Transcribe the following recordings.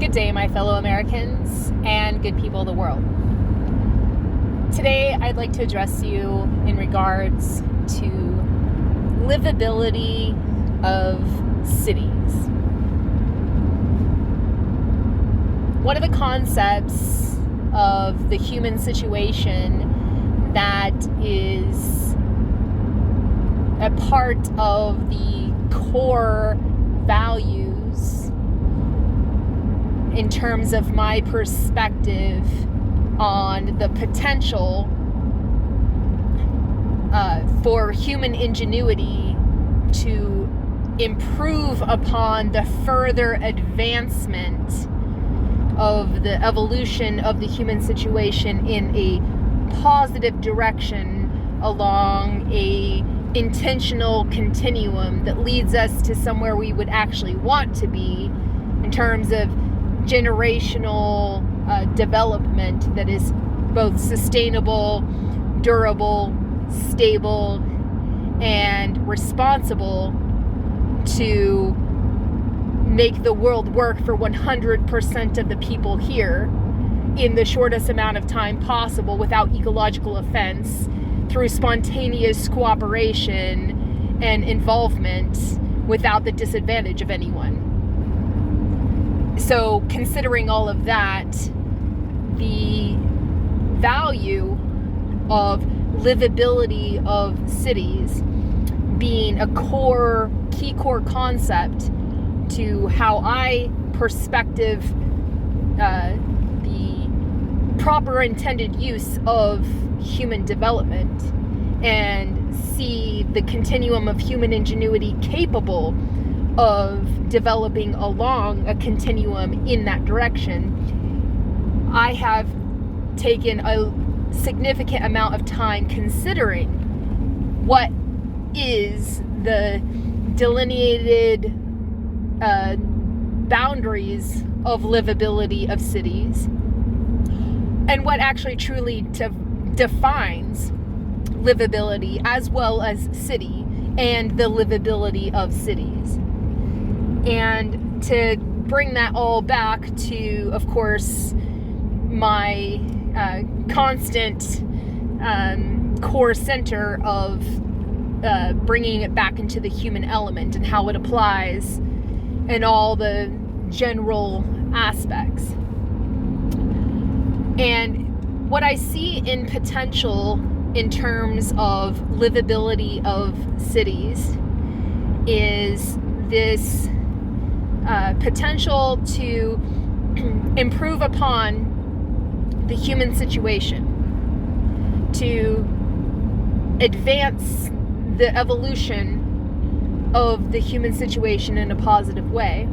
Good day, my fellow Americans and good people of the world. Today, I'd like to address you in regards to livability of cities. One of the concepts of the human situation that is a part of the core values in terms of my perspective on the potential for human ingenuity to improve upon the further advancement of the evolution of the human situation in a positive direction along a intentional continuum that leads us to somewhere we would actually want to be in terms of generational development that is both sustainable, durable, stable, and responsible to make the world work for 100% of the people here in the shortest amount of time possible without ecological offense, through spontaneous cooperation and involvement without the disadvantage of anyone. So considering all of that, the value of livability of cities being a key core concept to how I perspective the proper intended use of human development and see the continuum of human ingenuity capable of developing along a continuum in that direction, I have taken a significant amount of time considering what is the delineated boundaries of livability of cities and what actually truly defines livability as well as city and the livability of cities. And to bring that all back to, of course, my constant core center of bringing it back into the human element and how it applies in all the general aspects. And what I see in potential in terms of livability of cities is this potential to improve upon the human situation, to advance the evolution of the human situation in a positive way,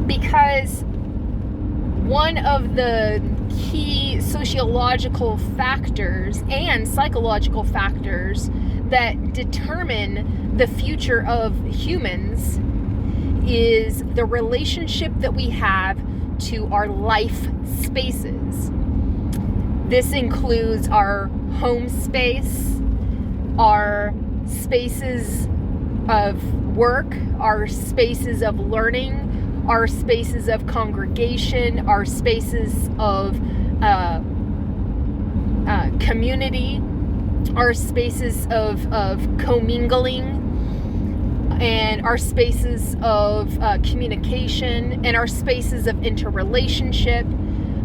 because one of the key sociological factors and psychological factors that determine the future of humans is the relationship that we have to our life spaces. This includes our home space, our spaces of work, our spaces of learning, our spaces of congregation, our spaces of community, our spaces of commingling, and our spaces of communication, and our spaces of interrelationship,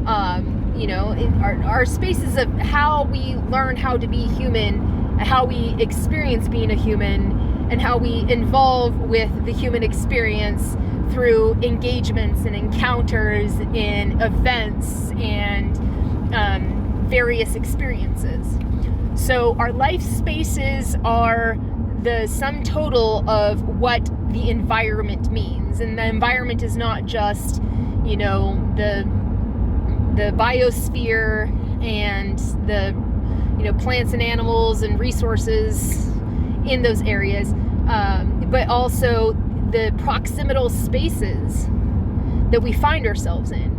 our spaces of how we learn how to be human, how we experience being a human, and how we involve with the human experience through engagements and encounters and events and various experiences. So our life spaces are the sum total of what the environment means. And the environment is not just, the biosphere and the, plants and animals and resources in those areas, but also the proximal spaces that we find ourselves in.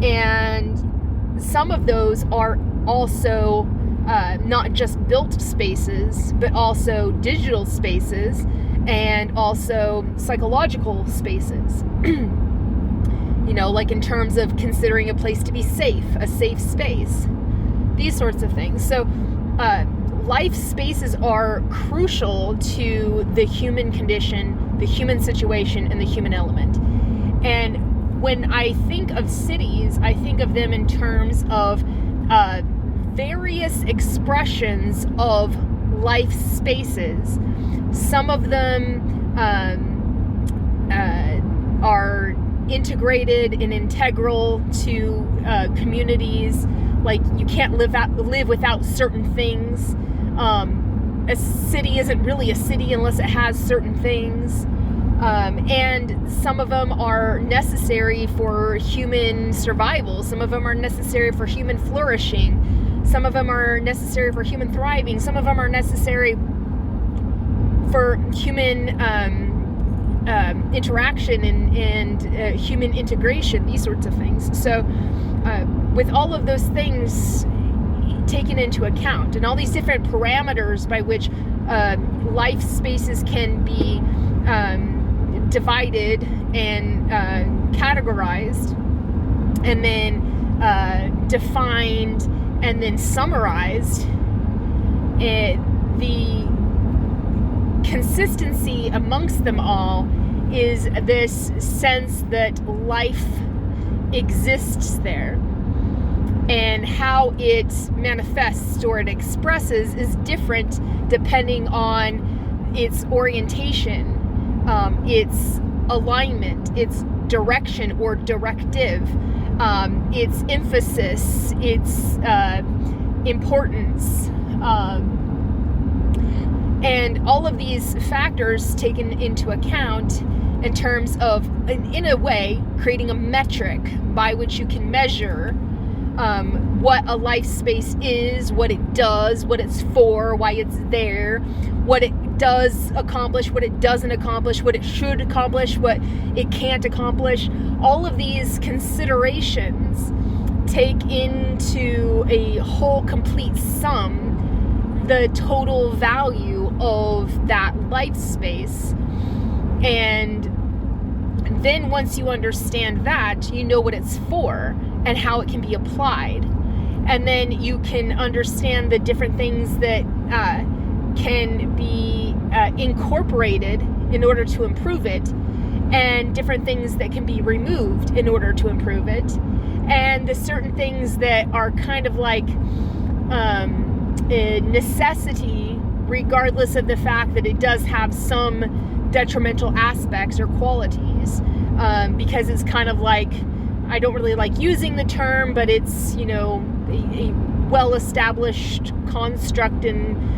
And some of those are also not just built spaces, but also digital spaces and also psychological spaces. like in terms of considering a place to be safe, a safe space, these sorts of things. So life spaces are crucial to the human condition, the human situation, and the human element. And when I think of cities, I think of them in terms of various expressions of life spaces. Some of them are integrated and integral to communities. Like, you can't live without certain things. A city isn't really a city unless it has certain things. And some of them are necessary for human survival. Some of them are necessary for human flourishing. Some of them are necessary for human thriving. Some of them are necessary for human interaction and human integration, these sorts of things. So with all of those things taken into account, and all these different parameters by which life spaces can be divided and categorized, and then defined, and then summarized, the consistency amongst them all is this sense that life exists there, and how it manifests or it expresses is different depending on its orientation, its alignment, its direction or directive, its emphasis, its importance, and all of these factors taken into account in terms of, in a way, creating a metric by which you can measure what a life space is, what it does, what it's for, why it's there, what it does accomplish, what it doesn't accomplish, what it should accomplish, what it can't accomplish. All of these considerations take into a whole complete sum the total value of that life space. And then once you understand that, you know what it's for and how it can be applied. And then you can understand the different things that can be incorporated in order to improve it, and different things that can be removed in order to improve it, and the certain things that are kind of like a necessity, regardless of the fact that it does have some detrimental aspects or qualities, because it's kind of like, I don't really like using the term, but it's, a well-established construct in,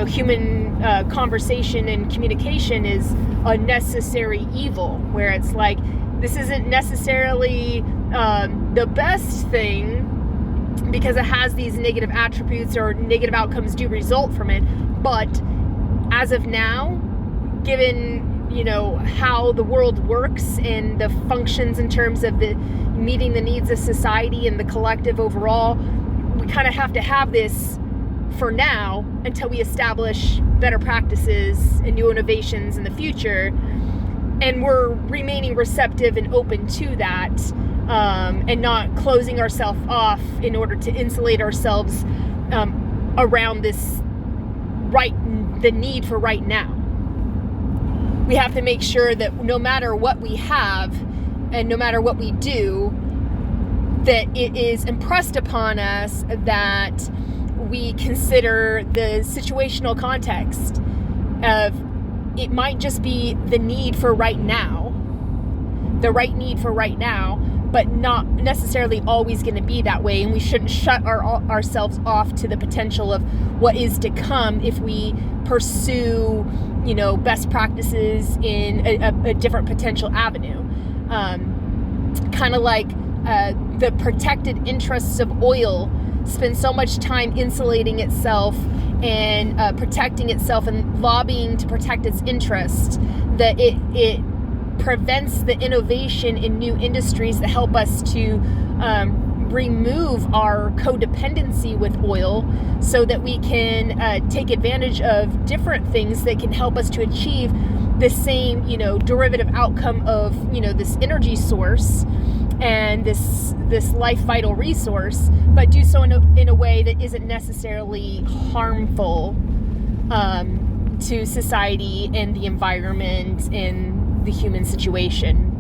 human conversation and communication is a necessary evil, where it's like, this isn't necessarily the best thing because it has these negative attributes or negative outcomes do result from it. But as of now, given how the world works and the functions in terms of the meeting the needs of society and the collective overall, we kind of have to have this for now until we establish better practices and new innovations in the future. And we're remaining receptive and open to that, and not closing ourselves off in order to insulate ourselves around the need for right now. We have to make sure that no matter what we have and no matter what we do, that it is impressed upon us that we consider the situational context of, it might just be the need for right now, the right need for right now, but not necessarily always going to be that way. And we shouldn't shut ourselves off to the potential of what is to come if we pursue, best practices in a different potential avenue. Kind of like the protected interests of oil spend so much time insulating itself and protecting itself and lobbying to protect its interests that it prevents the innovation in new industries that help us to remove our codependency with oil, so that we can take advantage of different things that can help us to achieve the same, derivative outcome of, this energy source, and this life vital resource, but do so in a way that isn't necessarily harmful to society and the environment and the human situation,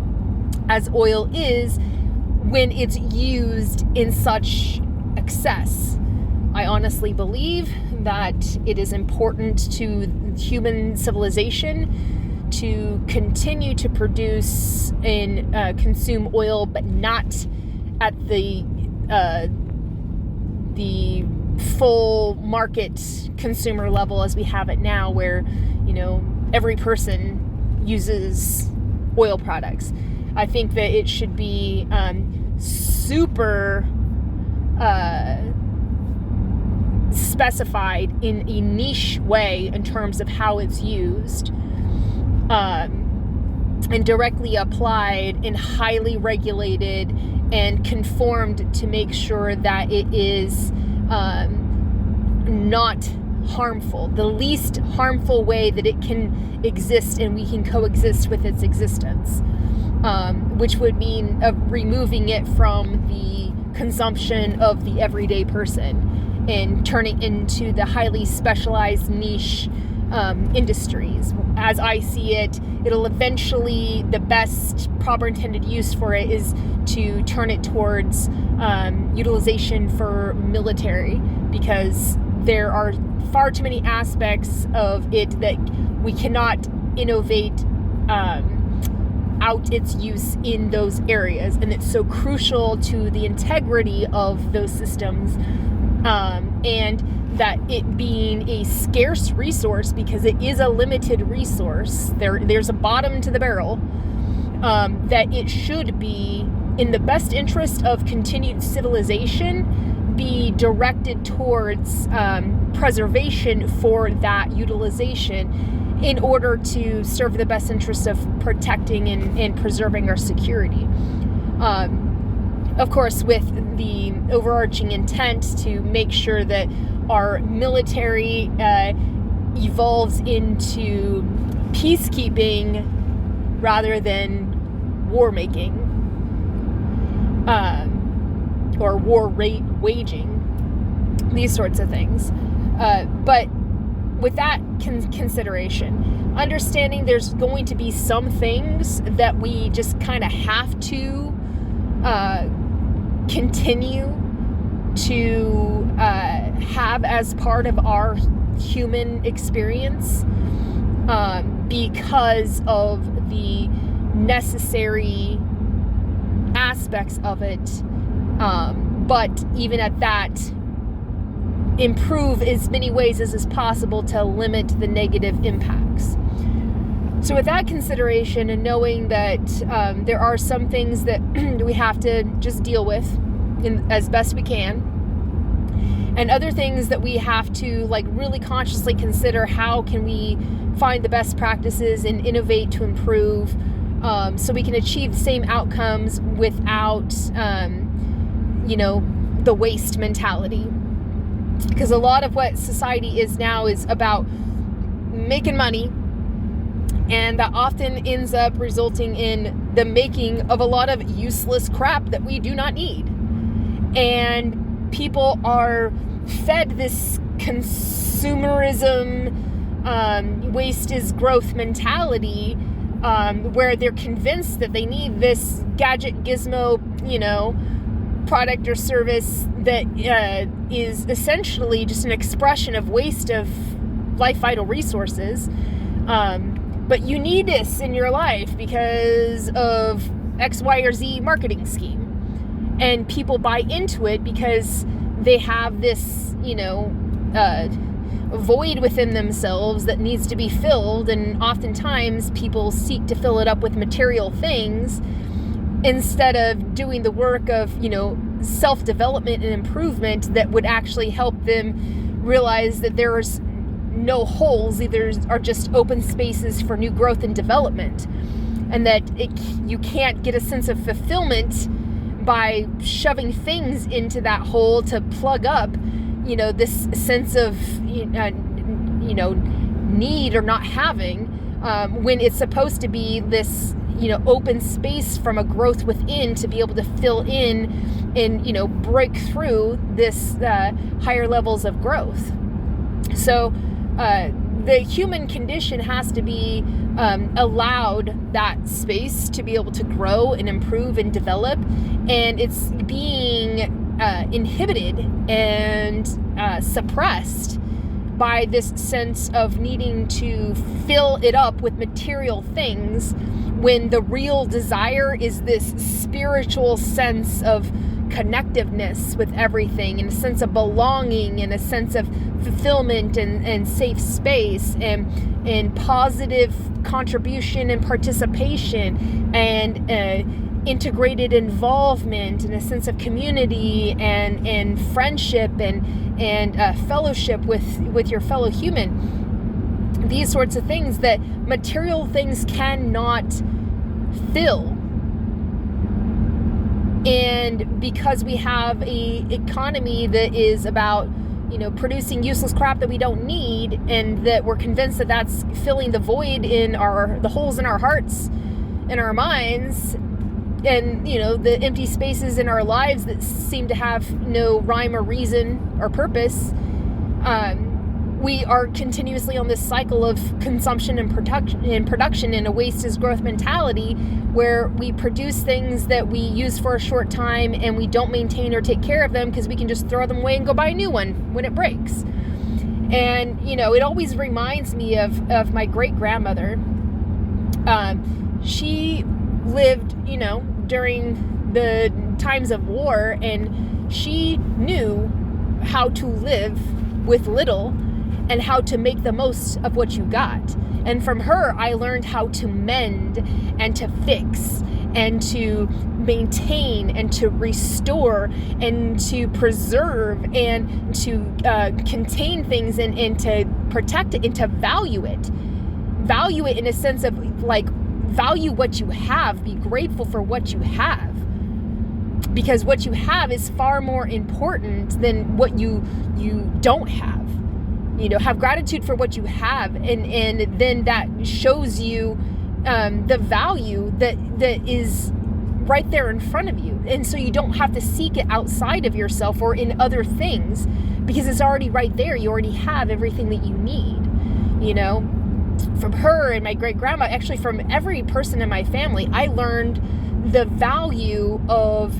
as oil is when it's used in such excess. I honestly believe that it is important to human civilization to continue to produce and consume oil, but not at the full market consumer level as we have it now, where, you know, every person uses oil products. I think that it should be super specified in a niche way in terms of how it's used, and directly applied and highly regulated and conformed to make sure that it is not harmful, the least harmful way that it can exist, and we can coexist with its existence, which would mean removing it from the consumption of the everyday person and turning into the highly specialized niche industries. As I see it, it'll eventually, the best proper intended use for it is to turn it towards utilization for military, because there are far too many aspects of it that we cannot innovate out its use in those areas, and it's so crucial to the integrity of those systems, and that it being a scarce resource, because it is a limited resource, there's a bottom to the barrel, that it should be in the best interest of continued civilization be directed towards preservation for that utilization in order to serve the best interest of protecting and preserving our security. Of course, with the overarching intent to make sure that our military evolves into peacekeeping rather than war making, or war waging, these sorts of things. But with that consideration, understanding there's going to be some things that we just kind of have to continue to have as part of our human experience, because of the necessary aspects of it, but even at that, improve as many ways as is possible to limit the negative impacts. So with that consideration, and knowing that there are some things that we have to just deal with as best we can, and other things that we have to really consciously consider, how can we find the best practices and innovate to improve, so we can achieve the same outcomes without the waste mentality. Because a lot of what society is now is about making money, and that often ends up resulting in the making of a lot of useless crap that we do not need. And people are fed this consumerism, waste is growth mentality, where they're convinced that they need this gadget gizmo, product or service that is essentially just an expression of waste of life vital resources. But you need this in your life because of X, Y, or Z marketing scheme. And people buy into it because they have this, void within themselves that needs to be filled. And oftentimes people seek to fill it up with material things instead of doing the work of, self-development and improvement that would actually help them realize that there's no holes, either are just open spaces for new growth and development, and that you can't get a sense of fulfillment by shoving things into that hole to plug up, this sense of, need or not having, when it's supposed to be this, open space from a growth within to be able to fill in and, break through this higher levels of growth. So the human condition has to be allowed that space to be able to grow and improve and develop, and it's being inhibited and suppressed by this sense of needing to fill it up with material things, when the real desire is this spiritual sense of connectiveness with everything, and a sense of belonging, and a sense of fulfillment and safe space, and positive contribution and participation, and integrated involvement, and a sense of community and friendship and fellowship with your fellow human. These sorts of things that material things cannot fill. And because we have a economy that is about, producing useless crap that we don't need, and that we're convinced that that's filling the void in the holes in our hearts and our minds, and, the empty spaces in our lives that seem to have no rhyme or reason or purpose, we are continuously on this cycle of consumption and production in a waste is growth mentality, where we produce things that we use for a short time and we don't maintain or take care of them because we can just throw them away and go buy a new one when it breaks. And, it always reminds me of my great-grandmother. She lived, during the times of war, and she knew how to live with little and how to make the most of what you got. And from her, I learned how to mend and to fix and to maintain and to restore and to preserve and to contain things and to protect it and to value it. Value it in a sense of value what you have, be grateful for what you have. Because what you have is far more important than what you don't have. Have gratitude for what you have, and then that shows you the value that is right there in front of you. And so you don't have to seek it outside of yourself or in other things, because it's already right there. You already have everything that you need, From her and my great-grandma, actually from every person in my family, I learned the value of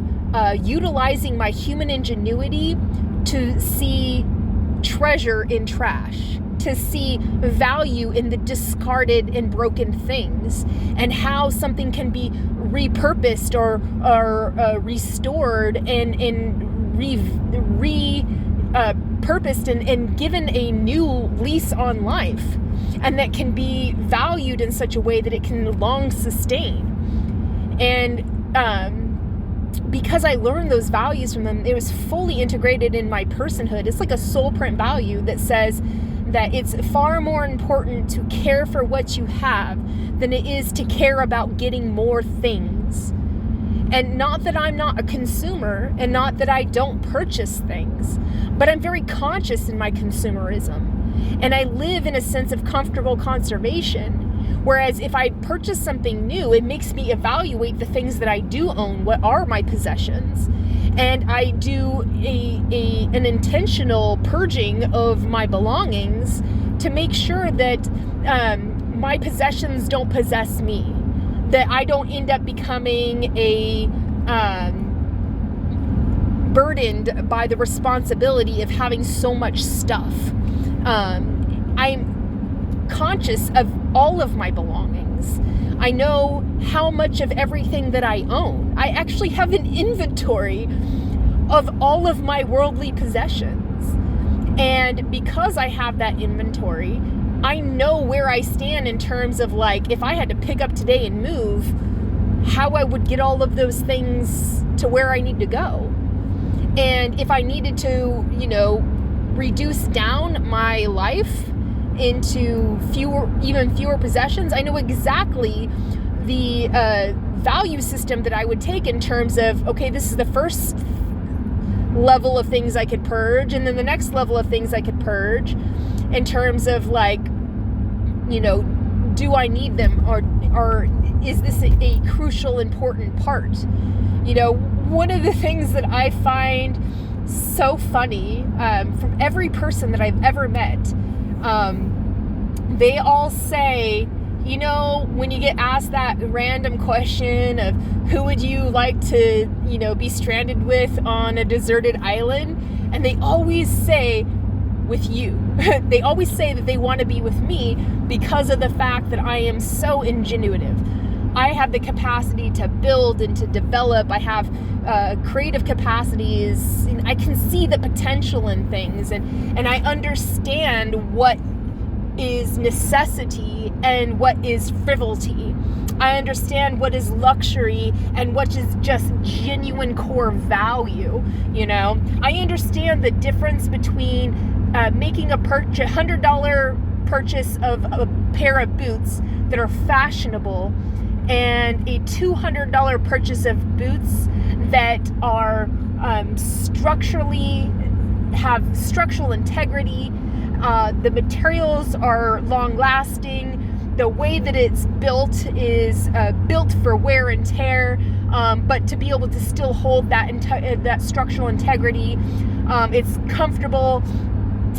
utilizing my human ingenuity to see treasure in trash, to see value in the discarded and broken things, and how something can be repurposed or restored and repurposed and given a new lease on life, and that can be valued in such a way that it can long sustain. And because I learned those values from them, it was fully integrated in my personhood. It's like a soul print value that says that it's far more important to care for what you have than it is to care about getting more things. And not that I'm not a consumer, and not that I don't purchase things, but I'm very conscious in my consumerism. And I live in a sense of comfortable conservation. Whereas if I purchase something new, it makes me evaluate the things that I do own, what are my possessions. And I do an intentional purging of my belongings to make sure that my possessions don't possess me, that I don't end up becoming burdened by the responsibility of having so much stuff. I'm conscious of all of my belongings. I know how much of everything that I own. I actually have an inventory of all of my worldly possessions. And because I have that inventory, I know where I stand in terms of if I had to pick up today and move, how I would get all of those things to where I need to go. And if I needed to, reduce down my life into even fewer possessions, I know exactly the value system that I would take in terms of, okay, this is the first level of things I could purge, and then the next level of things I could purge in terms of do I need them, or is this a crucial, important part? One of the things that I find so funny from every person that I've ever met, they all say, when you get asked that random question of who would you like to, be stranded with on a deserted island, and they always say with you. They always say that they want to be with me because of the fact that I am so ingenuitive. I have the capacity to build and to develop. I have creative capacities. And I can see the potential in things, and I understand what is necessity and what is frivolity. I understand what is luxury and what is just genuine core value. I understand the difference between making a $100 purchase of a pair of boots that are fashionable and a $200 purchase of boots that are have structural integrity. The materials are long lasting. The way that it's built is built for wear and tear, but to be able to still hold that structural integrity. It's comfortable,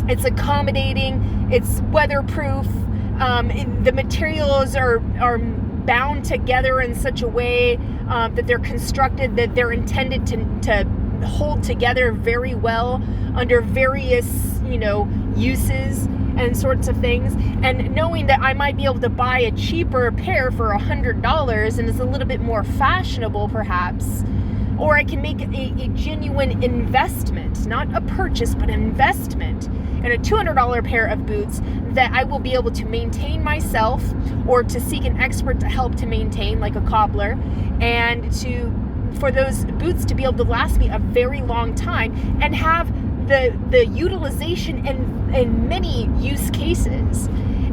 it's accommodating, it's weatherproof. The materials are bound together in such a way that they're constructed that they're intended to hold together very well under various uses and sorts of things. And knowing that I might be able to buy a cheaper pair for $100 and it's a little bit more fashionable perhaps, or I can make a genuine investment, not a purchase but an investment in a $200 pair of boots that I will be able to maintain myself, or to seek an expert to help to maintain, like a cobbler, and for those boots to be able to last me a very long time and have the utilization in many use cases.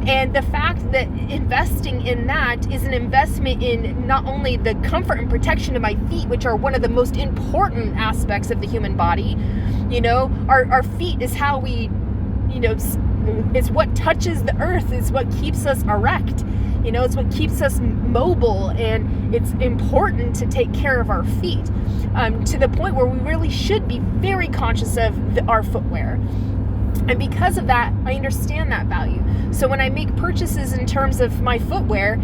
And the fact that investing in that is an investment in not only the comfort and protection of my feet, which are one of the most important aspects of the human body. Our feet is how we, it's what touches the earth. It's what keeps us erect. It's what keeps us mobile, and it's important to take care of our feet to the point where we really should be very conscious of our footwear. And because of that, I understand that value. So when I make purchases in terms of my footwear,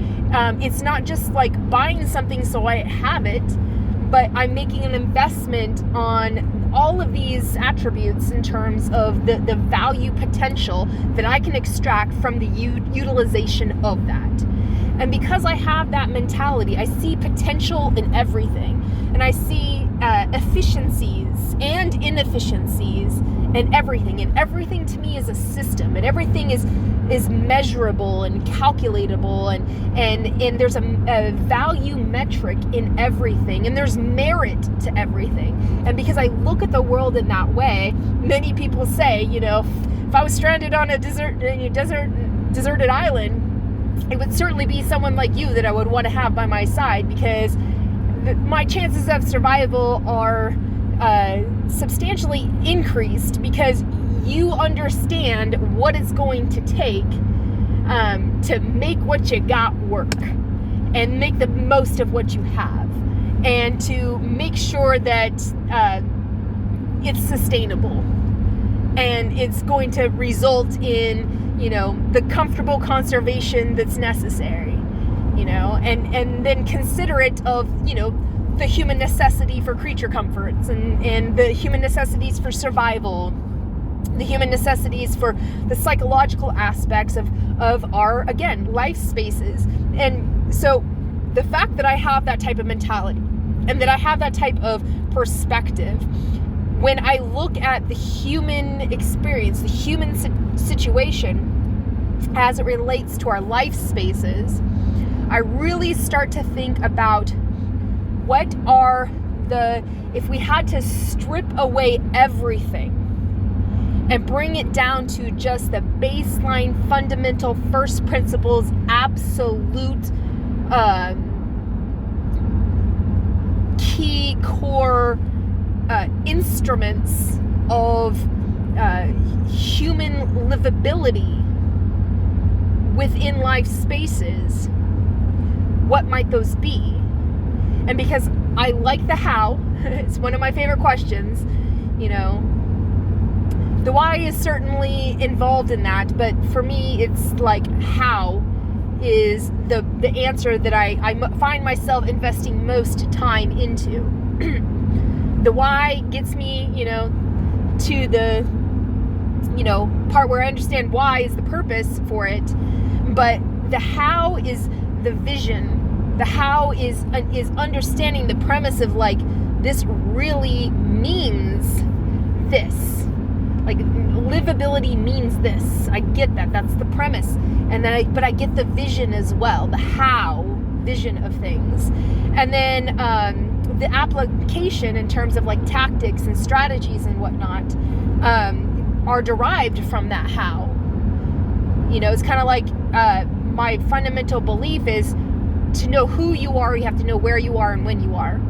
it's not just like buying something so I have it, but I'm making an investment on all of these attributes in terms of the value potential that I can extract from the utilization of that. And because I have that mentality, I see potential in everything. And I see efficiencies and inefficiencies in everything. And everything to me is a system. And everything is measurable and calculatable. And there's a value metric in everything. And there's merit to everything. And because I look at the world in that way, many people say, if I was stranded on a deserted island, it would certainly be someone like you that I would want to have by my side, because my chances of survival are substantially increased because you understand what it's going to take to make what you got work and make the most of what you have, and to make sure that it's sustainable and it's going to result in the comfortable conservation that's necessary, and then considerate of, the human necessity for creature comforts and the human necessities for survival, the human necessities for the psychological aspects of our, again, life spaces. And so the fact that I have that type of mentality and that I have that type of perspective, when I look at the human experience, the human situation, as it relates to our life spaces, I really start to think about what are if we had to strip away everything and bring it down to just the baseline, fundamental, first principles, absolute key core instruments of human livability within life spaces, what might those be? And because I like the how, it's one of my favorite questions, the why is certainly involved in that, but for me, it's like how is the answer that I find myself investing most time into. The why gets me, to the, part where I understand why is the purpose for it, but the how is the vision. The how is understanding the premise of like, this really means this. Like, livability means this. I get that. That's the premise. And then but I get the vision as well, the how vision of things. And then the application in terms of like tactics and strategies and whatnot are derived from that how. It's kind of like my fundamental belief is to know who you are, you have to know where you are and when you are.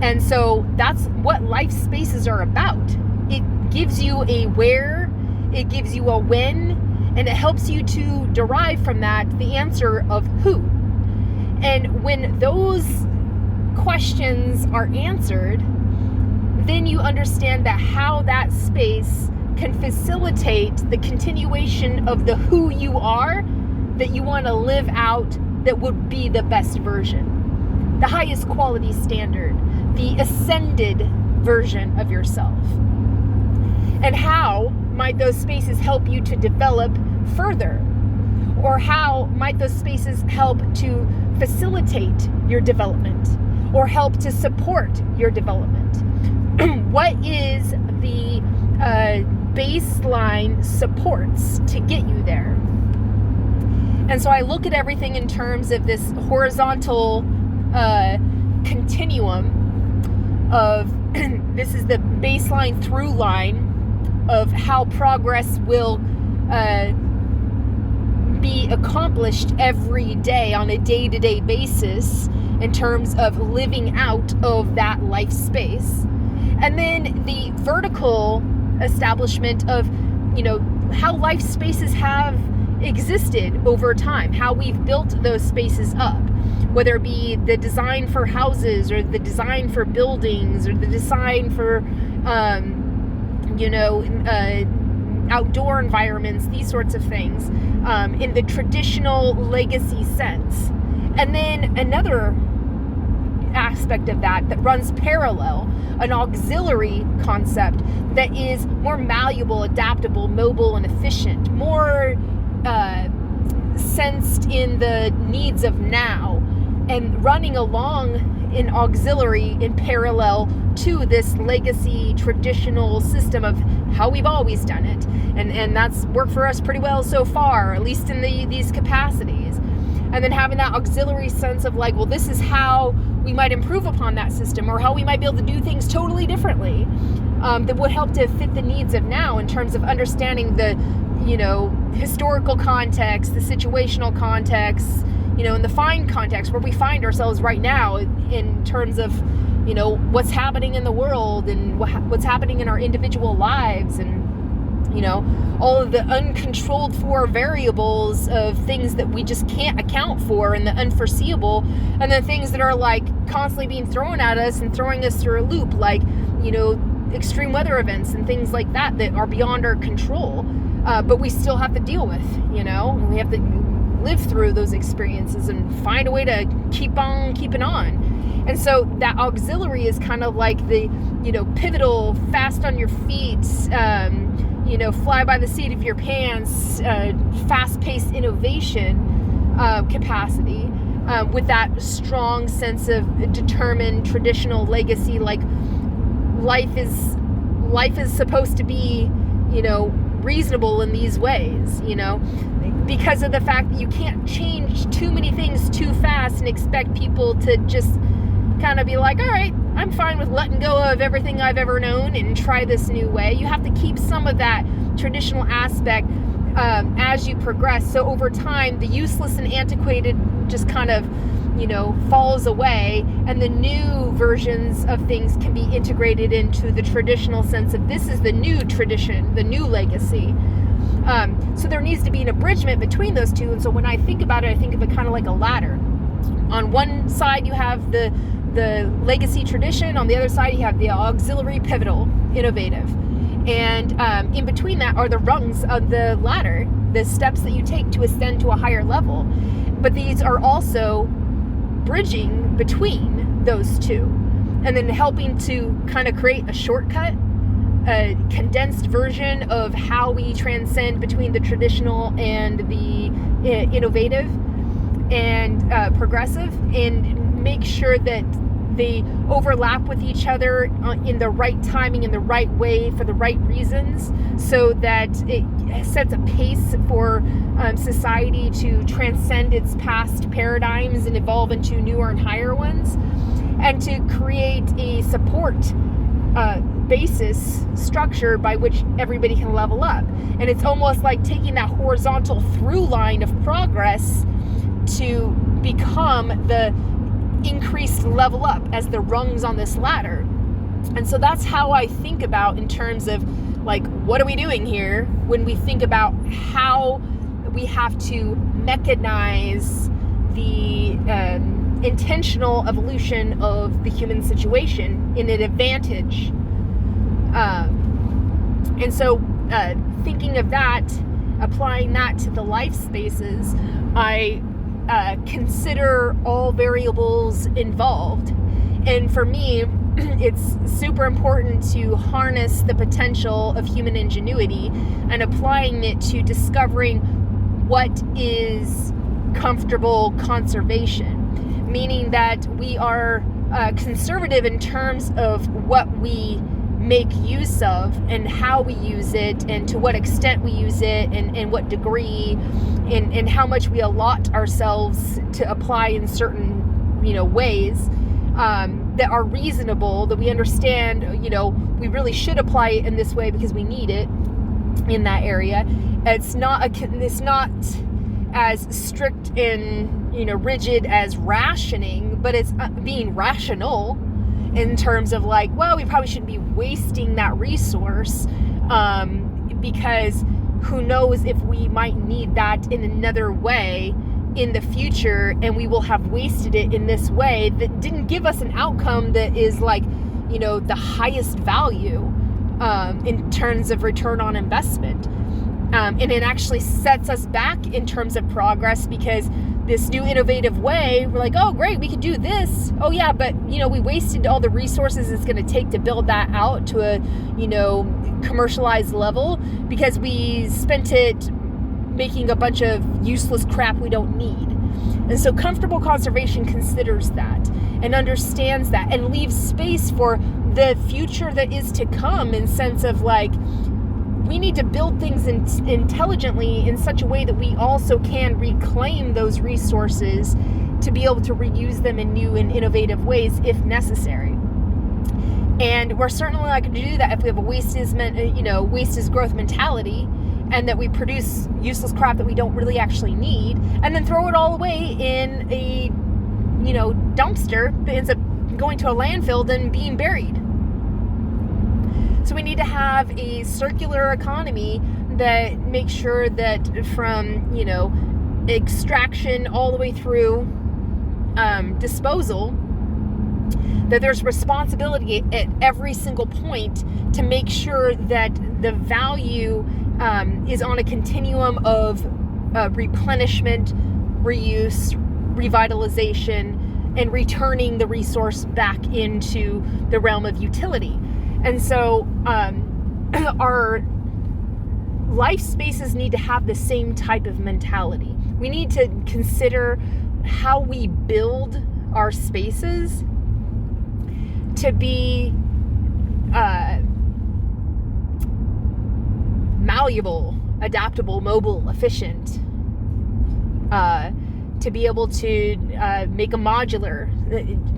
And so that's what life spaces are about. It gives you a where, it gives you a when, and it helps you to derive from that the answer of who. And when those questions are answered, then you understand that how that space can facilitate the continuation of the who you are that you want to live out, that would be the best version, the highest quality standard, the ascended version of yourself. And how might those spaces help you to develop further? Or how might those spaces help to facilitate your development or help to support your development? What is the baseline supports to get you there? And so I look at everything in terms of this horizontal continuum of this is the baseline through line of how progress will be accomplished every day on a day-to-day basis in terms of living out of that life space. And then the vertical establishment of, how life spaces have existed over time, how we've built those spaces up, whether it be the design for houses or the design for buildings or the design for, outdoor environments, these sorts of things, in the traditional legacy sense. And then another aspect of that runs parallel, an auxiliary concept that is more malleable, adaptable, mobile, and efficient, more sensed in the needs of now, and running along in auxiliary in parallel to this legacy traditional system of how we've always done it. And that's worked for us pretty well so far, at least in these capacities. And then having that auxiliary sense of like, well, this is how we might improve upon that system, or how we might be able to do things totally differently, that would help to fit the needs of now in terms of understanding the, historical context, the situational context, in the fine context where we find ourselves right now in terms of, what's happening in the world and what's happening in our individual lives, and, all of the uncontrolled for variables of things that we just can't account for, and the unforeseeable, and the things that are like constantly being thrown at us and throwing us through a loop, like, extreme weather events and things like that are beyond our control, but we still have to deal with, we have to live through those experiences and find a way to keep on keeping on. And so that auxiliary is kind of like the, pivotal, fast on your feet, fly by the seat of your pants, fast-paced innovation capacity, with that strong sense of determined traditional legacy, like life is supposed to be, reasonable in these ways, because of the fact that you can't change too many things too fast and expect people to just kind of be like, all right, I'm fine with letting go of everything I've ever known and try this new way. You have to keep some of that traditional aspect as you progress. So over time, the useless and antiquated just kind of, falls away, and the new versions of things can be integrated into the traditional sense of this is the new tradition, the new legacy. So there needs to be an abridgment between those two. And so when I think about it, I think of it kind of like a ladder. On one side, you have the legacy tradition. On the other side, you have the auxiliary, pivotal, innovative. And in between that are the rungs of the ladder, the steps that you take to ascend to a higher level. But these are also bridging between those two, and then helping to kind of create a shortcut, a condensed version of how we transcend between the traditional and the innovative and progressive, and make sure that they overlap with each other in the right timing, in the right way, for the right reasons, so that it sets a pace for society to transcend its past paradigms and evolve into newer and higher ones, and to create a support basis structure by which everybody can level up. And it's almost like taking that horizontal through line of progress to become the increased level up as the rungs on this ladder. And so that's how I think about, in terms of like, what are we doing here when we think about how we have to mechanize the intentional evolution of the human situation in an advantage. And so thinking of that, applying that to the life spaces, I consider all variables involved. And for me, it's super important to harness the potential of human ingenuity and applying it to discovering what is comfortable conservation, meaning that we are conservative in terms of what we make use of and how we use it and to what extent we use it and what degree and how much we allot ourselves to apply in certain, ways that are reasonable, that we understand, we really should apply it in this way because we need it in that area. It's not as strict and, rigid as rationing, but it's being rational in terms of like, well, we probably shouldn't be wasting that resource because who knows if we might need that in another way in the future, and we will have wasted it in this way that didn't give us an outcome that is like, the highest value in terms of return on investment. And it actually sets us back in terms of progress, because this new innovative way, we're like, oh, great, we could do this. Oh, yeah, but, we wasted all the resources it's going to take to build that out to a, commercialized level because we spent it making a bunch of useless crap we don't need. And so comfortable conservation considers that and understands that and leaves space for the future that is to come, in sense of like, we need to build things intelligently in such a way that we also can reclaim those resources to be able to reuse them in new and innovative ways if necessary. And we're certainly not going to do that if we have a waste is growth mentality, and that we produce useless crap that we don't really actually need, and then throw it all away in a, dumpster that ends up going to a landfill then being buried. So we need to have a circular economy that makes sure that from, extraction all the way through disposal, that there's responsibility at every single point to make sure that the value is on a continuum of replenishment, reuse, revitalization, and returning the resource back into the realm of utility. And so our life spaces need to have the same type of mentality. We need to consider how we build our spaces to be malleable, adaptable, mobile, efficient, to be able to make a modular,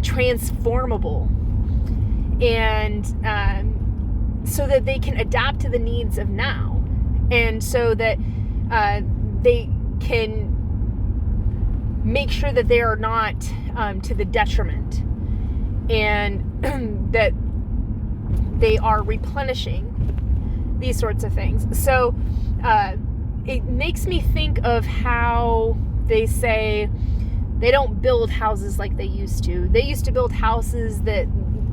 transformable, and so that they can adapt to the needs of now, and so that they can make sure that they are not to the detriment, and that they are replenishing these sorts of things. So it makes me think of how they say they don't build houses like they used to. They used to build houses that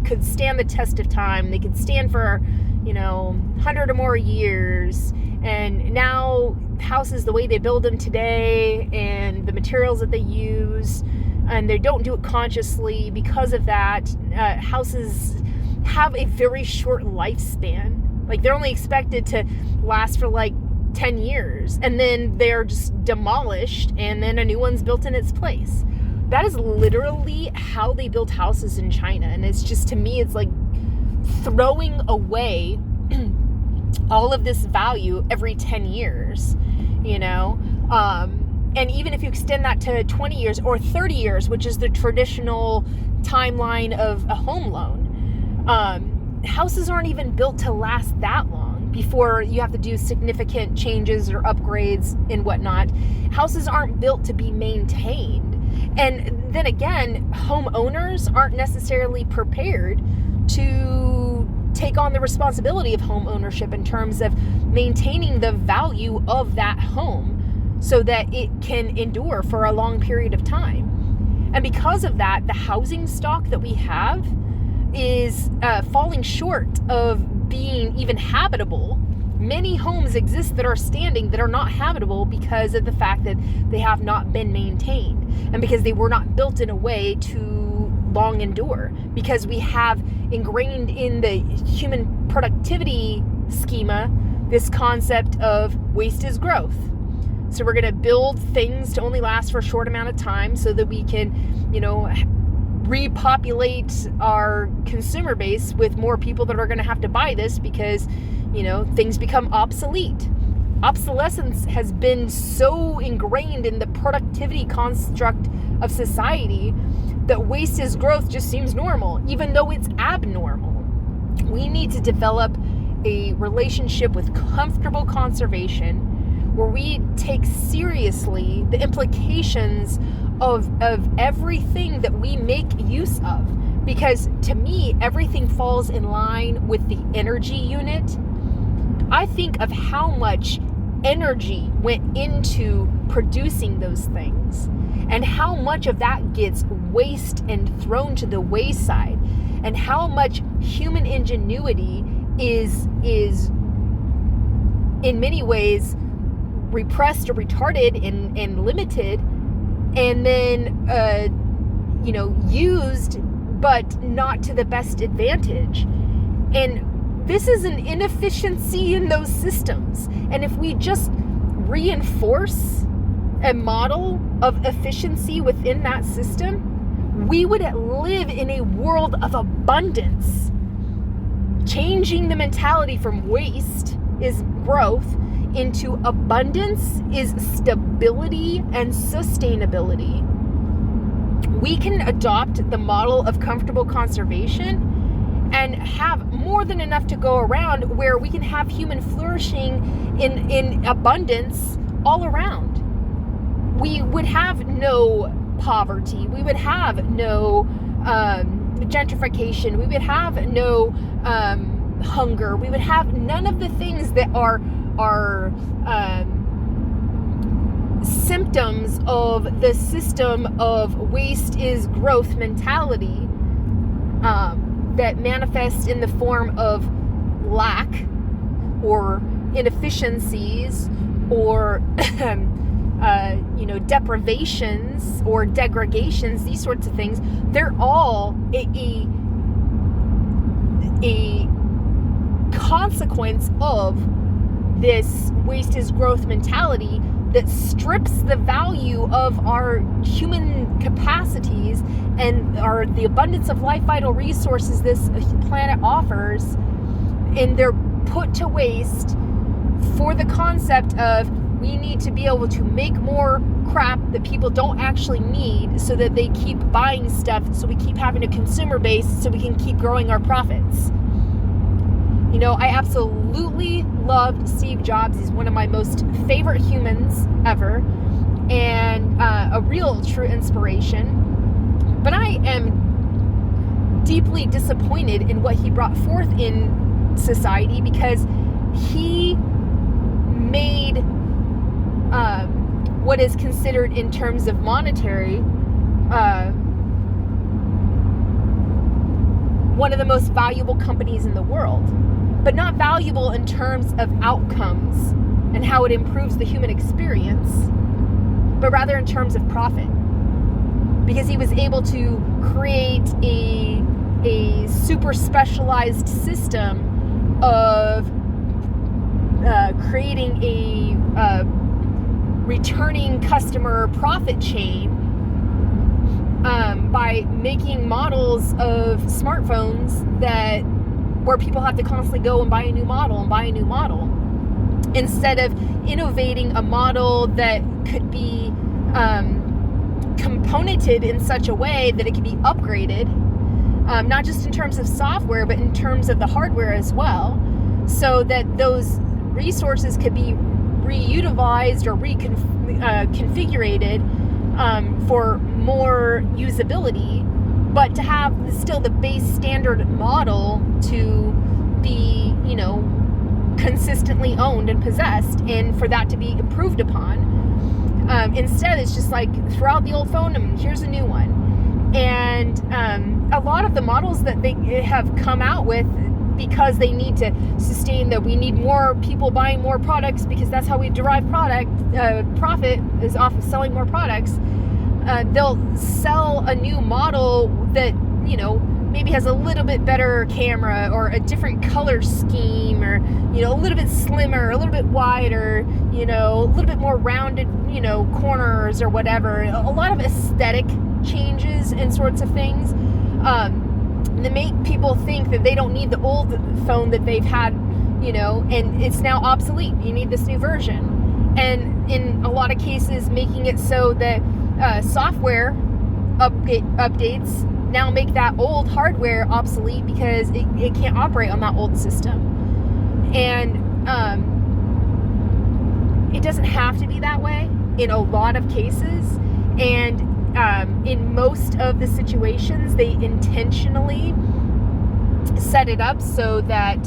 could stand the test of time. They could stand for, 100 or more years. And now houses, the way they build them today and the materials that they use, and they don't do it consciously because of that, houses have a very short lifespan. Like, they're only expected to last for like 10 years, and then they're just demolished, and then a new one's built in its place. That is literally how they build houses in China. And it's just, to me, it's like throwing away all of this value every 10 years, and even if you extend that to 20 years or 30 years, which is the traditional timeline of a home loan, houses aren't even built to last that long before you have to do significant changes or upgrades and whatnot. Houses aren't built to be maintained. And then again, homeowners aren't necessarily prepared to take on the responsibility of home ownership in terms of maintaining the value of that home so that it can endure for a long period of time. And because of that, the housing stock that we have is falling short of being even habitable. Many homes exist that are standing that are not habitable because of the fact that they have not been maintained, and because they were not built in a way to long endure, because we have ingrained in the human productivity schema this concept of waste is growth. So we're going to build things to only last for a short amount of time so that we can, repopulate our consumer base with more people that are going to have to buy this because, things become obsolete. Obsolescence has been so ingrained in the productivity construct of society that waste is growth just seems normal, even though it's abnormal. We need to develop a relationship with comfortable conservation where we take seriously the implications of everything that we make use of. Because to me, everything falls in line with the energy unit. I think of how much energy went into producing those things and how much of that gets waste and thrown to the wayside, and how much human ingenuity is in many ways repressed or retarded and limited, and then used but not to the best advantage. And this is an inefficiency in those systems. And if we just reinforce a model of efficiency within that system, we would live in a world of abundance. Changing the mentality from waste is growth into abundance is stability and sustainability. We can adopt the model of comfortable conservation and have more than enough to go around, where we can have human flourishing in abundance all around. We would have no poverty. We would have no gentrification. We would have no hunger. We would have none of the things that are symptoms of the system of waste is growth mentality that manifests in the form of lack or inefficiencies or deprivations or degradations, these sorts of things. They're all a consequence of this waste is growth mentality that strips the value of our human capacities and the abundance of life vital resources this planet offers, and they're put to waste for the concept of we need to be able to make more crap that people don't actually need so that they keep buying stuff, so we keep having a consumer base so we can keep growing our profits. I absolutely loved Steve Jobs. He's one of my most favorite humans ever, and a real true inspiration. But I am deeply disappointed in what he brought forth in society, because he made what is considered in terms of monetary, one of the most valuable companies in the world, but not valuable in terms of outcomes and how it improves the human experience, but rather in terms of profit. Because he was able to create a super specialized system of creating a returning customer profit chain by making models of smartphones where people have to constantly go and buy a new model, instead of innovating a model that could be componented in such a way that it can be upgraded, not just in terms of software, but in terms of the hardware as well, so that those resources could be reutilized or reconfigured for more usability, but to have still the base standard model to be, consistently owned and possessed, and for that to be improved upon. Instead, it's just like, throw out the old phone and here's a new one. And a lot of the models that they have come out with, because they need to sustain that we need more people buying more products, because that's how we derive profit is off of selling more products. They'll sell a new model that, maybe has a little bit better camera or a different color scheme, or, a little bit slimmer, a little bit wider, a little bit more rounded, corners or whatever. A lot of aesthetic changes and sorts of things. That make people think that they don't need the old phone that they've had, and it's now obsolete. You need this new version. And in a lot of cases, making it so that software updates now make that old hardware obsolete because it can't operate on that old system. And it doesn't have to be that way in a lot of cases. And in most of the situations, they intentionally set it up so that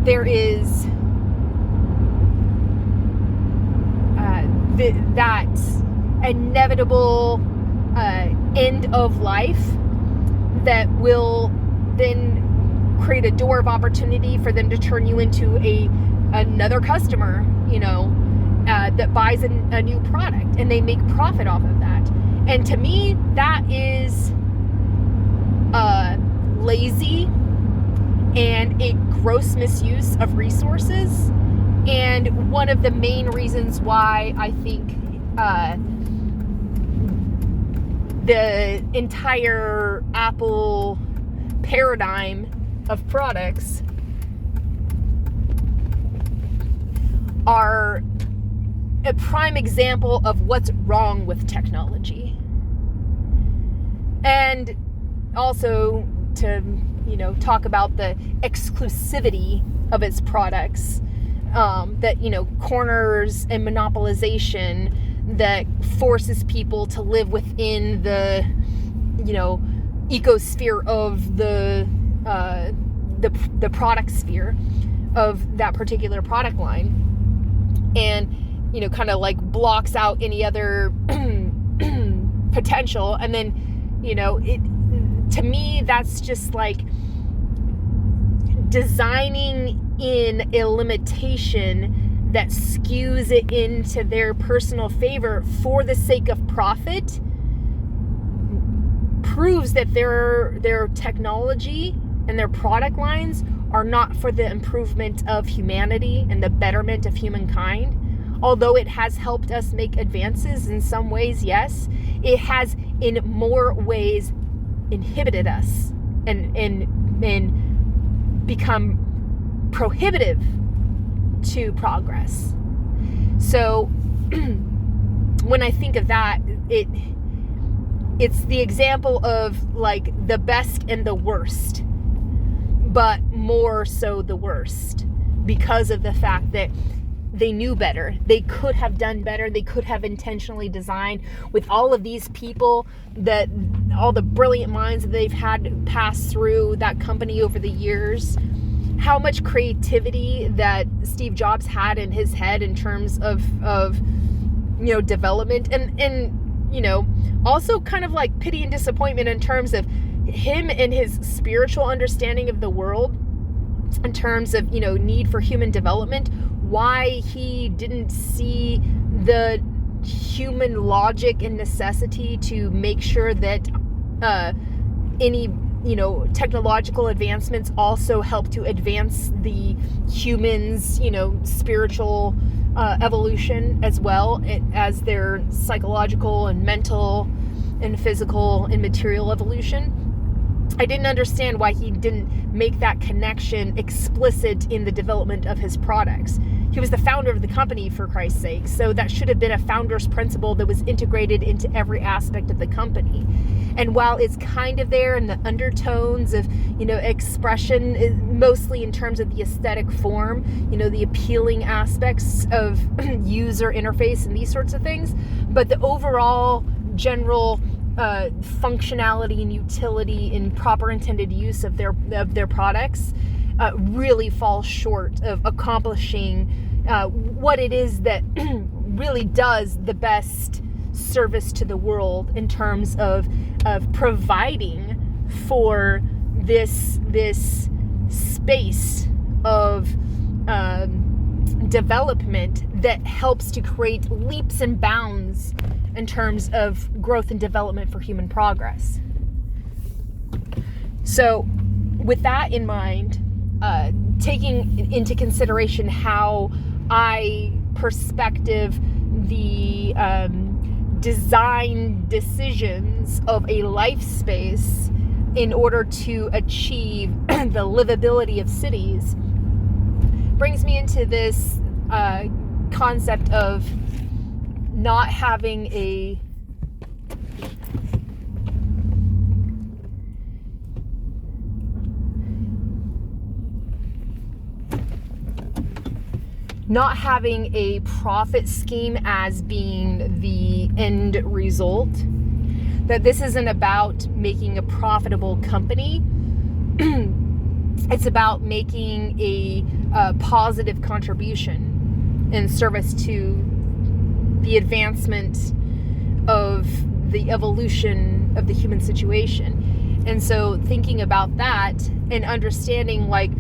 there is that inevitable end of life that will then create a door of opportunity for them to turn you into another customer, that buys a new product, and they make profit off of that. And to me, that is lazy and a gross misuse of resources, and one of the main reasons why I think the entire Apple paradigm of products are a prime example of what's wrong with technology. And also to, talk about the exclusivity of its products, that, corners and monopolization that forces people to live within the, ecosphere of the product sphere of that particular product line. And, kind of like blocks out any other potential. And then, to me, that's just like designing in a limitation that skews it into their personal favor for the sake of profit, proves that their technology and their product lines are not for the improvement of humanity and the betterment of humankind. Although it has helped us make advances in some ways, yes, it has in more ways inhibited us and become prohibitive to progress. So when I think of that, it's the example of like the best and the worst, but more so the worst, because of the fact that they knew better. They could have done better. They could have intentionally designed with all of these people, that all the brilliant minds that they've had pass through that company over the years. how much creativity that Steve Jobs had in his head in terms of development, and also kind of like pity and disappointment in terms of him and his spiritual understanding of the world, in terms of need for human development, why he didn't see the human logic and necessity to make sure that any technological advancements also help to advance the humans spiritual evolution as well as their psychological and mental and physical and material evolution. I didn't understand why he didn't make that connection explicit in the development of his products. He was the founder of the company, for Christ's sake, so that should have been a founder's principle that was integrated into every aspect of the company. And while it's kind of there in the undertones of, expression, mostly in terms of the aesthetic form, the appealing aspects of user interface and these sorts of things, but the overall general functionality and utility and proper intended use of their products really falls short of accomplishing what it is that really does the best service to the world in terms of providing for this space of development that helps to create leaps and bounds in terms of growth and development for human progress. So with that in mind, taking into consideration how I perspective the design decisions of a life space in order to achieve the livability of cities, brings me into this concept of not having a profit scheme as being the end result. That this isn't about making a profitable company. It's about making a positive contribution in service to the advancement of the evolution of the human situation. And so thinking about that and understanding like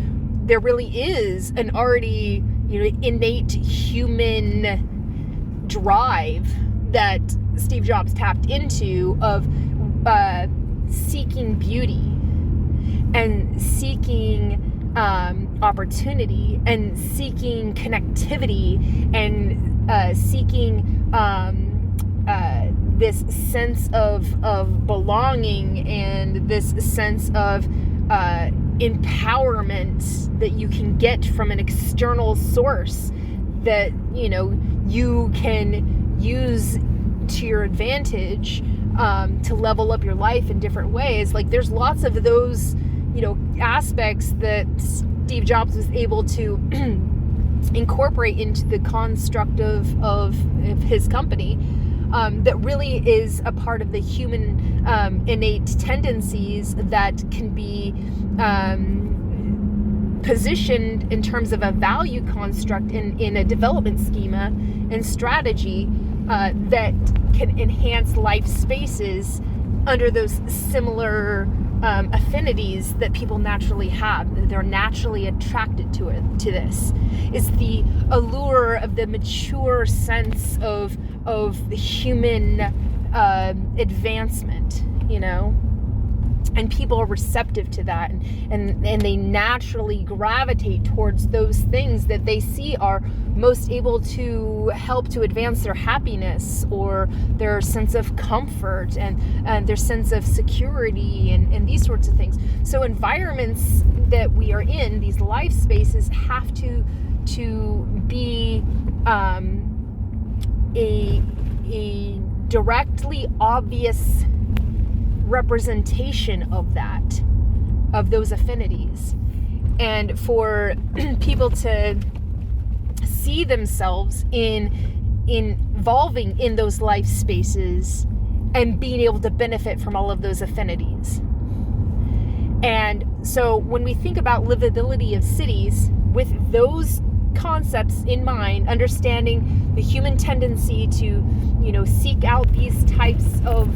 there really is an already innate human drive that Steve Jobs tapped into of seeking beauty and seeking opportunity and seeking connectivity and seeking this sense of belonging and this sense of empowerment that you can get from an external source that you can use to your advantage to level up your life in different ways. Like there's lots of those aspects that Steve Jobs was able to incorporate into the construct of his company, that really is a part of the human innate tendencies that can be positioned in terms of a value construct in a development schema and strategy that can enhance life spaces under those similar affinities that people naturally have. They're naturally attracted to this. It's the allure of the mature sense of the human advancement, and people are receptive to that, and they naturally gravitate towards those things that they see are most able to help to advance their happiness or their sense of comfort and their sense of security and these sorts of things. So environments that we are in, these life spaces, have to be a directly obvious representation of those affinities, and for people to see themselves involving in those life spaces and being able to benefit from all of those affinities. And so when we think about livability of cities with those concepts in mind, understanding the human tendency to, seek out these types of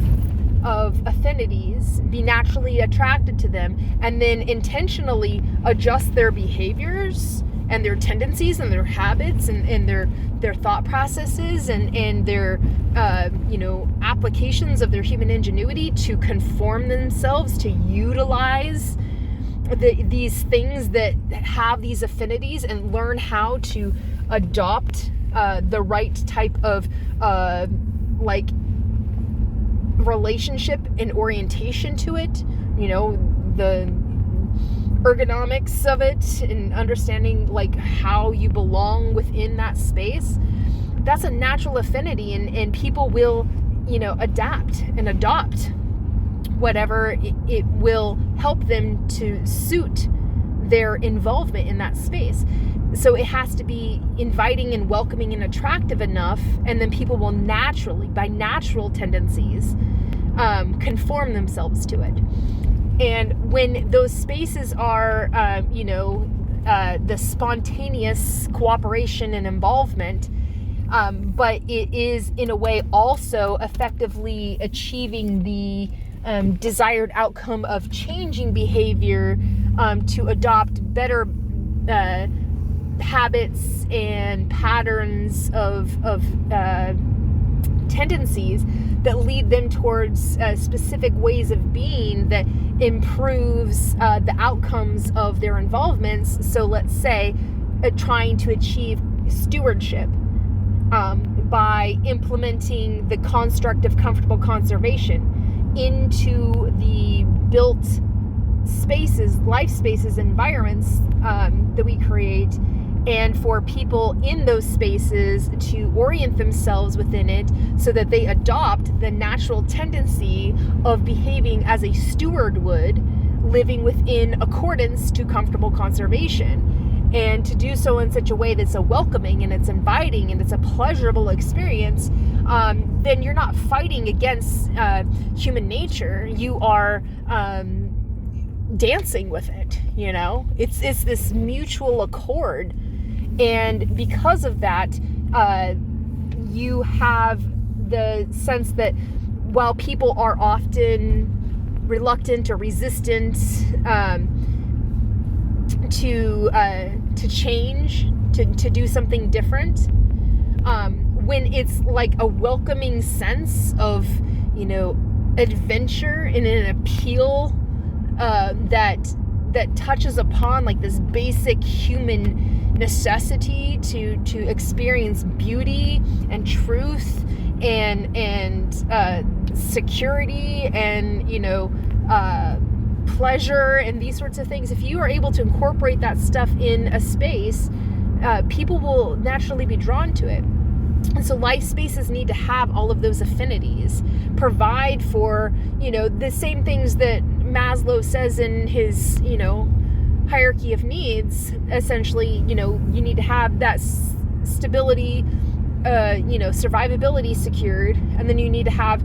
affinities, be naturally attracted to them, and then intentionally adjust their behaviors and their tendencies and their habits and their thought processes and their applications of their human ingenuity to conform themselves to utilize these things that have these affinities and learn how to adopt the right type of relationship and orientation to it, the ergonomics of it and understanding how you belong within that space. That's a natural affinity, and people will adapt and adopt whatever it will help them to suit their involvement in that space. So it has to be inviting and welcoming and attractive enough, and then people will naturally, by natural tendencies, conform themselves to it. And when those spaces are, the spontaneous cooperation and involvement, but it is in a way also effectively achieving the desired outcome of changing behavior to adopt better habits and patterns of tendencies that lead them towards specific ways of being that improves the outcomes of their involvements. So let's say trying to achieve stewardship by implementing the construct of comfortable conservation into the built spaces, life spaces, environments that we create, and for people in those spaces to orient themselves within it so that they adopt the natural tendency of behaving as a steward would, living within accordance to comfortable conservation, and to do so in such a way that's a welcoming and it's inviting and it's a pleasurable experience. Then you're not fighting against human nature. You are dancing with it. It's this mutual accord. And because of that, you have the sense that while people are often reluctant or resistant to change, to do something different, when it's like a welcoming sense of, adventure and an appeal that touches upon this basic human necessity to experience beauty and truth and security and pleasure and these sorts of things. If you are able to incorporate that stuff in a space, people will naturally be drawn to it. And so life spaces need to have all of those affinities, provide for the same things that Maslow says in his hierarchy of needs. Essentially, you need to have that stability, survivability secured, and then you need to have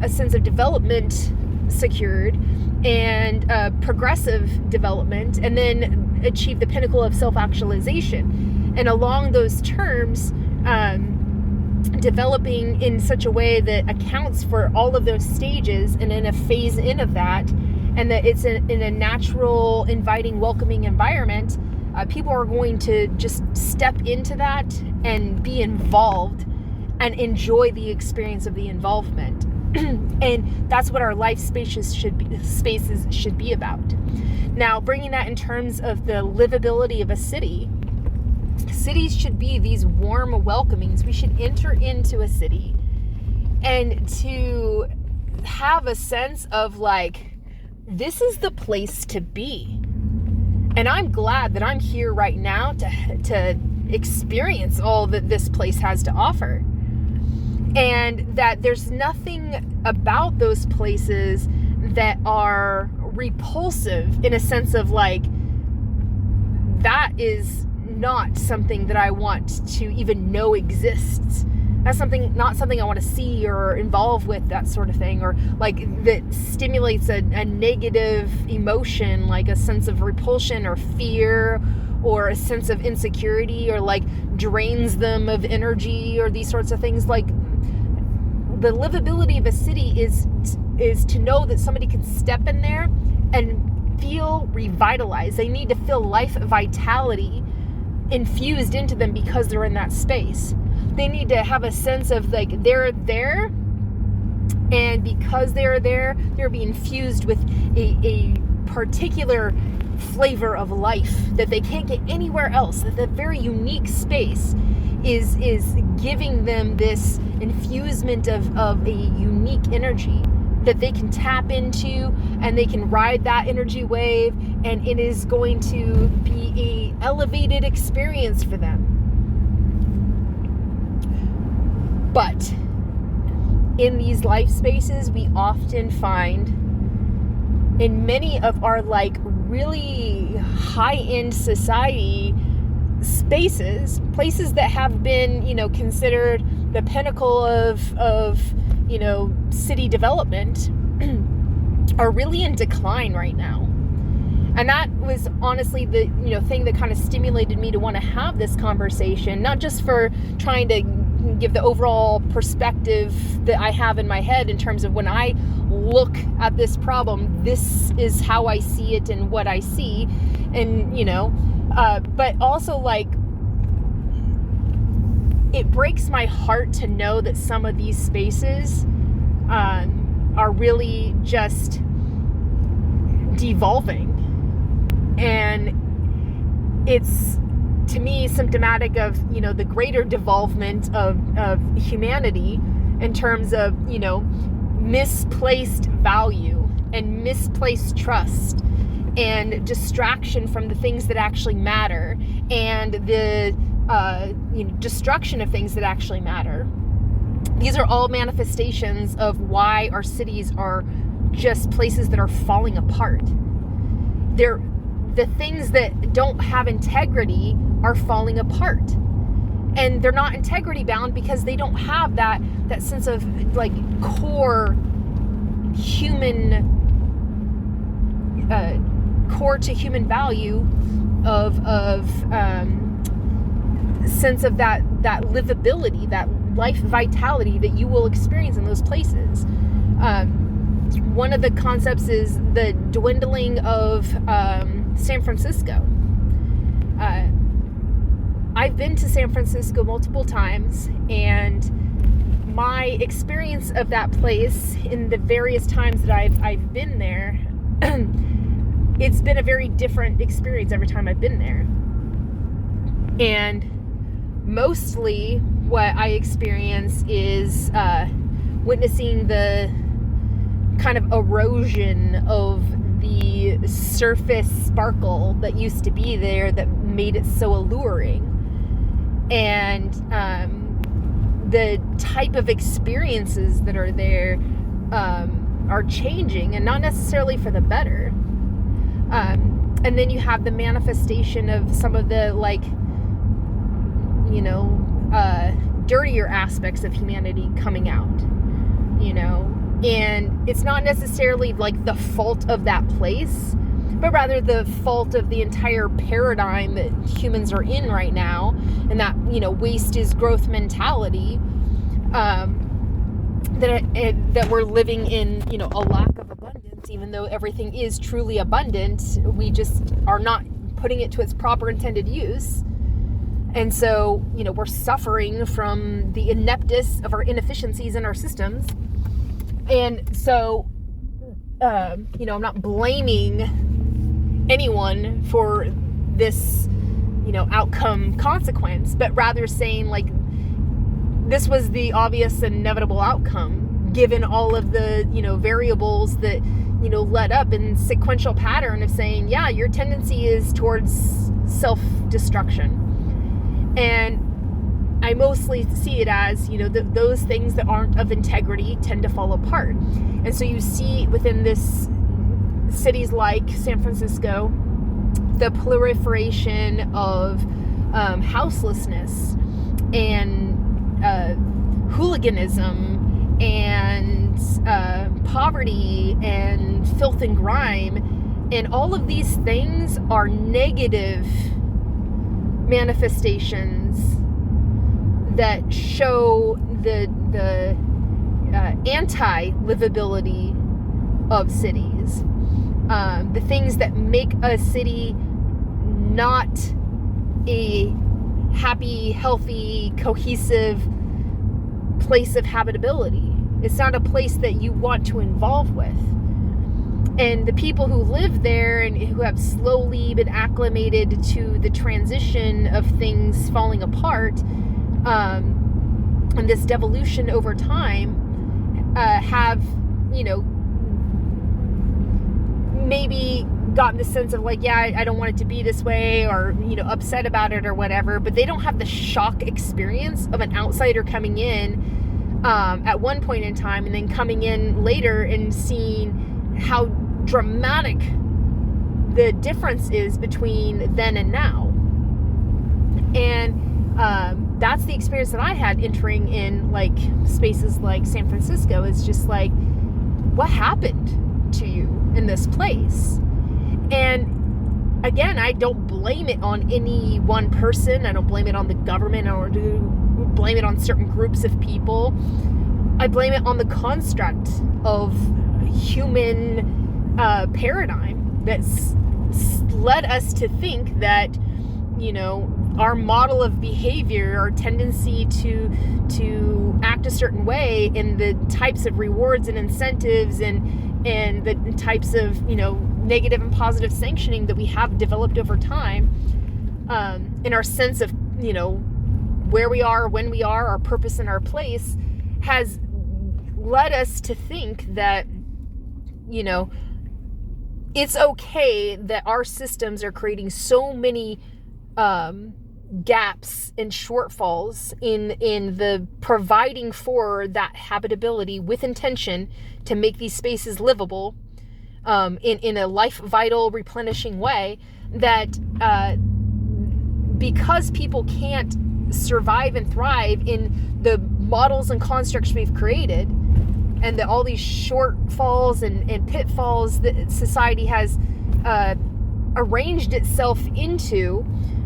a sense of development secured and progressive development, and then achieve the pinnacle of self-actualization. And along those terms, developing in such a way that accounts for all of those stages and in a phase in of that, and that it's in a natural, inviting, welcoming environment, people are going to just step into that and be involved and enjoy the experience of the involvement. And that's what our life spaces should be about. Now, bringing that in terms of the livability of a city, cities should be these warm welcomings. We should enter into a city and to have a sense of this is the place to be. And I'm glad that I'm here right now to experience all that this place has to offer. And that there's nothing about those places that are repulsive in a sense of that is not something that I want to even know exists. That's not something I want to see or involve with, that sort of thing, or like that stimulates a negative emotion, like a sense of repulsion or fear or a sense of insecurity, or like drains them of energy, or these sorts of things. Like, the livability of a city is to know that somebody can step in there and feel revitalized. They need to feel life vitality infused into them because they're in that space. They need to have a sense of like they're there, and because they're there, they're being infused with a particular flavor of life that they can't get anywhere else. That the very unique space is giving them this infusement of a unique energy that they can tap into, and they can ride that energy wave, and it is going to be a elevated experience for them. But in these life spaces, we often find in many of our like really high-end society spaces, places that have been, considered the pinnacle of city development, are really in decline right now. And that was honestly the, thing that kind of stimulated me to want to have this conversation, not just for trying to give the overall perspective that I have in my head in terms of when I look at this problem, this is how I see it and what I see. And, but also like, it breaks my heart to know that some of these spaces are really just devolving. And it's, to me, symptomatic of, the greater devolvement of humanity in terms of, misplaced value and misplaced trust and distraction from the things that actually matter, and the destruction of things that actually matter. These are all manifestations of why our cities are just places that are falling apart. They're the things that don't have integrity are falling apart. And they're not integrity bound because they don't have that sense of like core human, core to human value of sense of that livability, that life vitality that you will experience in those places. One of the concepts is the dwindling of San Francisco. I've been to San Francisco multiple times, and my experience of that place in the various times that I've been there, it's been a very different experience every time I've been there. And mostly what I experience is witnessing the kind of erosion of the surface sparkle that used to be there that made it so alluring. And the type of experiences that are there are changing, and not necessarily for the better. And then you have the manifestation of some of the dirtier aspects of humanity coming out, and it's not necessarily like the fault of that place, but rather the fault of the entire paradigm that humans are in right now, and that, waste is growth mentality, that we're living in, a lack of abundance, even though everything is truly abundant. We just are not putting it to its proper intended use. And so, we're suffering from the ineptness of our inefficiencies in our systems. And so, I'm not blaming anyone for this, outcome consequence, but rather saying like, this was the obvious inevitable outcome, given all of the, variables that, led up in sequential pattern of saying, yeah, your tendency is towards self-destruction. And I mostly see it as, those things that aren't of integrity tend to fall apart. And so you see within this cities like San Francisco, the proliferation of houselessness and hooliganism and poverty and filth and grime, and all of these things are negative manifestations that show the anti-livability of cities, the things that make a city not a happy, healthy, cohesive place of habitability. It's not a place that you want to involve with. And the people who live there and who have slowly been acclimated to the transition of things falling apart, and this devolution over time, have, maybe gotten the sense of like, yeah, I don't want it to be this way, or, upset about it or whatever, but they don't have the shock experience of an outsider coming in at one point in time and then coming in later and seeing how dramatic the difference is between then and now. And that's the experience that I had entering in like spaces like San Francisco. Is just like, what happened to you in this place? And again, I don't blame it on any one person. I don't blame it on the government, or blame it on certain groups of people. I blame it on the construct of human paradigm that's led us to think that, our model of behavior, our tendency to act a certain way, and the types of rewards and incentives and the types of, negative and positive sanctioning that we have developed over time, in our sense of, where we are, when we are, our purpose and our place, has led us to think that, it's okay that our systems are creating so many gaps and shortfalls in the providing for that habitability with intention to make these spaces livable, in a life vital, replenishing way, that because people can't survive and thrive in the models and constructs we've created, and that all these shortfalls and pitfalls that society has arranged itself into,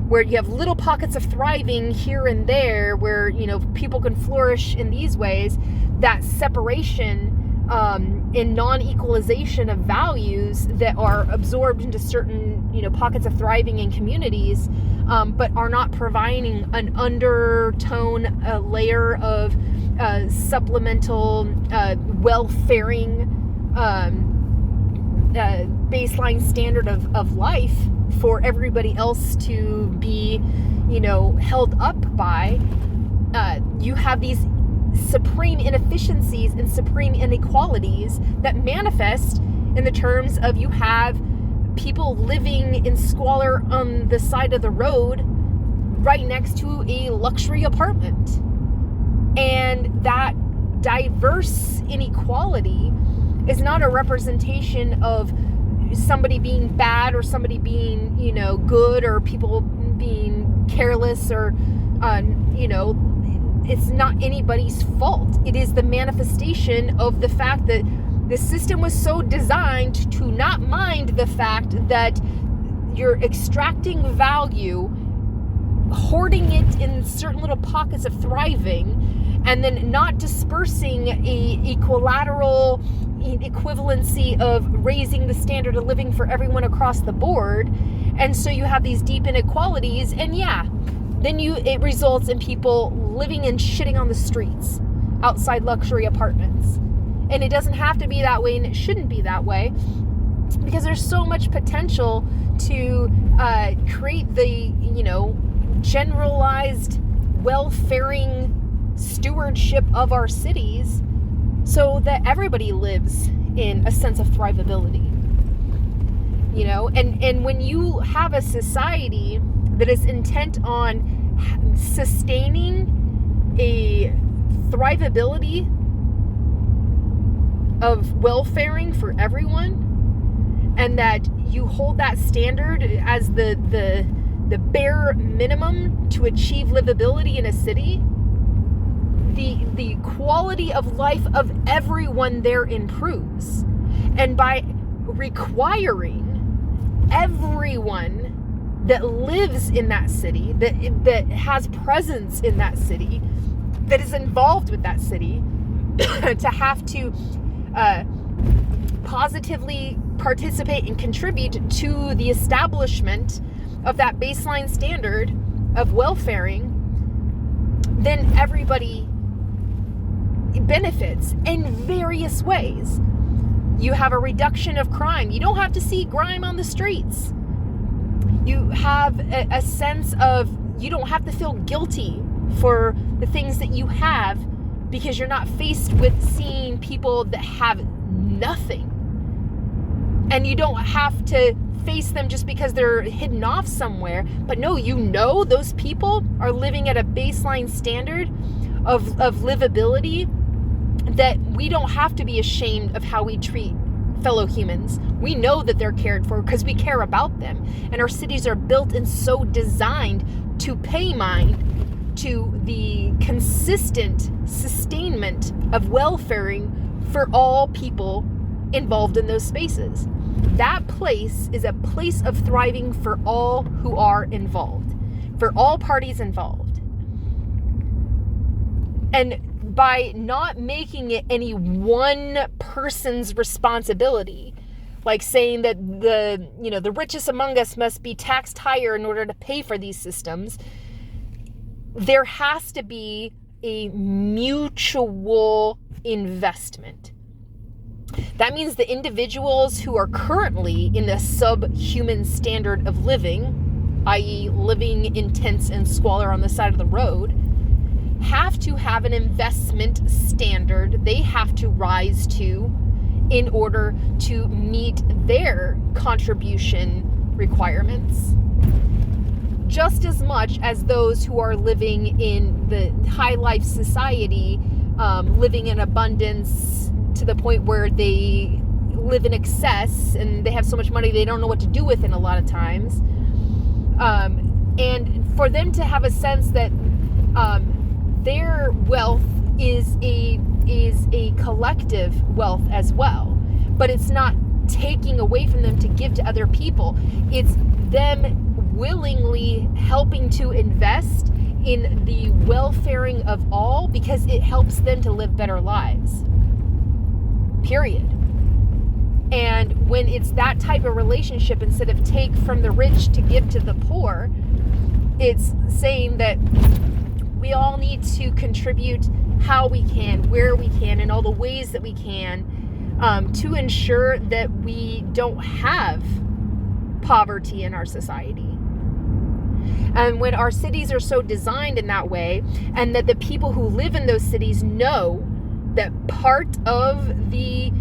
where you have little pockets of thriving here and there, where, people can flourish in these ways, that separation and non-equalization of values that are absorbed into certain, pockets of thriving in communities, but are not providing an undertone, a layer of supplemental, welfaring, baseline standard of life for everybody else to be, held up by. You have these supreme inefficiencies and supreme inequalities that manifest in the terms of, you have people living in squalor on the side of the road right next to a luxury apartment. And that diverse inequality is not a representation of somebody being bad or somebody being, good, or people being careless, or, it's not anybody's fault. It is the manifestation of the fact that the system was so designed to not mind the fact that you're extracting value, hoarding it in certain little pockets of thriving, and then not dispersing a equilateral equivalency of raising the standard of living for everyone across the board. And so you have these deep inequalities, and then it results in people living and shitting on the streets outside luxury apartments. And it doesn't have to be that way, and it shouldn't be that way, because there's so much potential to create the, generalized welfaring stewardship of our cities, so that everybody lives in a sense of thrivability. And when you have a society that is intent on sustaining a thrivability of welfaring for everyone, and that you hold that standard as the bare minimum to achieve livability in a city, the quality of life of everyone there improves. And by requiring everyone that lives in that city, that has presence in that city, that is involved with that city, to have to positively participate and contribute to the establishment of that baseline standard of welfaring, then everybody benefits in various ways. You have a reduction of crime. You don't have to see crime on the streets. You have a sense of, you don't have to feel guilty for the things that you have, because you're not faced with seeing people that have nothing. And you don't have to face them just because they're hidden off somewhere. But no, you know those people are living at a baseline standard of livability that we don't have to be ashamed of how we treat fellow humans. We know that they're cared for because we care about them. And our cities are built and so designed to pay mind to the consistent sustainment of welfaring for all people involved in those spaces. That place is a place of thriving for all who are involved, for all parties involved. And by not making it any one person's responsibility, like saying that the richest among us must be taxed higher in order to pay for these systems, there has to be a mutual investment. That means the individuals who are currently in a subhuman standard of living, i.e. living in tents and squalor on the side of the road, have to have an investment standard they have to rise to in order to meet their contribution requirements. Just as much as those who are living in the high life society, living in abundance to the point where they live in excess and they have so much money they don't know what to do with it a lot of times. And for them to have a sense that their wealth is a collective wealth as well, but it's not taking away from them to give to other people. It's them willingly helping to invest in the welfaring of all because it helps them to live better lives. Period. And when it's that type of relationship, instead of take from the rich to give to the poor, it's saying that we all need to contribute how we can, where we can, in all the ways that we can, to ensure that we don't have poverty in our society. And when our cities are so designed in that way, and that the people who live in those cities know that part of the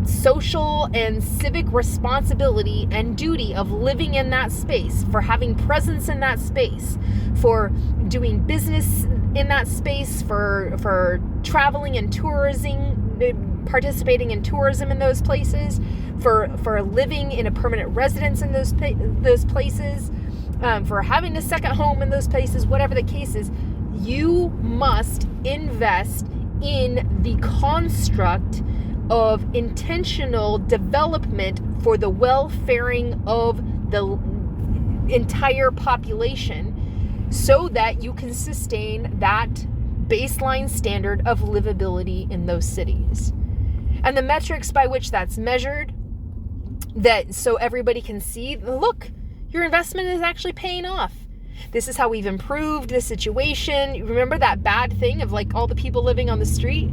social and civic responsibility and duty of living in that space, for having presence in that space, for doing business in that space, for traveling and tourism, participating in tourism in those places, for living in a permanent residence in those places, for having a second home in those places, whatever the case is, you must invest in the construct of intentional development for the welfaring of the entire population, so that you can sustain that baseline standard of livability in those cities. And the metrics by which that's measured, that so everybody can see, look, your investment is actually paying off. This is how we've improved the situation. Remember that bad thing of like all the people living on the street?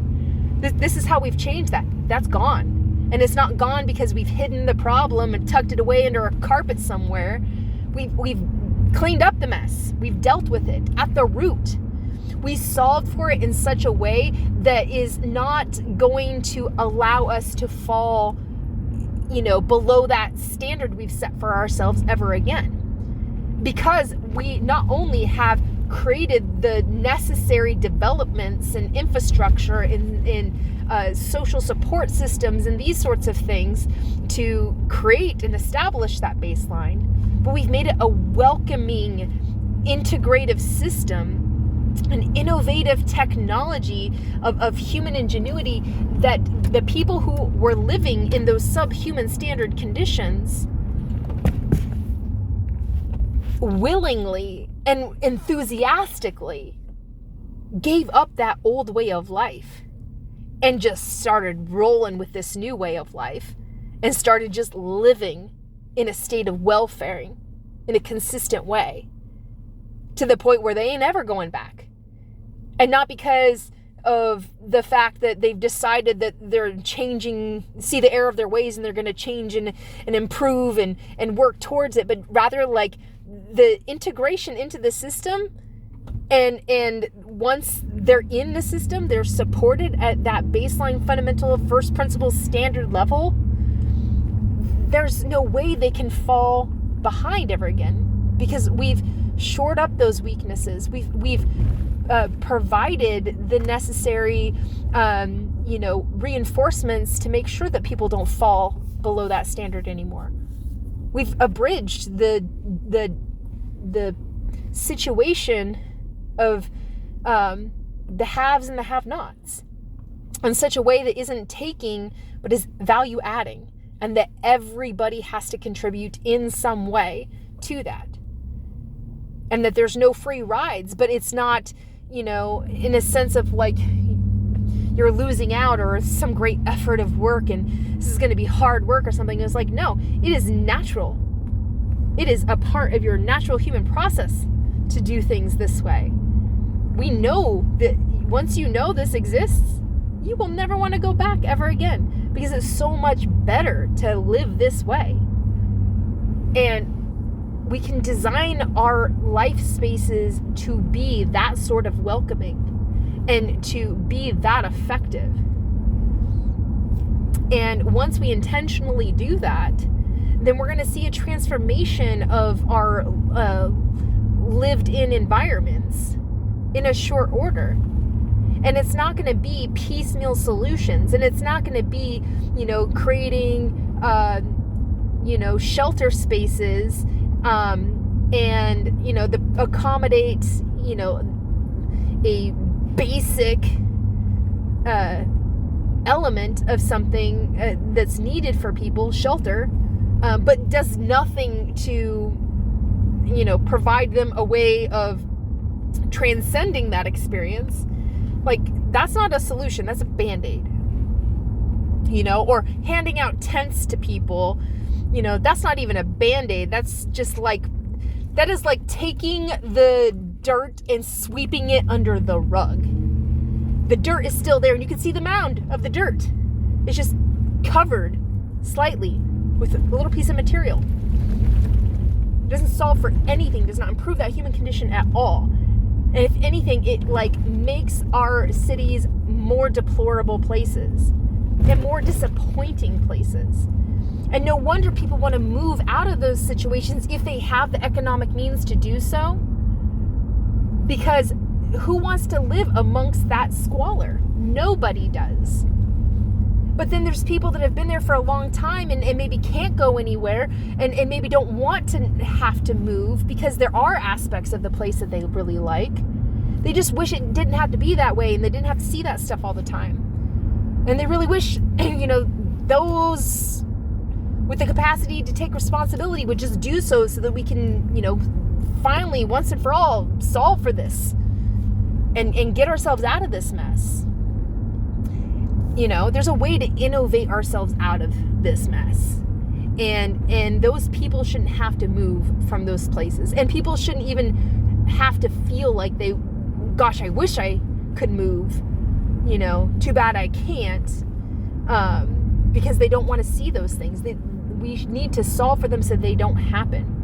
This is how we've changed that. That's gone. And it's not gone because we've hidden the problem and tucked it away under a carpet somewhere. We've cleaned up the mess. We've dealt with it at the root. We solved for it in such a way that is not going to allow us to fall, below that standard we've set for ourselves ever again. Because we not only have created the necessary developments and infrastructure in social support systems and these sorts of things to create and establish that baseline, but we've made it a welcoming, integrative system an innovative technology of human ingenuity that the people who were living in those subhuman standard conditions willingly and enthusiastically gave up that old way of life and just started rolling with this new way of life and started just living in a state of welfaring in a consistent way to the point where they ain't ever going back. And not because of the fact that they've decided that they're changing, see the error of their ways and they're going to change and improve and work towards it, but rather like the integration into the system. And once they're in the system, they're supported at that baseline fundamental first principles standard level. There's no way they can fall behind ever again because we've shored up those weaknesses. We've provided the necessary, reinforcements to make sure that people don't fall below that standard anymore. We've abridged the situation of the haves and the have-nots in such a way that isn't taking, but is value adding, and that everybody has to contribute in some way to that. And that there's no free rides, but it's not, in a sense of like you're losing out or some great effort of work and this is going to be hard work or something. It's like, no, it is natural. It is a part of your natural human process to do things this way. We know that once you know this exists, you will never want to go back ever again because it's so much better to live this way. And we can design our life spaces to be that sort of welcoming and to be that effective. And once we intentionally do that, then we're going to see a transformation of our lived in environments in a short order. And it's not going to be piecemeal solutions, and it's not going to be, creating, shelter spaces and accommodate a basic element of something that's needed for people, shelter, but does nothing to provide them a way of transcending that experience. Like, that's not a solution, that's a band-aid. Or handing out tents to people, that's not even a band-aid. That's just that is like taking the dirt and sweeping it under the rug. The dirt is still there and you can see the mound of the dirt. It's just covered slightly with a little piece of material. It doesn't solve for anything, does not improve that human condition at all. And if anything, it makes our cities more deplorable places and more disappointing places. And no wonder people want to move out of those situations if they have the economic means to do so. Because who wants to live amongst that squalor? Nobody does. But then there's people that have been there for a long time and maybe can't go anywhere and maybe don't want to have to move because there are aspects of the place that they really like. They just wish it didn't have to be that way and they didn't have to see that stuff all the time. And they really wish, those with the capacity to take responsibility would just do so that we can, finally, once and for all, solve for this and get ourselves out of this mess. There's a way to innovate ourselves out of this mess. And those people shouldn't have to move from those places. And people shouldn't even have to feel like gosh, I wish I could move. Too bad I can't. Because they don't want to see those things. We need to solve for them so they don't happen.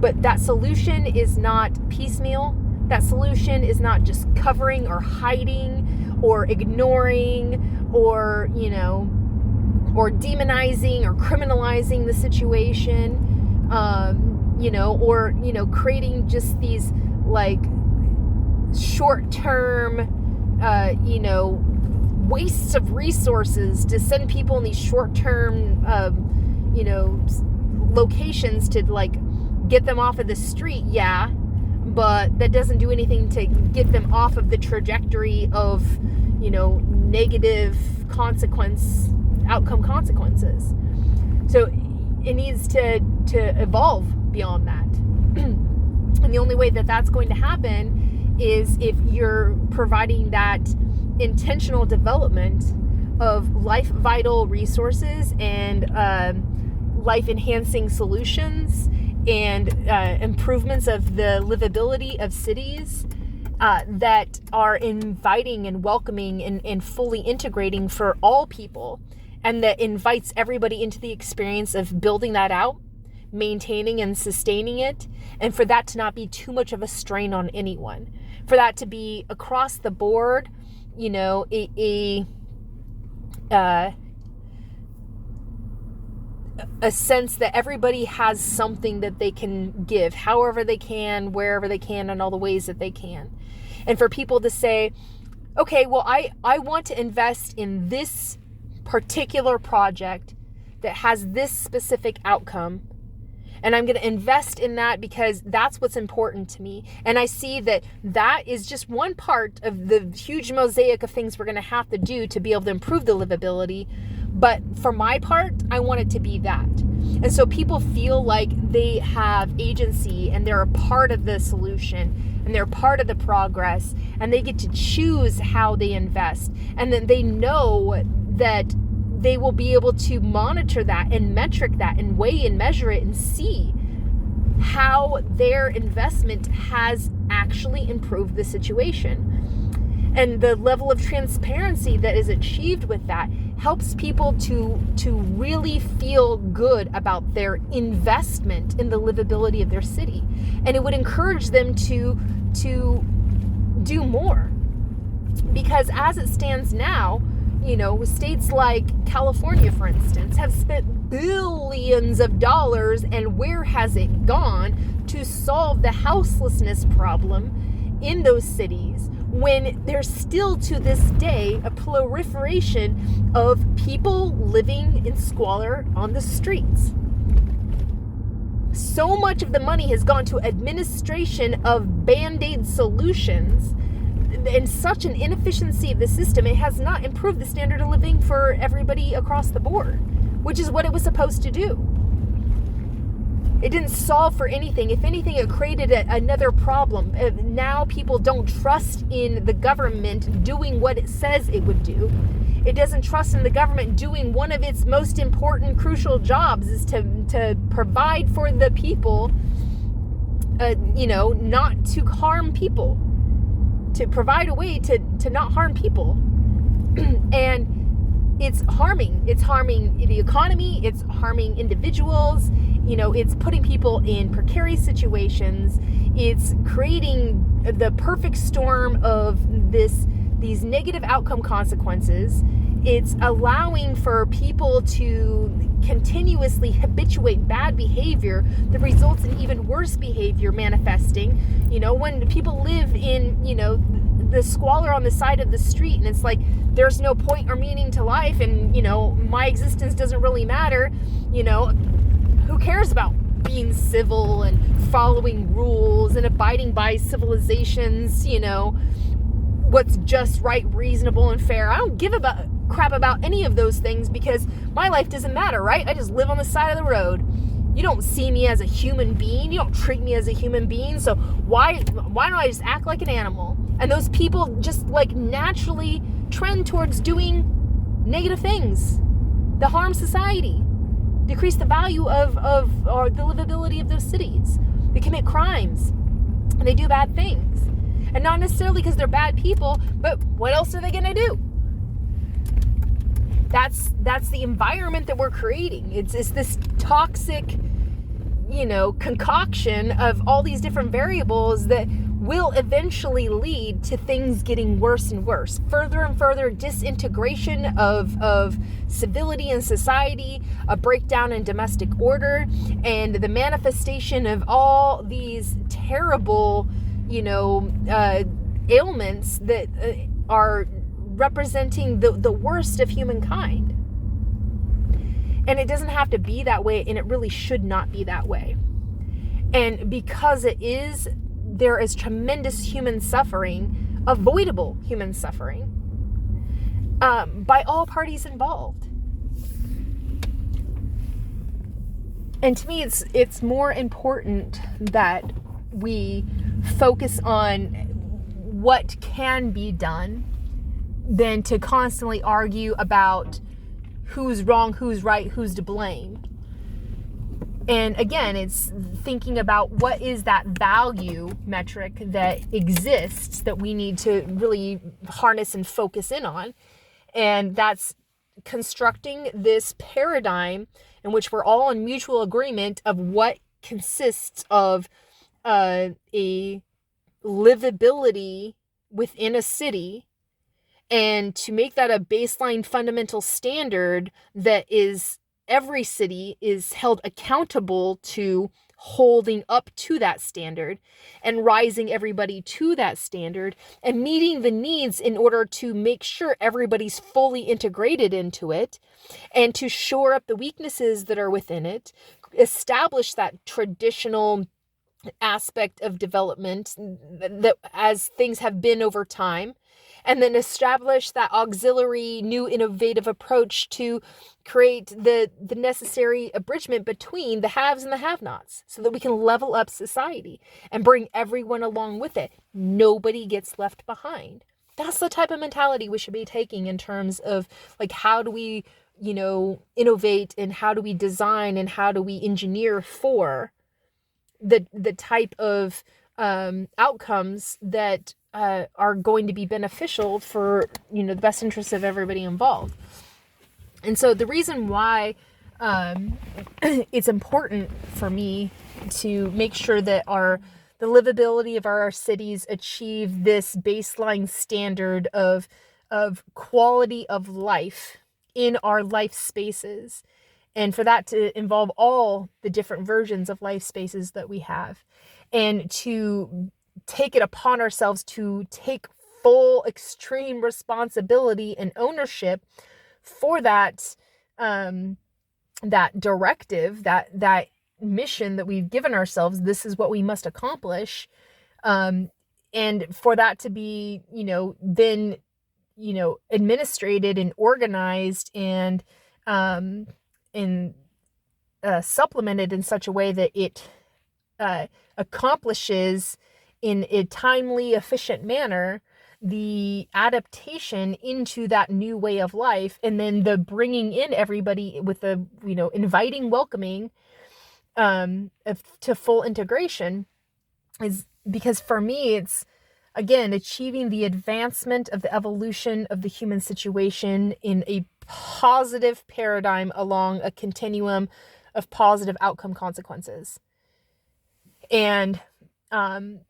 But that solution is not piecemeal. That solution is not just covering or hiding or ignoring or or demonizing or criminalizing the situation, or creating just these short-term, wastes of resources to send people in these short-term, locations to get them off of the street. Yeah, but that doesn't do anything to get them off of the trajectory of, negative outcome consequences. So it needs to evolve beyond that. And the only way that that's going to happen is if you're providing that intentional development of life vital resources and life enhancing solutions and improvements of the livability of cities that are inviting and welcoming and fully integrating for all people, and that invites everybody into the experience of building that out, maintaining and sustaining it, and for that to not be too much of a strain on anyone, for that to be across the board, a sense that everybody has something that they can give, however they can, wherever they can, in all the ways that they can. And for people to say, okay, well, I want to invest in this particular project that has this specific outcome, and I'm going to invest in that because that's what's important to me. And I see that that is just one part of the huge mosaic of things we're going to have to do to be able to improve the livability. But for my part, I want it to be that. And so people feel like they have agency and they're a part of the solution and they're part of the progress, and they get to choose how they invest. And then they know that they will be able to monitor that and metric that and weigh and measure it and see how their investment has actually improved the situation. And the level of transparency that is achieved with that helps people to really feel good about their investment in the livability of their city. And it would encourage them to do more. Because as it stands now, states like California, for instance, have spent billions of dollars, and where has it gone to solve the houselessness problem in those cities, when there's still to this day a proliferation of people living in squalor on the streets. So much of the money has gone to administration of Band-Aid solutions, and such an inefficiency of the system, it has not improved the standard of living for everybody across the board, which is what it was supposed to do. It didn't solve for anything. If anything, it created another problem. Now people don't trust in the government doing what it says it would do. It doesn't trust in the government doing one of its most important, crucial jobs, is to provide for the people, not to harm people. To provide a way to not harm people. And it's harming the economy, it's harming individuals, it's putting people in precarious situations, it's creating the perfect storm of these negative outcome consequences. It's allowing for people to continuously habituate bad behavior that results in even worse behavior manifesting. When people live in, the squalor on the side of the street, and it's like there's no point or meaning to life, and, my existence doesn't really matter, who cares about being civil and following rules and abiding by civilization's, what's just right, reasonable, and fair. I don't give a crap about any of those things because my life doesn't matter, right? I just live on the side of the road. You don't see me as a human being. You don't treat me as a human being. So why don't I just act like an animal? And those people just naturally trend towards doing negative things that harm society, decrease the value of or the livability of those cities. They commit crimes and they do bad things. And not necessarily because they're bad people, but what else are they going to do? That's the environment that we're creating. It's this toxic, concoction of all these different variables that will eventually lead to things getting worse and worse. Further and further disintegration of civility and society, a breakdown in domestic order, and the manifestation of all these terrible, ailments that are representing the worst of humankind. And it doesn't have to be that way, and it really should not be that way. And because it is there is tremendous human suffering, avoidable human suffering, by all parties involved. And to me, it's more important that we focus on what can be done than to constantly argue about who's wrong, who's right, who's to blame. And again, it's thinking about what is that value metric that exists that we need to really harness and focus in on. And that's constructing this paradigm in which we're all in mutual agreement of what consists of a livability within a city, and to make that a baseline fundamental standard that is every city is held accountable to holding up to that standard and rising everybody to that standard and meeting the needs in order to make sure everybody's fully integrated into it, and to shore up the weaknesses that are within it, establish that traditional aspect of development that as things have been over time, and then establish that auxiliary new innovative approach to create the necessary abridgment between the haves and the have-nots so that we can level up society and bring everyone along with it. Nobody gets left behind. That's the type of mentality we should be taking in terms of like, how do we, innovate, and how do we design, and how do we engineer for the type of outcomes that are going to be beneficial for the best interests of everybody involved. And so the reason why it's important for me to make sure that the livability of our cities achieve this baseline standard of quality of life in our life spaces, and for that to involve all the different versions of life spaces that we have, and to take it upon ourselves to take full extreme responsibility and ownership for that that directive, that mission that we've given ourselves. This is what we must accomplish, and for that to be then administrated and organized and supplemented in such a way that it accomplishes in a timely, efficient manner the adaptation into that new way of life, and then the bringing in everybody with the inviting, welcoming to full integration, is because for me it's again achieving the advancement of the evolution of the human situation in a positive paradigm along a continuum of positive outcome consequences. And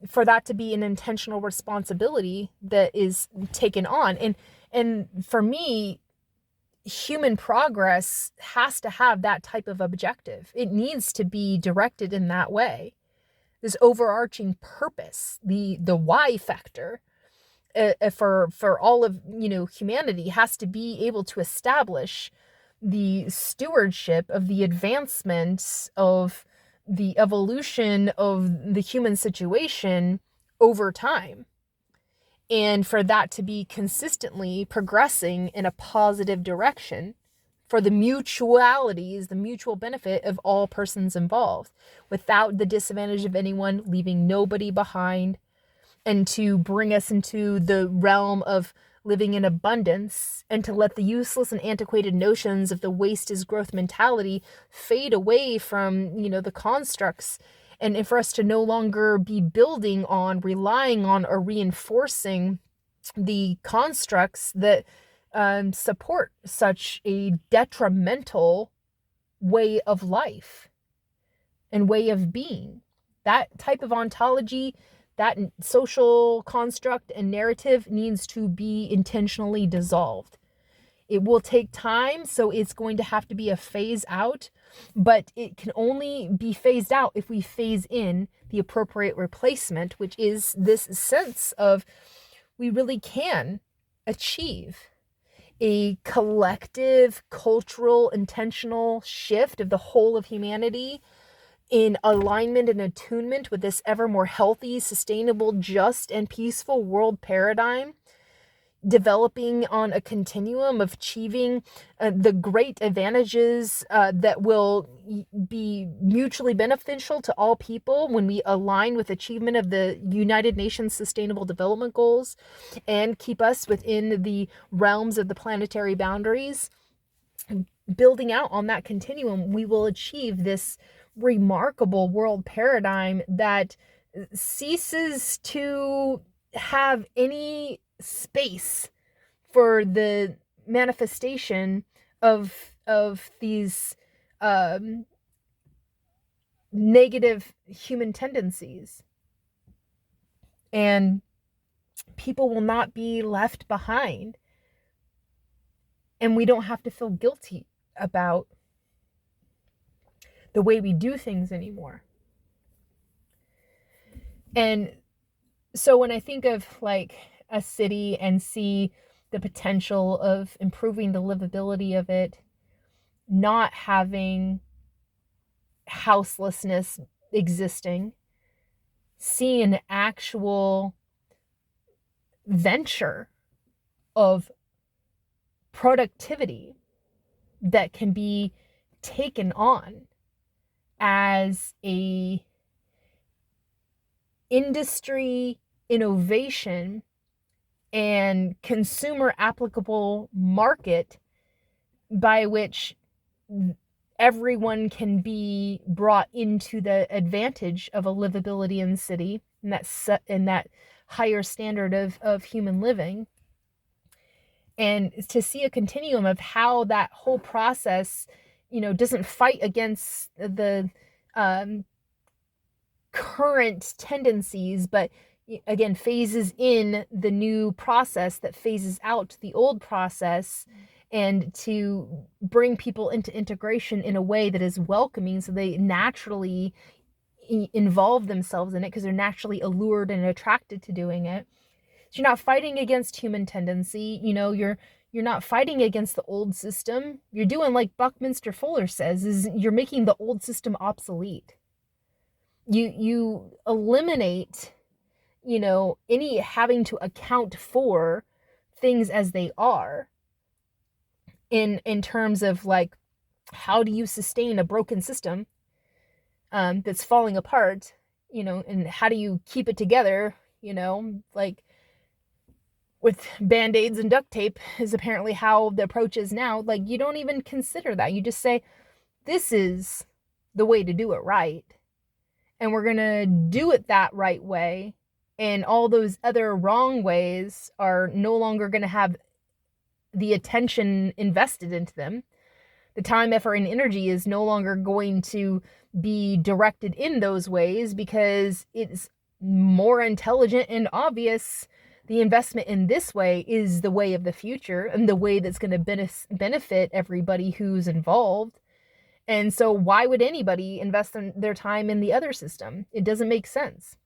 for that to be an intentional responsibility that is taken on. And for me, human progress has to have that type of objective. It needs to be directed in that way. This overarching purpose, the why factor for all of humanity, has to be able to establish the stewardship of the advancement of the evolution of the human situation over time, and for that to be consistently progressing in a positive direction for the mutualities, the mutual benefit of all persons involved, without the disadvantage of anyone, leaving nobody behind, and to bring us into the realm of living in abundance, and to let the useless and antiquated notions of the waste is growth mentality fade away from, the constructs, and for us to no longer be building on, relying on, or reinforcing the constructs that support such a detrimental way of life and way of being. That type of ontology, that social construct and narrative needs to be intentionally dissolved. It will take time, so it's going to have to be a phase out, but it can only be phased out if we phase in the appropriate replacement, which is this sense of we really can achieve a collective, cultural, intentional shift of the whole of humanity in alignment and attunement with this ever more healthy, sustainable, just, and peaceful world paradigm, developing on a continuum of achieving the great advantages that will be mutually beneficial to all people when we align with achievement of the United Nations Sustainable Development Goals and keep us within the realms of the planetary boundaries. Building out on that continuum, we will achieve this remarkable world paradigm that ceases to have any space for the manifestation of these negative human tendencies, and people will not be left behind, and we don't have to feel guilty about the way we do things anymore. And so when I think of like a city and see the potential of improving the livability of it, not having houselessness existing, see an actual venture of productivity that can be taken on as a industry innovation and consumer applicable market by which everyone can be brought into the advantage of a livability in the city and that higher standard of human living. And to see a continuum of how that whole process, doesn't fight against the current tendencies, but again phases in the new process that phases out the old process, and to bring people into integration in a way that is welcoming so they naturally involve themselves in it because they're naturally allured and attracted to doing it. So you're not fighting against human tendency, you're not fighting against the old system. You're doing like Buckminster Fuller says, is you're making the old system obsolete. You eliminate, any having to account for things as they are in terms of like, how do you sustain a broken system that's falling apart, and how do you keep it together, like with band-aids and duct tape is apparently how the approach is now. Like, you don't even consider that. You just say, this is the way to do it right. And we're going to do it that right way. And all those other wrong ways are no longer going to have the attention invested into them. The time, effort, and energy is no longer going to be directed in those ways because it's more intelligent and obvious. The investment in this way is the way of the future and the way that's going to benefit everybody who's involved. And so why would anybody invest their time in the other system? It doesn't make sense.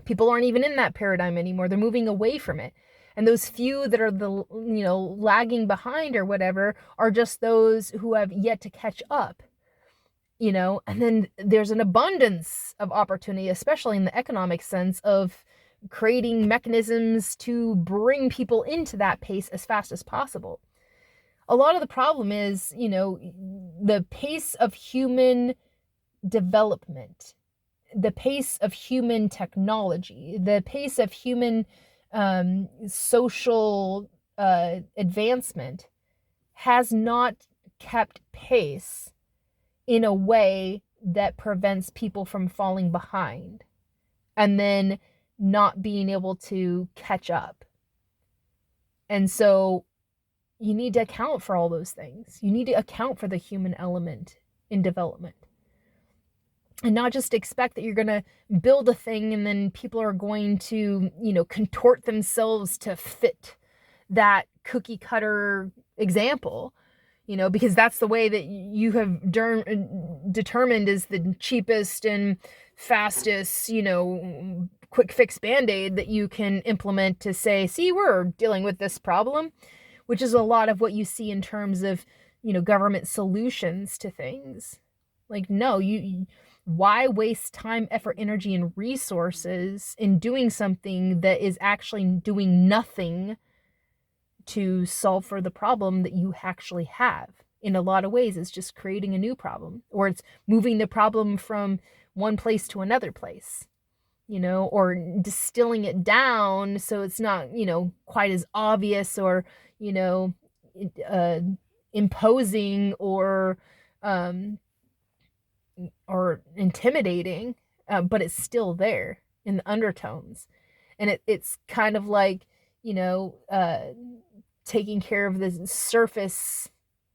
People aren't even in that paradigm anymore. They're moving away from it. And those few that are the, lagging behind or whatever are just those who have yet to catch up, and then there's an abundance of opportunity, especially in the economic sense of creating mechanisms to bring people into that pace as fast as possible. A lot of the problem is, the pace of human development, the pace of human technology, the pace of human social advancement has not kept pace in a way that prevents people from falling behind and then not being able to catch up. And so you need to account for all those things. You need to account for the human element in development. And not just expect that you're going to build a thing and then people are going to, contort themselves to fit that cookie cutter example, because that's the way that you have determined is the cheapest and fastest, quick fix Band-Aid that you can implement to say, see, we're dealing with this problem, which is a lot of what you see in terms of, government solutions to things. Like, no, why waste time, effort, energy, and resources in doing something that is actually doing nothing to solve for the problem that you actually have? In a lot of ways, it's just creating a new problem, or it's moving the problem from one place to another place, or distilling it down so it's not, quite as obvious, or, uh, imposing, um, or intimidating, but it's still there in the undertones. And it's kind of like, taking care of the surface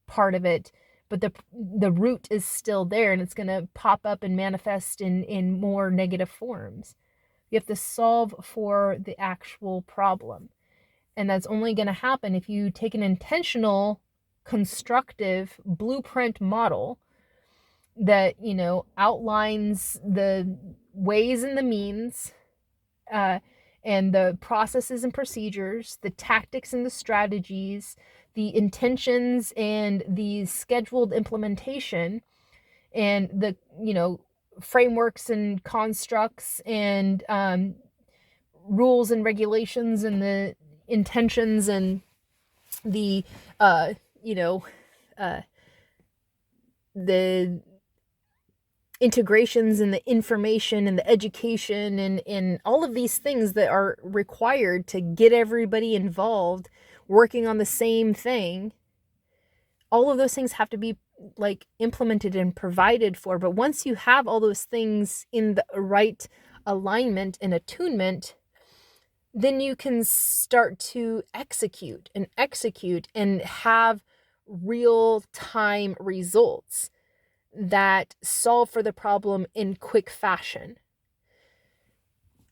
part of it, but the root is still there, and it's going to pop up and manifest in more negative forms. You have to solve for the actual problem. And that's only going to happen if you take an intentional, constructive blueprint model that, outlines the ways and the means, and the processes and procedures, the tactics and the strategies, the intentions and the scheduled implementation, and the, frameworks and constructs and rules and regulations, and the intentions, and the you know the integrations, and the information, and the education, and all of these things that are required to get everybody involved working on the same thing. All of those things have to be implemented and provided for. But once you have all those things in the right alignment and attunement, then you can start to execute and have real-time results that solve for the problem in quick fashion.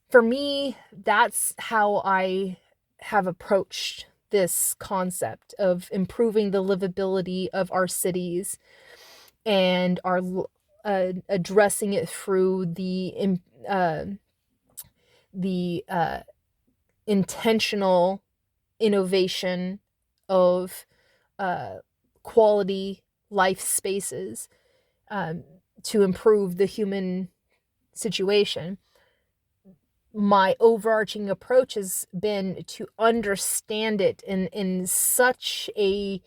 For me, that's how I have approached this concept of improving the livability of our cities, and our addressing it through the intentional innovation of quality life spaces, to improve the human situation. My overarching approach has been to understand it in such a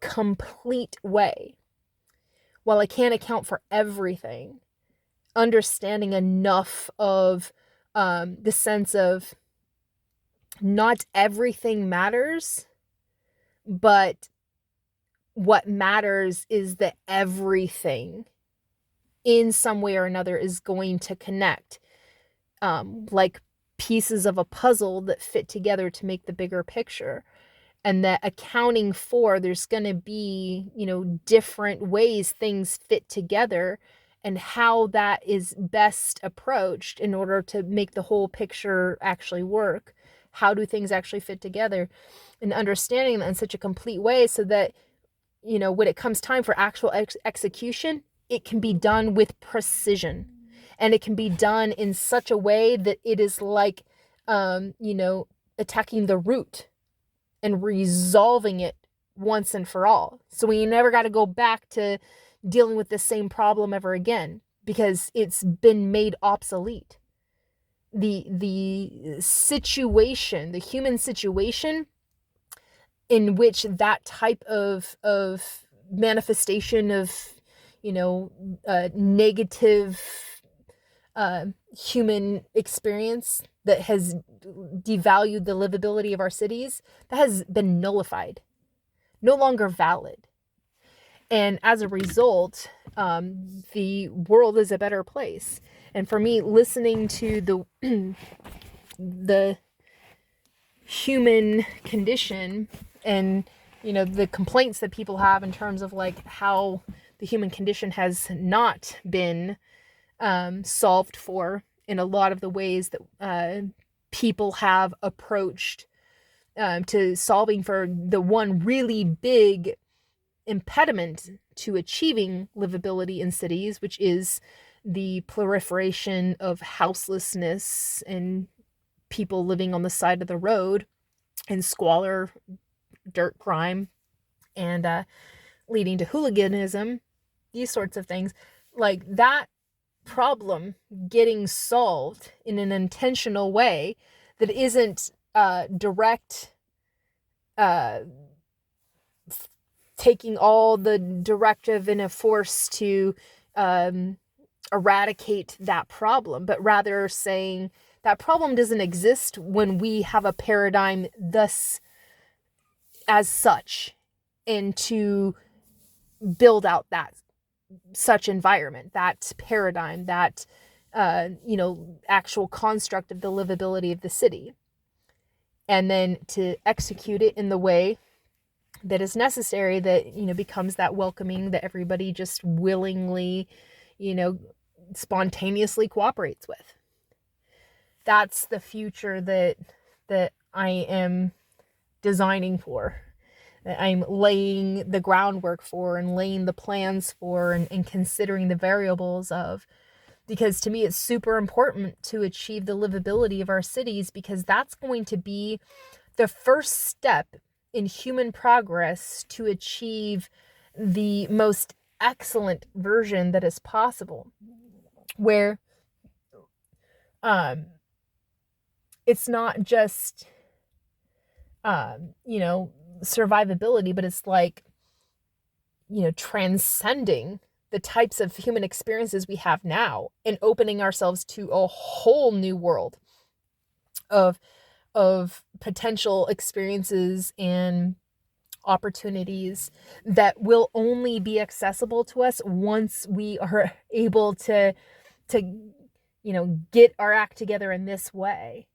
complete way. While I can't account for everything, understanding enough of the sense of not everything matters, but what matters is that everything in some way or another is going to connect, like pieces of a puzzle that fit together to make the bigger picture. And that accounting for, there's going to be, different ways things fit together, and how that is best approached in order to make the whole picture actually work. How do things actually fit together? And understanding that in such a complete way, so that, when it comes time for actual execution, it can be done with precision. And it can be done in such a way that it is like, attacking the root and resolving it once and for all. So we never got to go back to dealing with the same problem ever again, because it's been made obsolete. The situation, the human situation in which that type of manifestation of, negative human experience that has devalued the livability of our cities, that has been nullified, no longer valid. And as a result, the world is a better place. And for me, listening to the human condition, and the complaints that people have in terms of how the human condition has not been solved for in a lot of the ways that people have approached to solving for the one really big impediment to achieving livability in cities, which is the proliferation of houselessness and people living on the side of the road, and squalor, dirt, crime, and leading to hooliganism, these sorts of things. like that problem getting solved in an intentional way that isn't direct, taking all the directive in a force to eradicate that problem, but rather saying that problem doesn't exist when we have a paradigm thus as such, and to build out that such environment, that paradigm, that actual construct of the livability of the city, and then to execute it in the way that is necessary, that becomes that welcoming, that everybody just willingly, spontaneously cooperates with. That's the future that I am designing for, that I'm laying the groundwork for, and laying the plans for, and considering the variables of. Because to me, it's super important to achieve the livability of our cities, because that's going to be the first step in human progress to achieve the most excellent version that is possible, where it's not just survivability, but it's like transcending the types of human experiences we have now, and opening ourselves to a whole new world of potential experiences and opportunities that will only be accessible to us once we are able to get our act together in this way.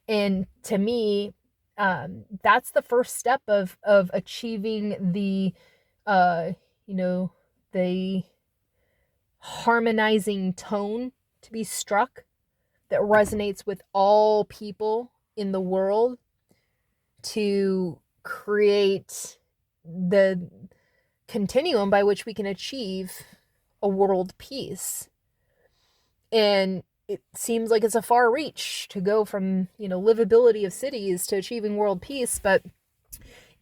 And to me, that's the first step of achieving the the harmonizing tone to be struck that resonates with all people in the world, to create the continuum by which we can achieve a world peace. And it seems like it's a far reach to go from, livability of cities to achieving world peace, but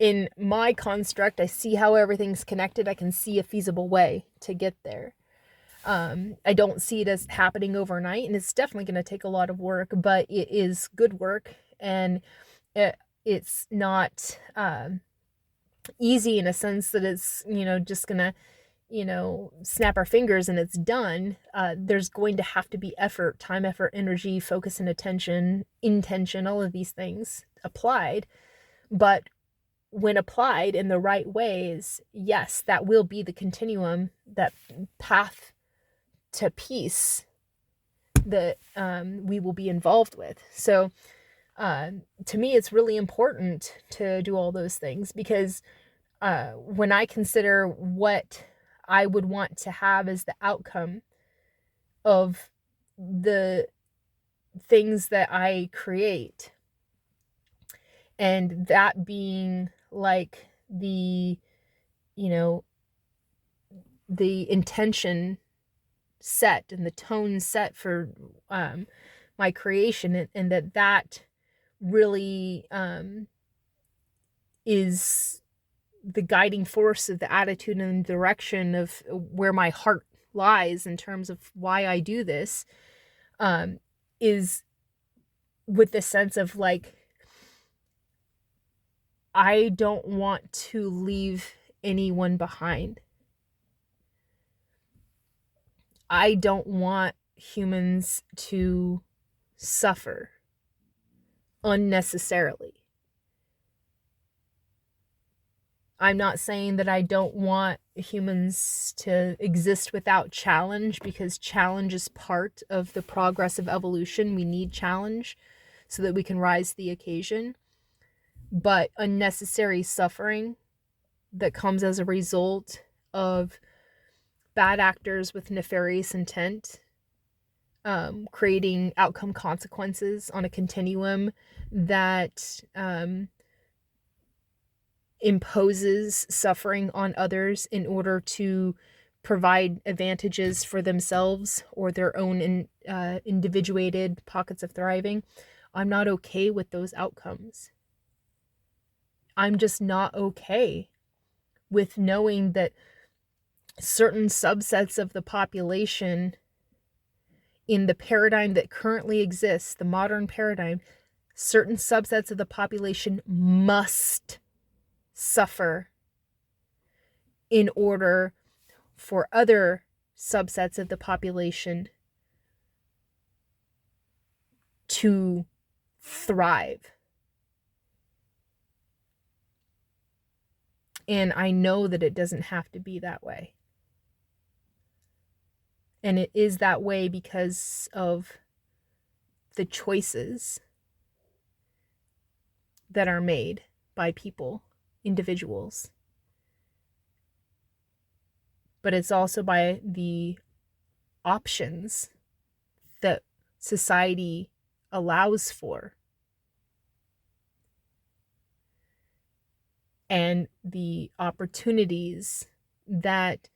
in my construct, I see how everything's connected. I can see a feasible way to get there. I don't see it as happening overnight, and it's definitely going to take a lot of work, but it is good work, and it's not easy in a sense that it's, just going to, snap our fingers and it's done. There's going to have to be effort, time, effort, energy, focus and attention, intention, all of these things applied. But when applied in the right ways, yes, that will be the continuum, that path to peace that we will be involved with. So to me, it's really important to do all those things, because when I consider what I would want to have as the outcome of the things that I create, and that being like the intention set and the tone set for my creation, and that really is the guiding force of the attitude and direction of where my heart lies in terms of why I do this, is with the sense of like, I don't want to leave anyone behind. I don't want humans to suffer unnecessarily. I'm not saying that I don't want humans to exist without challenge, because challenge is part of the progress of evolution. We need challenge so that we can rise to the occasion. But unnecessary suffering that comes as a result of bad actors with nefarious intent, creating outcome consequences on a continuum that imposes suffering on others in order to provide advantages for themselves or their own individuated pockets of thriving. I'm not okay with those outcomes. I'm just not okay with knowing that certain subsets of the population in the paradigm that currently exists, the modern paradigm, certain subsets of the population must suffer in order for other subsets of the population to thrive. And I know that it doesn't have to be that way. And it is that way because of the choices that are made by people, individuals. But it's also by the options that society allows for, and the opportunities that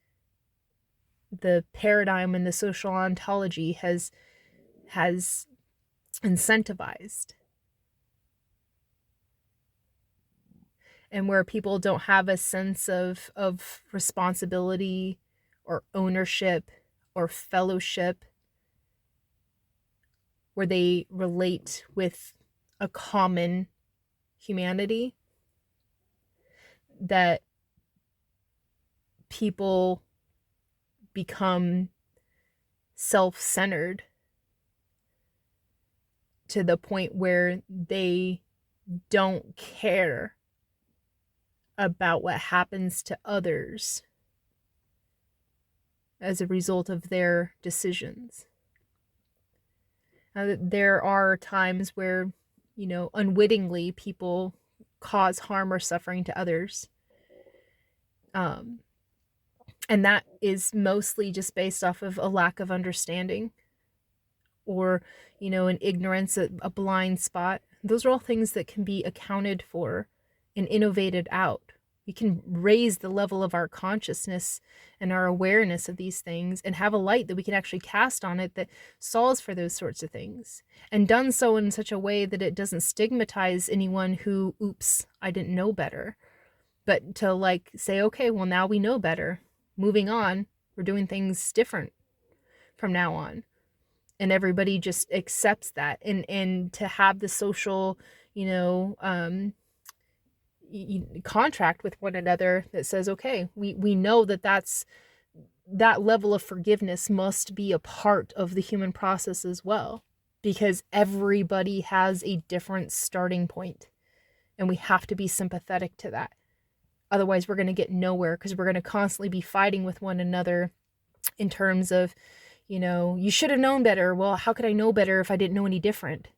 the paradigm and the social ontology has incentivized, and where people don't have a sense of responsibility or ownership or fellowship, where they relate with a common humanity, that people become self-centered to the point where they don't care about what happens to others as a result of their decisions. There are times where, unwittingly people cause harm or suffering to others. And that is mostly just based off of a lack of understanding, or, an ignorance, a blind spot. Those are all things that can be accounted for and innovated out. We can raise the level of our consciousness and our awareness of these things and have a light that we can actually cast on it that solves for those sorts of things, and done so in such a way that it doesn't stigmatize anyone who, oops, I didn't know better, but to say, okay, well, now we know better. Moving on, we're doing things different from now on. And everybody just accepts that. And to have the social, contract with one another that says, okay, we know that level of forgiveness must be a part of the human process as well, because everybody has a different starting point, and we have to be sympathetic to that. Otherwise, we're going to get nowhere, because we're going to constantly be fighting with one another in terms of, you should have known better. Well, how could I know better if I didn't know any different?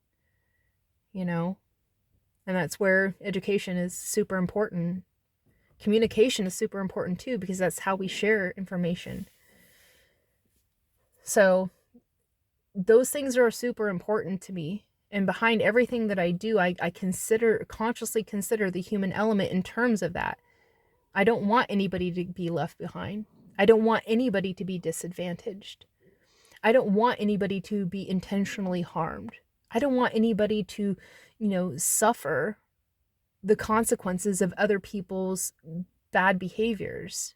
And that's where education is super important. Communication is super important too, because that's how we share information. So those things are super important to me. And behind everything that I do, I consciously consider the human element in terms of that. I don't want anybody to be left behind. I don't want anybody to be disadvantaged. I don't want anybody to be intentionally harmed. I don't want anybody to, suffer the consequences of other people's bad behaviors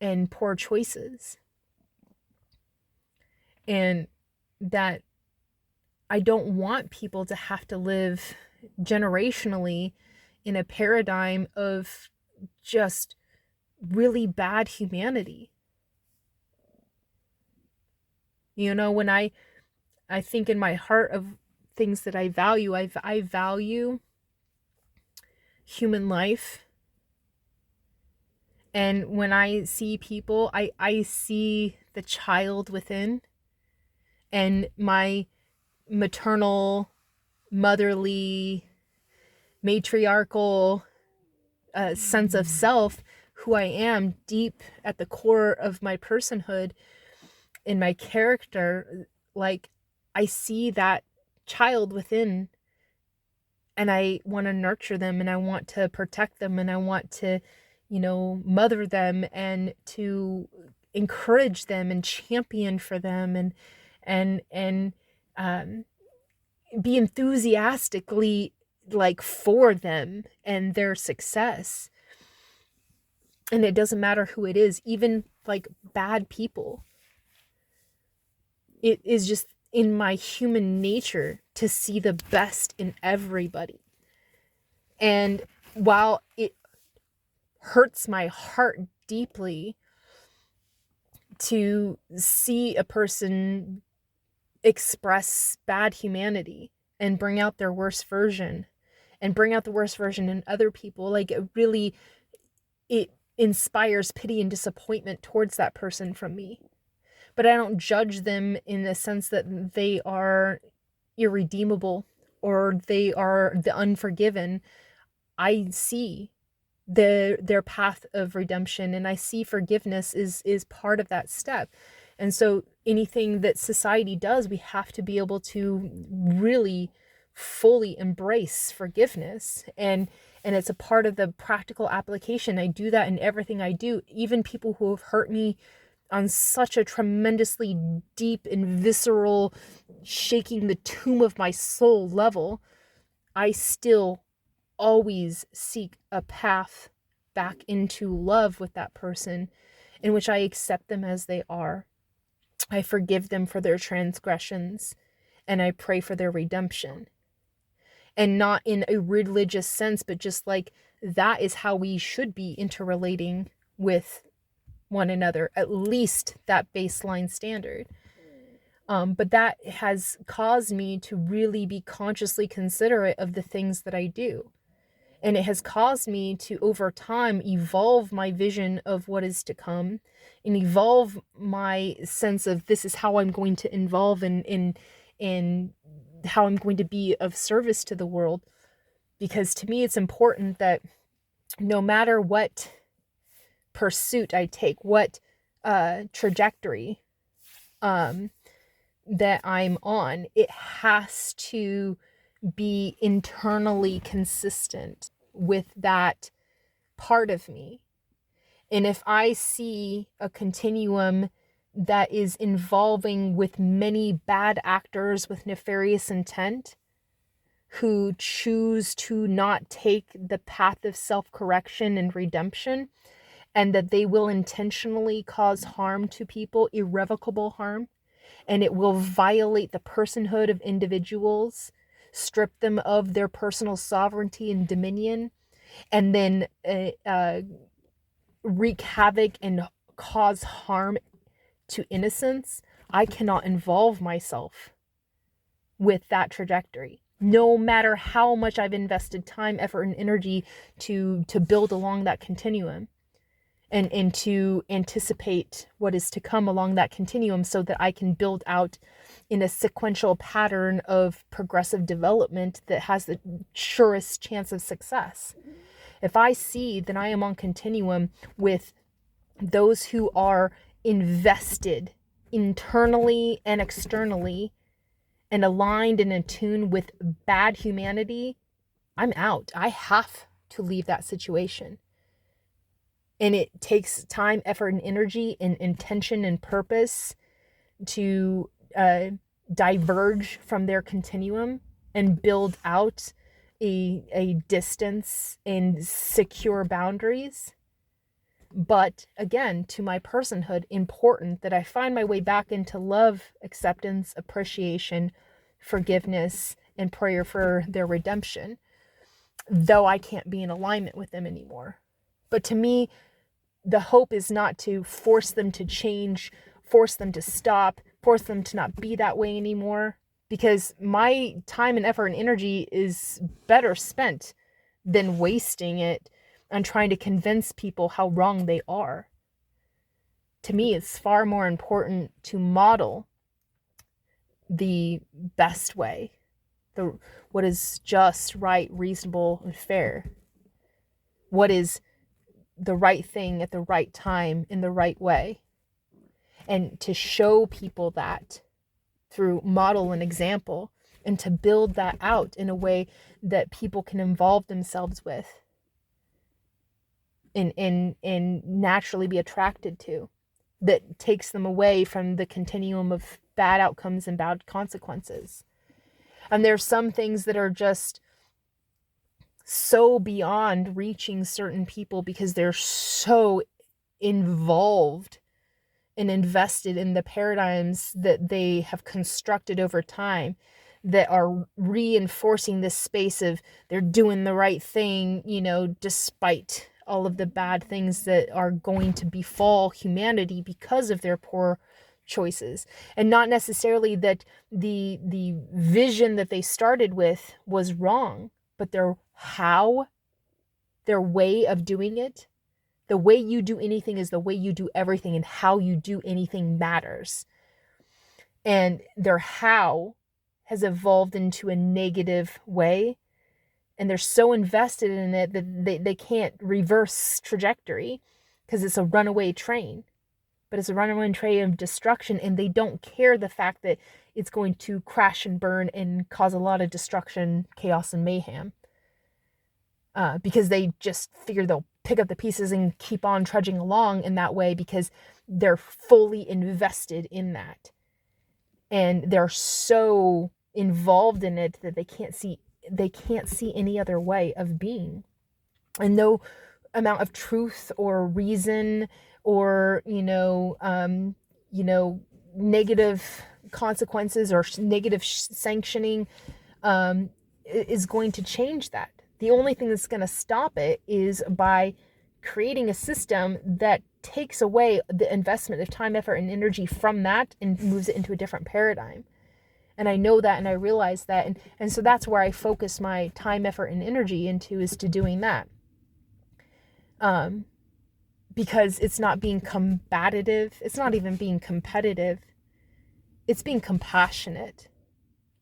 and poor choices. And that I don't want people to have to live generationally in a paradigm of just really bad humanity. When I think in my heart of things that I value, I value human life. And when I see people, I see the child within, and my maternal, motherly, matriarchal sense of self, who I am deep at the core of my personhood, in my character. I see that child within, and I want to nurture them, and I want to protect them, and I want to, mother them, and to encourage them and champion for them, and be enthusiastically for them and their success. And it doesn't matter who it is, even like bad people. It is just in my human nature to see the best in everybody. And while it hurts my heart deeply to see a person express bad humanity and bring out their worst version and bring out the worst version in other people, like it inspires pity and disappointment towards that person from me. But I don't judge them in the sense that they are irredeemable or they are the unforgiven. I see their path of redemption, and I see forgiveness is part of that step. And so anything that society does, we have to be able to really fully embrace forgiveness, and it's a part of the practical application. I do that in everything I do. Even people who have hurt me on such a tremendously deep and visceral, shaking the tomb of my soul level, I still always seek a path back into love with that person, in which I accept them as they are. I forgive them for their transgressions, and I pray for their redemption. And not in a religious sense, but just like that is how we should be interrelating with one another, at least that baseline standard. But that has caused me to really be consciously considerate of the things that I do. And it has caused me to, over time, evolve my vision of what is to come and evolve my sense of this is how I'm going to involve in how I'm going to be of service to the world. Because to me, it's important that no matter what pursuit I take, what trajectory that I'm on, it has to be internally consistent with that part of me. And if I see a continuum that is involving with many bad actors with nefarious intent who choose to not take the path of self-correction and redemption, and that they will intentionally cause harm to people, irrevocable harm, and it will violate the personhood of individuals, strip them of their personal sovereignty and dominion, and then wreak havoc and cause harm to innocence, I cannot involve myself with that trajectory. No matter how much I've invested time, effort, and energy to build along that continuum and to anticipate what is to come along that continuum, so that I can build out in a sequential pattern of progressive development that has the surest chance of success. If I see that I am on continuum with those who are invested internally and externally and aligned and in tune with bad humanity, I'm out. I have to leave that situation. And it takes time, effort, and energy, and intention and purpose to diverge from their continuum and build out a distance and secure boundaries. But again, to my personhood, important that I find my way back into love, acceptance, appreciation, forgiveness, and prayer for their redemption, though I can't be in alignment with them anymore. But to me, the hope is not to force them to change, force them to stop, force them to not be that way anymore, because my time and effort and energy is better spent than wasting it on trying to convince people how wrong they are. To me, it's far more important to model the best way, what is just, right, reasonable, and fair. What is the right thing at the right time in the right way. And to show people that through model and example, and to build that out in a way that people can involve themselves with and naturally be attracted to, that takes them away from the continuum of bad outcomes and bad consequences. And there's some things that are just so beyond reaching certain people because they're so involved and invested in the paradigms that they have constructed over time that are reinforcing this space of they're doing the right thing, despite all of the bad things that are going to befall humanity because of their poor choices. And not necessarily that the vision that they started with was wrong, but their way of doing it, the way you do anything is the way you do everything, and how you do anything matters. And their how has evolved into a negative way, and they're so invested in it that they can't reverse trajectory because it's a runaway train. But it's a runaway train of destruction, and they don't care the fact that it's going to crash and burn and cause a lot of destruction, chaos, and mayhem. Because they just figure they'll pick up the pieces and keep on trudging along in that way because they're fully invested in that. And they're so involved in it that they can't see any other way of being. And no amount of truth or reason or negative consequences or negative sanctioning is going to change that. The only thing that's going to stop it is by creating a system that takes away the investment of time, effort, and energy from that and moves it into a different paradigm. And I know that, and I realize that, and so that's where I focus my time, effort, and energy into, is to doing that. Because it's not being combative, it's not even being competitive, it's being compassionate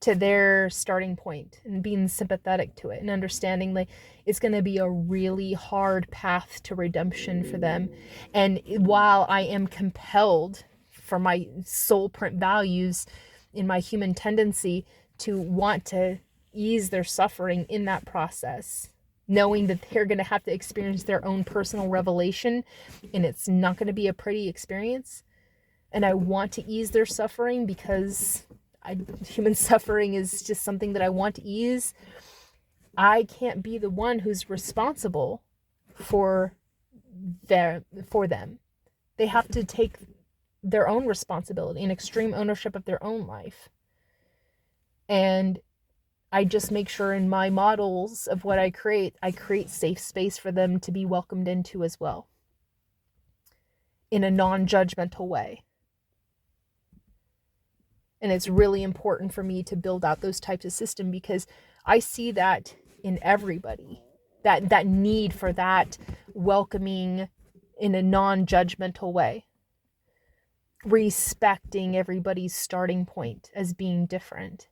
to their starting point and being sympathetic to it and understanding like it's going to be a really hard path to redemption for them. And while I am compelled from my soul print values in my human tendency to want to ease their suffering in that process, knowing that they're going to have to experience their own personal revelation and it's not going to be a pretty experience, and I want to ease their suffering because human suffering is just something that I want to ease, I can't be the one who's responsible for them. They have to take their own responsibility and extreme ownership of their own life. And I just make sure in my models of what I create safe space for them to be welcomed into as well, in a non-judgmental way. And it's really important for me to build out those types of systems because I see that in everybody, that need for that welcoming in a non-judgmental way, respecting everybody's starting point as being different,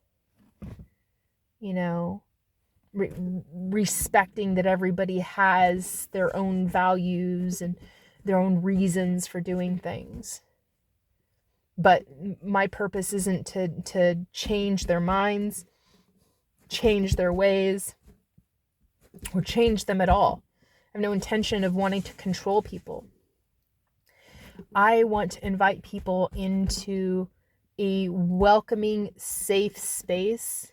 respecting that everybody has their own values and their own reasons for doing things. But my purpose isn't to change their minds, change their ways, or change them at all. I have no intention of wanting to control people. I want to invite people into a welcoming, safe space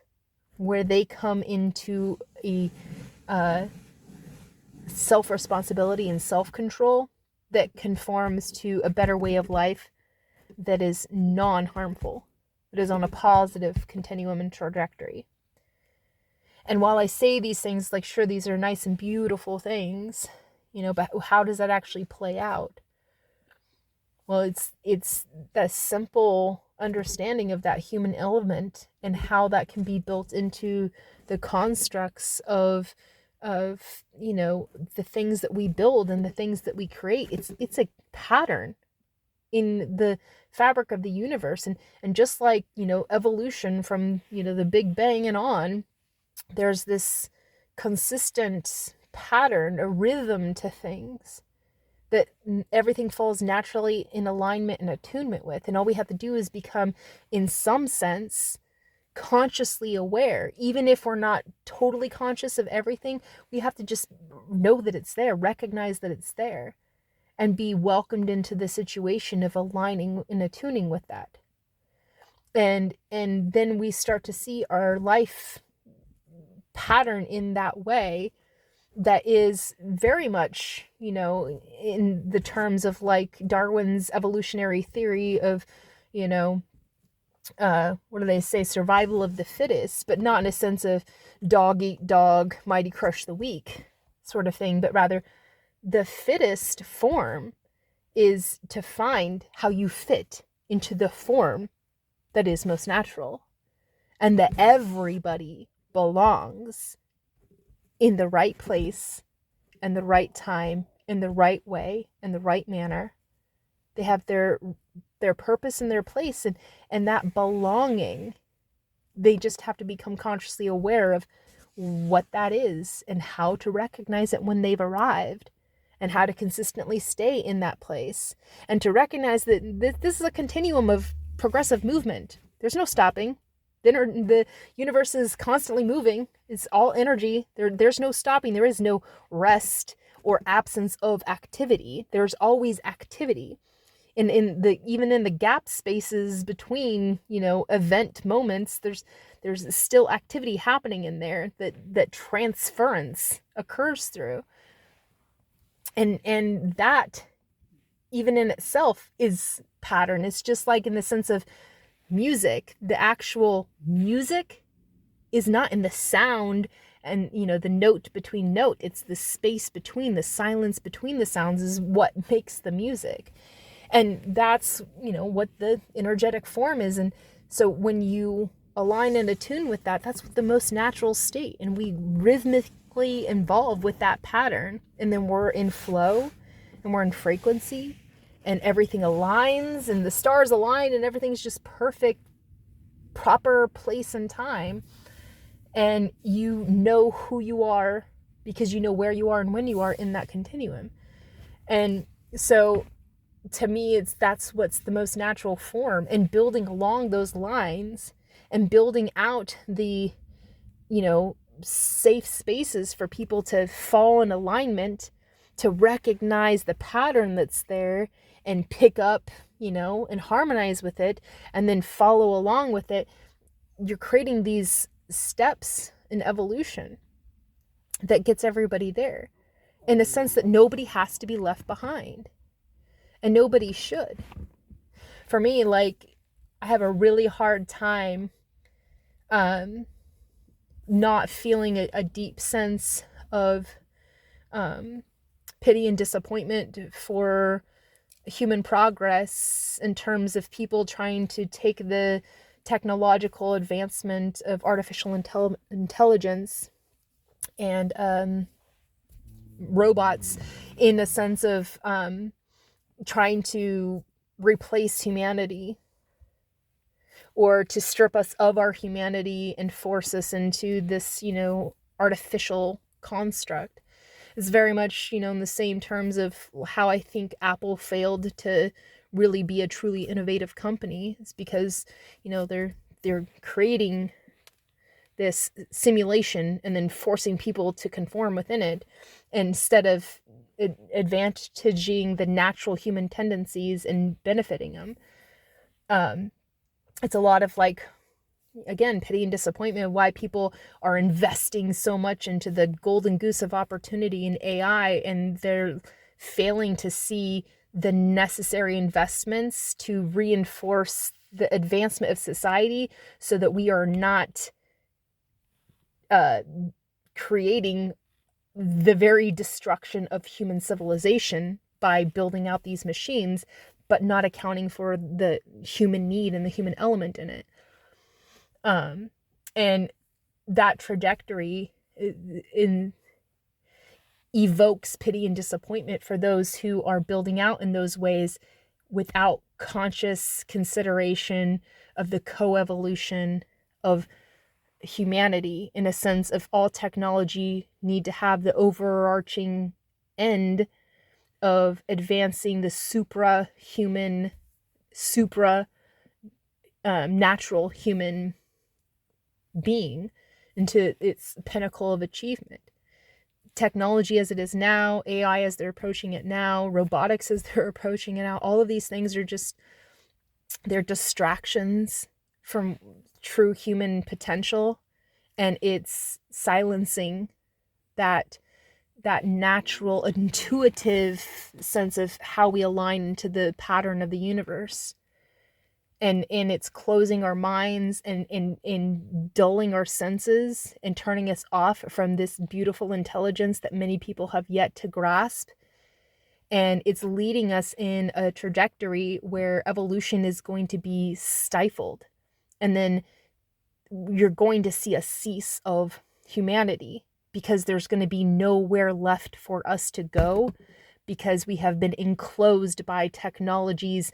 where they come into a self-responsibility and self-control that conforms to a better way of life that is non-harmful, that is on a positive continuum and trajectory. And while I say these things, like, sure, these are nice and beautiful things, but how does that actually play out? Well, it's that simple understanding of that human element and how that can be built into the constructs of the things that we build and the things that we create. It's a pattern in the fabric of the universe, and just like evolution from the Big Bang and on, there's this consistent pattern, a rhythm to things that everything falls naturally in alignment and attunement with, and all we have to do is become, in some sense, consciously aware. Even if we're not totally conscious of everything, we have to just know that it's there, recognize that it's there, and be welcomed into the situation of aligning and attuning with that. And then we start to see our life pattern in that way, that is very much, in the terms of like Darwin's evolutionary theory of, what do they say, survival of the fittest, but not in a sense of dog eat dog, mighty crush the weak sort of thing, but rather the fittest form is to find how you fit into the form that is most natural, and that everybody belongs in the right place and the right time, in the right way, in the right manner. They have their purpose and their place, and that belonging, they just have to become consciously aware of what that is and how to recognize it when they've arrived, and how to consistently stay in that place, and to recognize that this is a continuum of progressive movement. There's no stopping. The universe is constantly moving. It's all energy. There's no stopping. There is no rest or absence of activity. There's always activity. And even in the gap spaces between, event moments, there's still activity happening in there that transference occurs through. And that, even in itself, is pattern. It's just like in the sense of music. The actual music is not in the sound and, the note between note. It's the space between, the silence between the sounds is what makes the music. And that's, what the energetic form is. And so when you align and attune with that, that's the most natural state. And we rhythmically involve with that pattern. And then we're in flow and we're in frequency, and everything aligns and the stars align and everything's just perfect, proper place and time. And you know who you are because you know where you are and when you are in that continuum. And so to me, that's what's the most natural form, and building along those lines and building out the, safe spaces for people to fall in alignment, to recognize the pattern that's there and pick up, and harmonize with it, and then follow along with it. You're creating these steps in evolution that gets everybody there, in a sense that nobody has to be left behind. And nobody should. For me, like, I have a really hard time not feeling a deep sense of pity and disappointment for human progress in terms of people trying to take the technological advancement of artificial intelligence and robots in a sense of trying to replace humanity, or to strip us of our humanity and force us into this, artificial construct. It's very much, in the same terms of how I think Apple failed to really be a truly innovative company. It's because, they're creating this simulation and then forcing people to conform within it, instead of advantaging the natural human tendencies and benefiting them. It's a lot of, like, again, pity and disappointment, why people are investing so much into the golden goose of opportunity in AI, and they're failing to see the necessary investments to reinforce the advancement of society, so that we are not creating the very destruction of human civilization by building out these machines, but not accounting for the human need and the human element in it. And that trajectory evokes pity and disappointment for those who are building out in those ways without conscious consideration of the coevolution of humanity, in a sense of all technology need to have the overarching end of advancing the supra-human, natural human being into its pinnacle of achievement. Technology as it is now, AI as they're approaching it now, robotics as they're approaching it now, all of these things are just, they're distractions from true human potential, and it's silencing that that natural, intuitive sense of how we align into the pattern of the universe. And it's closing our minds and dulling our senses and turning us off from this beautiful intelligence that many people have yet to grasp. And it's leading us in a trajectory where evolution is going to be stifled. And then you're going to see a cease of humanity, because there's going to be nowhere left for us to go, because we have been enclosed by technology's,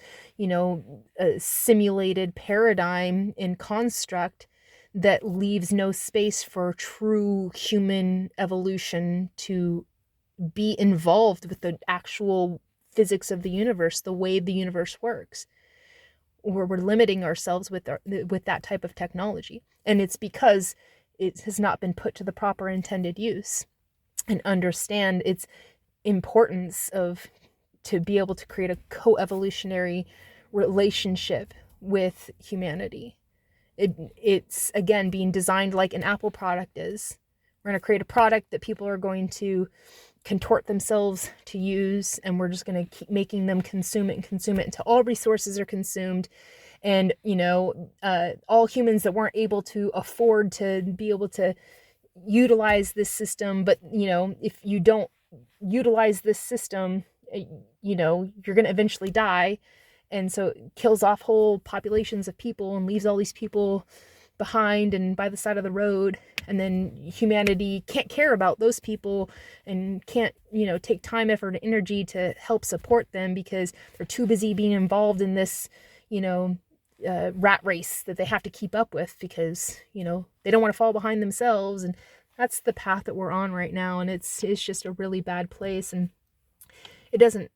simulated paradigm and construct that leaves no space for true human evolution to be involved with the actual physics of the universe, the way the universe works. Or we're limiting ourselves with that type of technology. And it's because it has not been put to the proper intended use. And understand its importance to be able to create a co-evolutionary relationship with humanity. It's again being designed like an Apple product is. We're going to create a product that people are going to contort themselves to use, and we're just going to keep making them consume it until all resources are consumed. And all humans that weren't able to afford to be able to utilize this system, but if you don't utilize this system, you're going to eventually die. And so it kills off whole populations of people and leaves all these people behind and by the side of the road. And then humanity can't care about those people and can't, take time, effort, and energy to help support them, because they're too busy being involved in this, rat race that they have to keep up with, because, they don't want to fall behind themselves. And that's the path that we're on right now. And it's just a really bad place. And it doesn't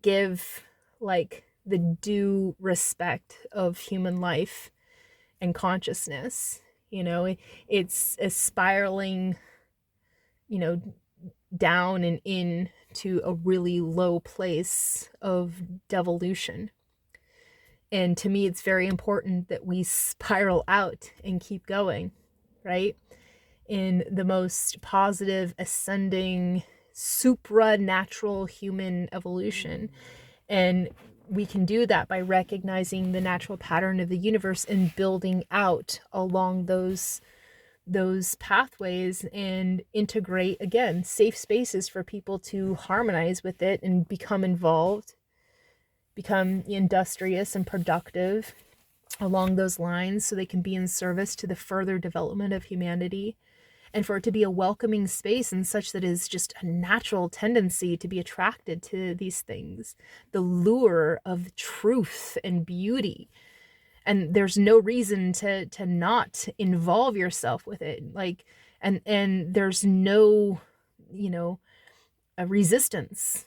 give the due respect of human life and consciousness. It's a spiraling, down and into a really low place of devolution. And to me, it's very important that we spiral out and keep going, right? In the most positive, ascending, supranatural human evolution. And we can do that by recognizing the natural pattern of the universe and building out along those pathways, and integrate, again, safe spaces for people to harmonize with it and become involved, become industrious and productive along those lines, so they can be in service to the further development of humanity. And for it to be a welcoming space, and such that is just a natural tendency to be attracted to these things, the lure of truth and beauty. And there's no reason to not involve yourself with it. And there's no, a resistance.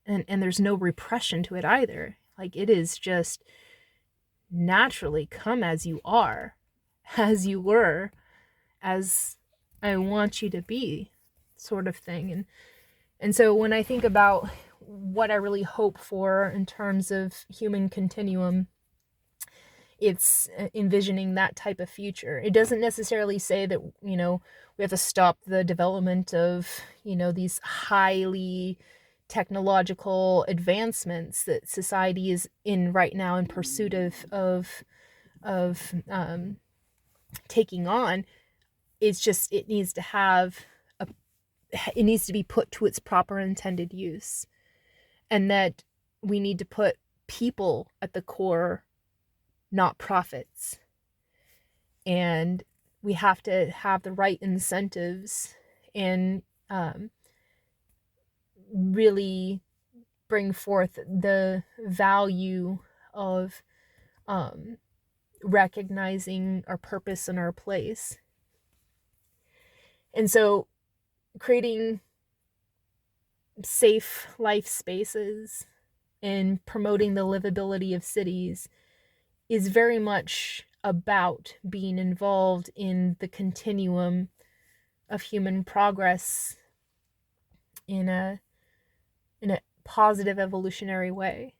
And there's no repression to it either. It is just naturally come as you are, as you were, as I want you to be, sort of thing. And so when I think about what I really hope for in terms of human continuum, it's envisioning that type of future. It doesn't necessarily say that, we have to stop the development of, these highly technological advancements that society is in right now in pursuit of taking on. It's just, it needs to be put to its proper intended use, and that we need to put people at the core, not profits. And we have to have the right incentives and really bring forth the value of recognizing our purpose and our place. And so creating safe life spaces and promoting the livability of cities is very much about being involved in the continuum of human progress in a positive evolutionary way.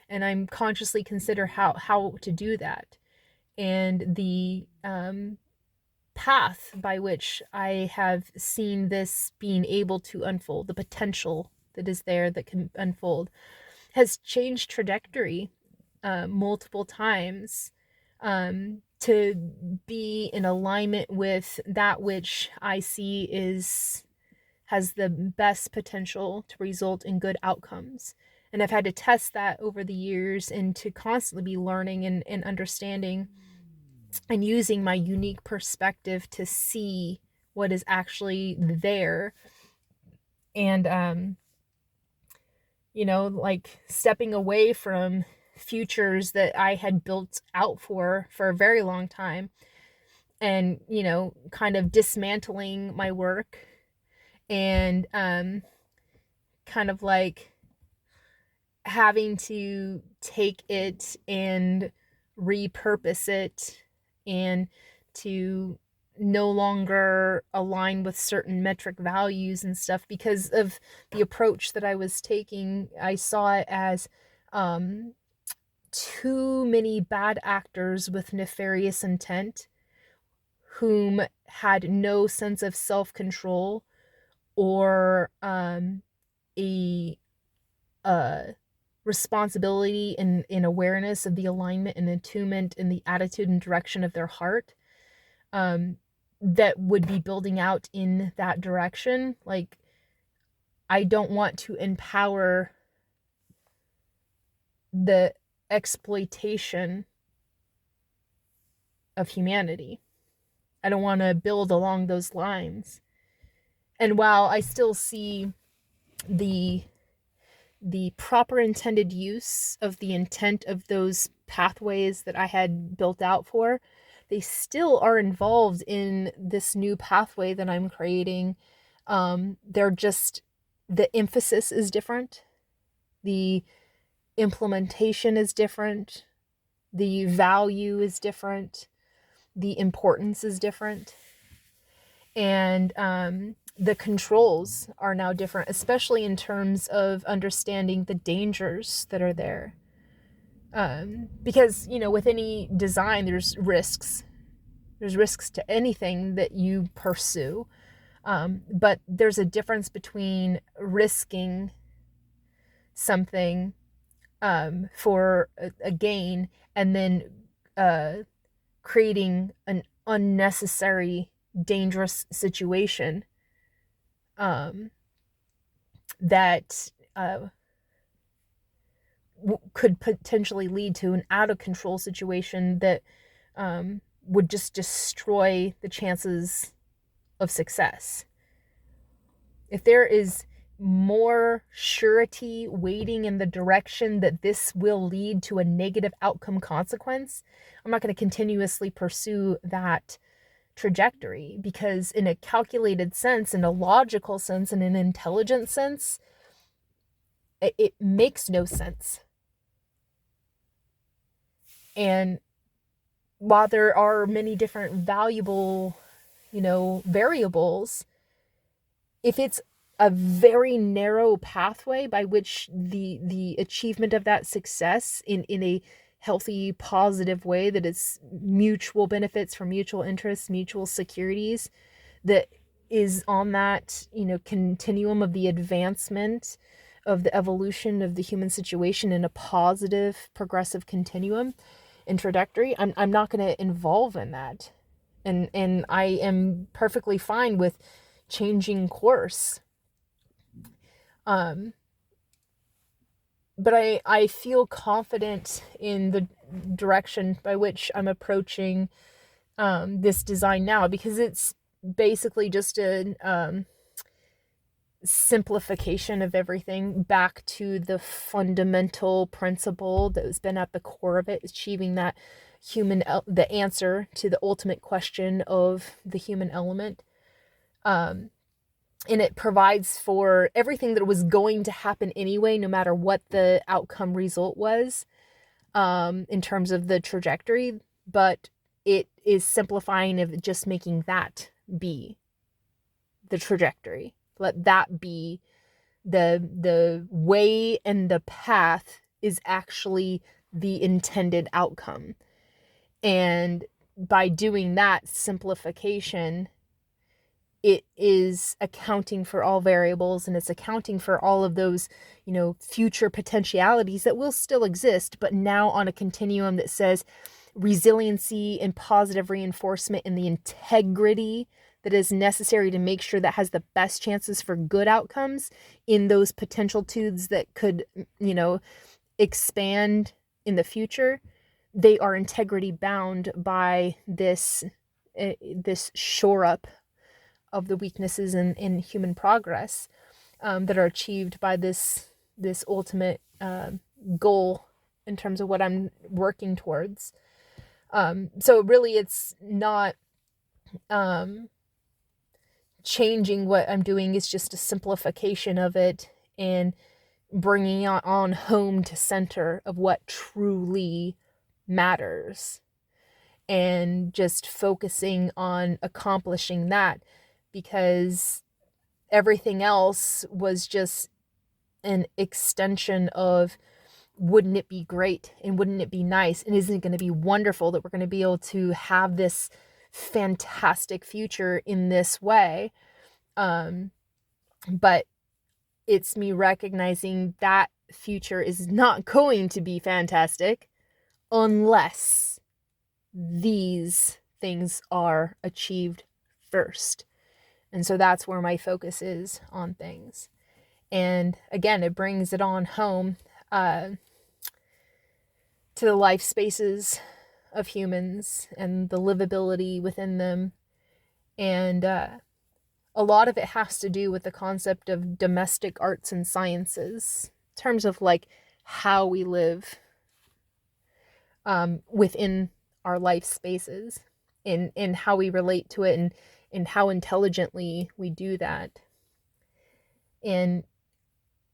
And I'm consciously consider how to do that. And the path by which I have seen this being able to unfold, the potential that is there that can unfold, has changed trajectory multiple times to be in alignment with that which I see has the best potential to result in good outcomes. And I've had to test that over the years and to constantly be learning and understanding and using my unique perspective to see what is actually there. And like stepping away from futures that I had built out for a very long time, and kind of dismantling my work, and kind of like having to take it and repurpose it, and to no longer align with certain metric values and stuff because of the approach that I was taking. I saw it as too many bad actors with nefarious intent whom had no sense of self-control or a responsibility and awareness of the alignment and attunement and the attitude and direction of their heart, that would be building out in that direction. Like, I don't want to empower the exploitation of humanity. I don't want to build along those lines. And while I still see the proper intended use of the intent of those pathways that I had built out for, they still are involved in this new pathway that I'm creating. They're just, the emphasis is different. The implementation is different. The value is different. The importance is different. And the controls are now different, especially in terms of understanding the dangers that are there. Because, with any design, there's risks. There's risks to anything that you pursue. But there's a difference between risking something for a gain and then creating an unnecessary, dangerous situation that could potentially lead to an out of control situation that would just destroy the chances of success. If there is more surety waiting in the direction that this will lead to a negative outcome consequence, I'm not going to continuously pursue that trajectory, because in a calculated sense, in a logical sense, in an intelligent sense, it makes no sense. And while there are many different valuable, variables, if it's a very narrow pathway by which the achievement of that success in a healthy, positive way that is mutual benefits for mutual interests, mutual securities, that is on that, continuum of the advancement of the evolution of the human situation in a positive, progressive continuum and trajectory, I'm not going to involve in that. And I am perfectly fine with changing course. But I feel confident in the direction by which I'm approaching this design now, because it's basically just a simplification of everything back to the fundamental principle that has been at the core of it, achieving that the answer to the ultimate question of the human element. And it provides for everything that was going to happen anyway, no matter what the outcome result was, in terms of the trajectory. But it is simplifying of just making that be the trajectory. Let that be the way, and the path is actually the intended outcome. And by doing that simplification, it is accounting for all variables, and it's accounting for all of those, future potentialities that will still exist, but now on a continuum that says resiliency and positive reinforcement and the integrity that is necessary to make sure that has the best chances for good outcomes in those potential tudes that could, expand in the future. They are integrity bound by this shore up of the weaknesses in human progress, that are achieved by this ultimate goal in terms of what I'm working towards. So really, it's not changing what I'm doing. It's just a simplification of it and bringing it on home to center of what truly matters, and just focusing on accomplishing that, because everything else was just an extension of, wouldn't it be great and wouldn't it be nice and isn't it going to be wonderful that we're going to be able to have this fantastic future in this way. But it's me recognizing that future is not going to be fantastic unless these things are achieved first. And so that's where my focus is on things. And again, it brings it on home to the life spaces of humans and the livability within them. And a lot of it has to do with the concept of domestic arts and sciences, in terms of like how we live within our life spaces, and how we relate to it, and how intelligently we do that. And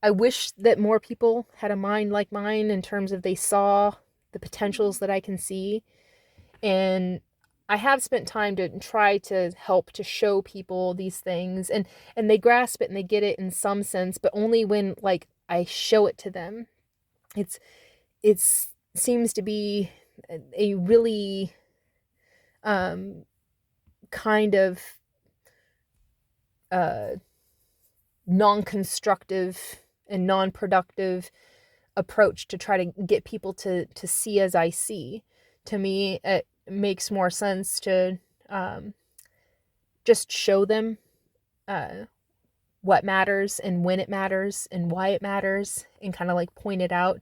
I wish that more people had a mind like mine, in terms of they saw the potentials that I can see. And I have spent time to try to help to show people these things, and they grasp it and they get it in some sense, but only when like I show it to them. It's seems to be a really kind of non-constructive and non-productive approach to try to get people to see as I see. To me, it makes more sense to just show them what matters and when it matters and why it matters, and kind of like point it out,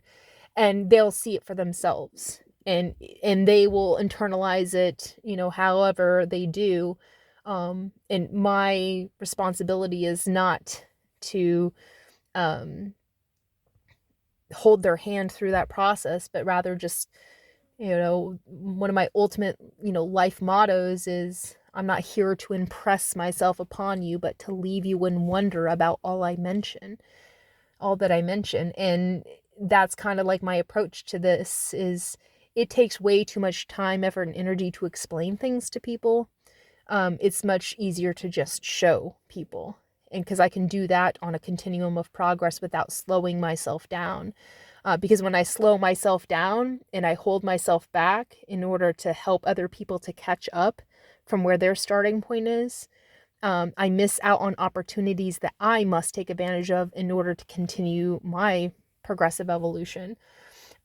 and they'll see it for themselves, and they will internalize it, however they do. And my responsibility is not to hold their hand through that process, but rather just, one of my ultimate, life mottos is, I'm not here to impress myself upon you, but to leave you in wonder about all that I mention. And that's kind of like my approach to this. Is it takes way too much time, effort, and energy to explain things to people. It's much easier to just show people. And because I can do that on a continuum of progress without slowing myself down. Because when I slow myself down and I hold myself back in order to help other people to catch up from where their starting point is, I miss out on opportunities that I must take advantage of in order to continue my progressive evolution.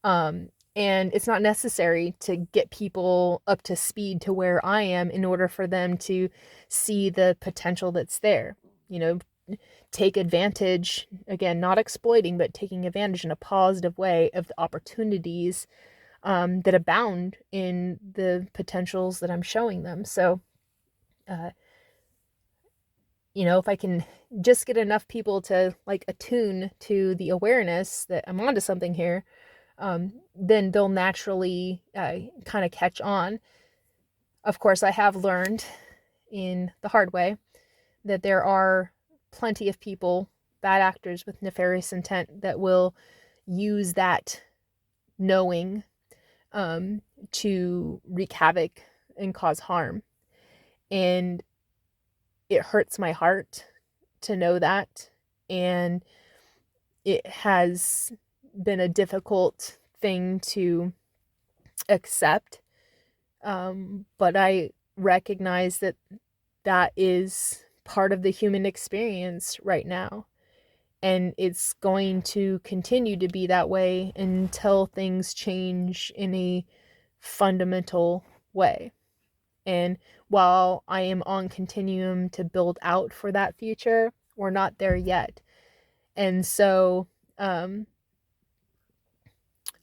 And it's not necessary to get people up to speed to where I am in order for them to see the potential that's there. Take advantage, again, not exploiting, but taking advantage in a positive way of the opportunities that abound in the potentials that I'm showing them. So, if I can just get enough people to like attune to the awareness that I'm onto something here, then they'll naturally kind of catch on. Of course, I have learned in the hard way that there are plenty of people, bad actors with nefarious intent, that will use that knowing to wreak havoc and cause harm. And it hurts my heart to know that. And it has been a difficult thing to accept, But I recognize that that is part of the human experience right now. And it's going to continue to be that way until things change in a fundamental way. And while I am on continuum to build out for that future, we're not there yet. And so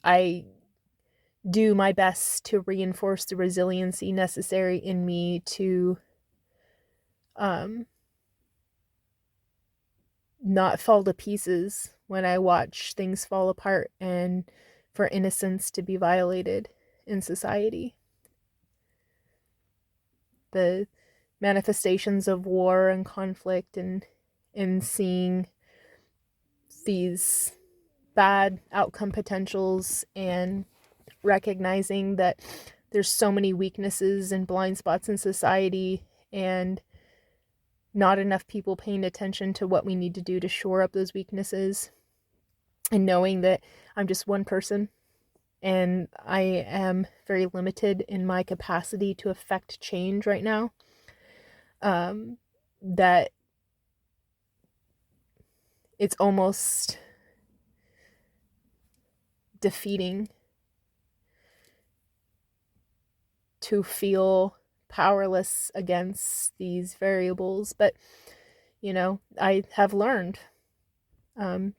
I do my best to reinforce the resiliency necessary in me to not fall to pieces when I watch things fall apart and for innocence to be violated in society. The manifestations of war and conflict and seeing these bad outcome potentials and recognizing that there's so many weaknesses and blind spots in society and not enough people paying attention to what we need to do to shore up those weaknesses, and knowing that I'm just one person and I am very limited in my capacity to affect change right now, that it's almost defeating to feel powerless against these variables. But, you know, I have learned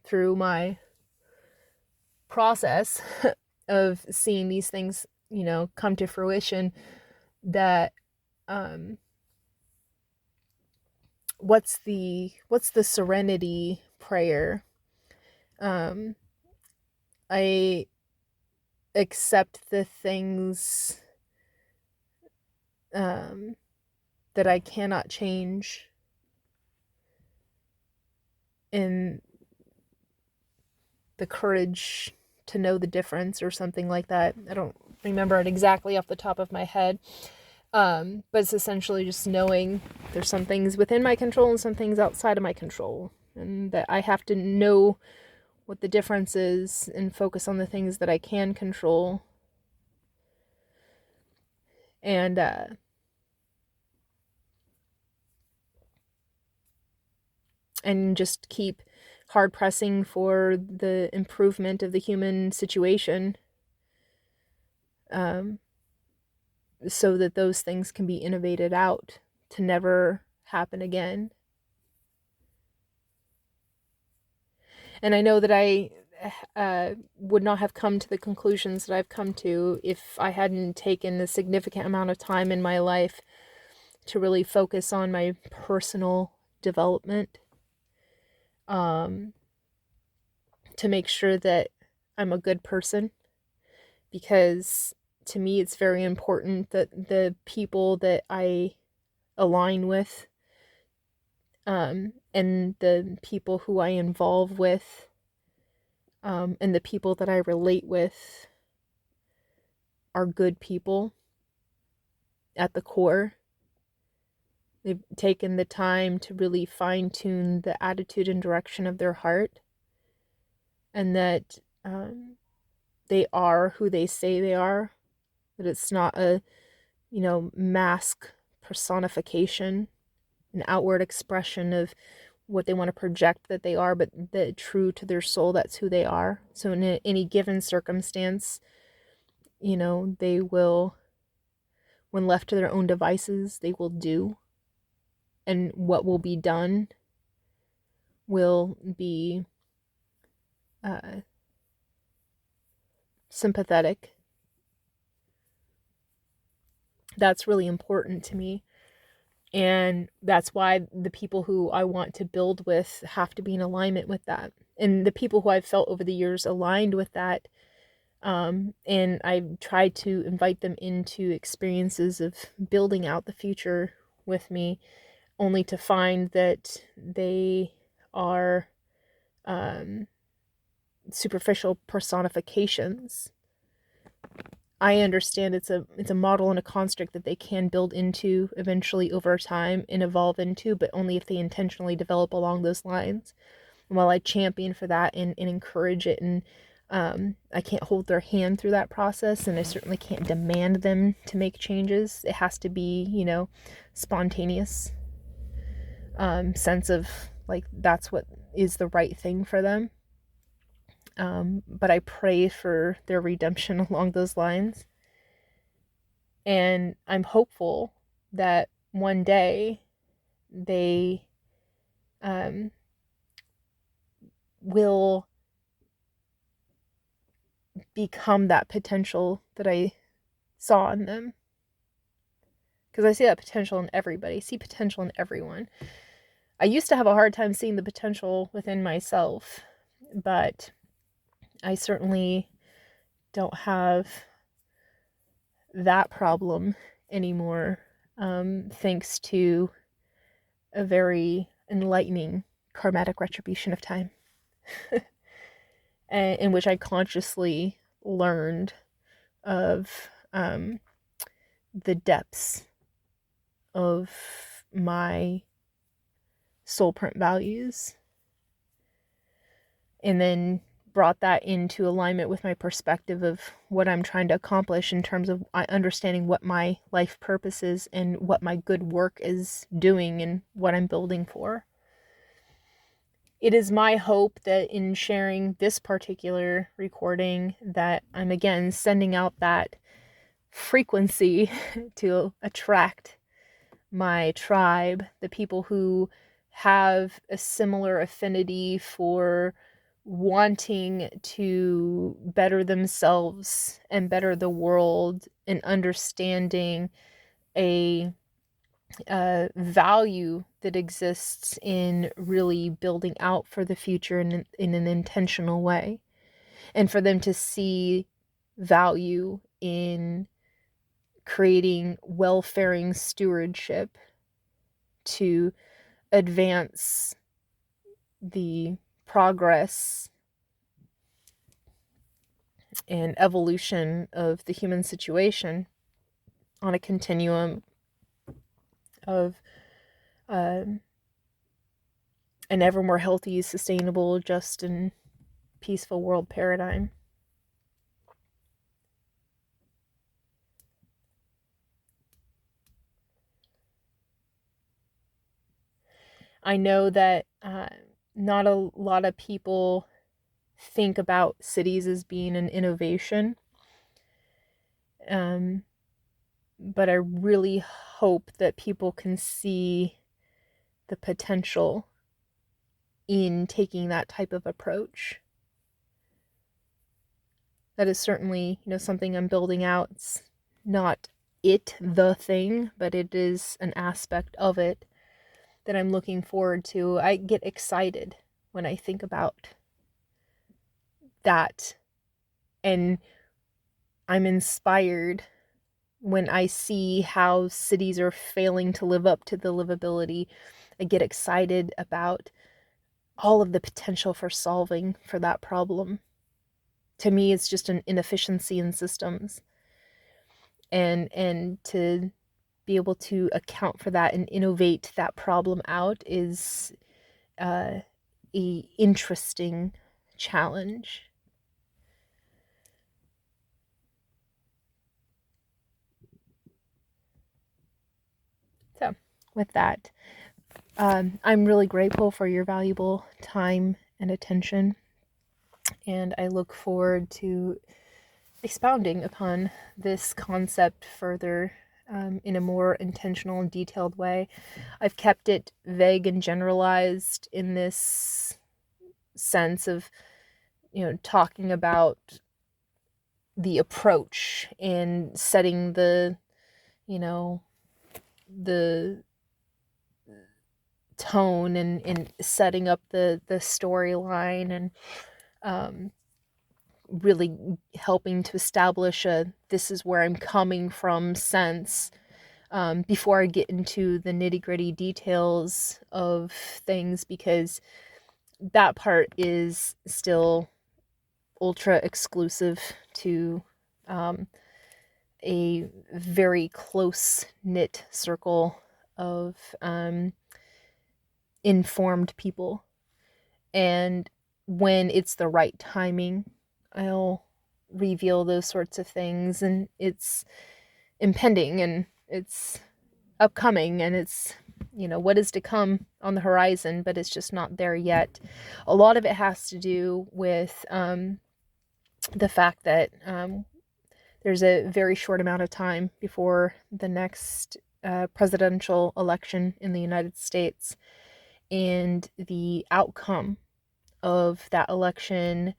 through my process of seeing these things, you know, come to fruition, that what's the serenity prayer? I accept the things that I cannot change, and the courage to know the difference, or something like that. I don't remember it exactly off the top of my head, but it's essentially just knowing there's some things within my control and some things outside of my control, and that I have to know what the difference is and focus on the things that I can control. And just keep hard pressing for the improvement of the human situation, so that those things can be innovated out to never happen again. And I know that I would not have come to the conclusions that I've come to if I hadn't taken a significant amount of time in my life to really focus on my personal development, to make sure that I'm a good person, because to me it's very important that the people that I align with, and the people who I involve with, and the people that I relate with are good people at the core. They've taken the time to really fine-tune the attitude and direction of their heart, and that they are who they say they are, that it's not a, you know, mask personification, an outward expression of what they want to project that they are, but that true to their soul, that's who they are. So in any given circumstance, you know, they will, when left to their own devices, they will do, and what will be done will be sympathetic. That's really important to me. And that's why the people who I want to build with have to be in alignment with that. And the people who I've felt over the years aligned with that, and I've tried to invite them into experiences of building out the future with me, only to find that they are superficial personifications. I understand it's a model and a construct that they can build into eventually over time and evolve into, but only if they intentionally develop along those lines. And while I champion for that and encourage it and I can't hold their hand through that process, and I certainly can't demand them to make changes. It has to be, spontaneous, sense of like that's what is the right thing for them. But I pray for their redemption along those lines. And I'm hopeful that one day they will become that potential that I saw in them. Because I see that potential in everybody. I see potential in everyone. I used to have a hard time seeing the potential within myself, but I certainly don't have that problem anymore, thanks to a very enlightening karmatic retribution of time, in which I consciously learned of the depths of my soul print values, and then brought that into alignment with my perspective of what I'm trying to accomplish in terms of understanding what my life purpose is and what my good work is doing and what I'm building for. It is my hope that in sharing this particular recording that I'm again sending out that frequency to attract my tribe, the people who have a similar affinity for wanting to better themselves and better the world, and understanding a value that exists in really building out for the future in an intentional way, and for them to see value in creating welfaring stewardship to advance the progress and evolution of the human situation on a continuum of an ever more healthy, sustainable, just, and peaceful world paradigm. I know that not a lot of people think about cities as being an innovation, but I really hope that people can see the potential in taking that type of approach. That is certainly, something I'm building out. It's not the thing, but it is an aspect of it that I'm looking forward to. I get excited when I think about that, and I'm inspired when I see how cities are failing to live up to the livability. I get excited about all of the potential for solving for that problem. To me, it's just an inefficiency in systems, and to be able to account for that and innovate that problem out is a interesting challenge. So with that, I'm really grateful for your valuable time and attention, and I look forward to expounding upon this concept further in a more intentional and detailed way. I've kept it vague and generalized in this sense of, talking about the approach and setting the tone, and setting up the storyline, and really helping to establish this is where I'm coming from sense, before I get into the nitty-gritty details of things, because that part is still ultra exclusive to a very close-knit circle of informed people. And when it's the right timing, I'll reveal those sorts of things, and it's impending and it's upcoming and it's, what is to come on the horizon, but it's just not there yet. A lot of it has to do with the fact that there's a very short amount of time before the next presidential election in the United States, and the outcome of that election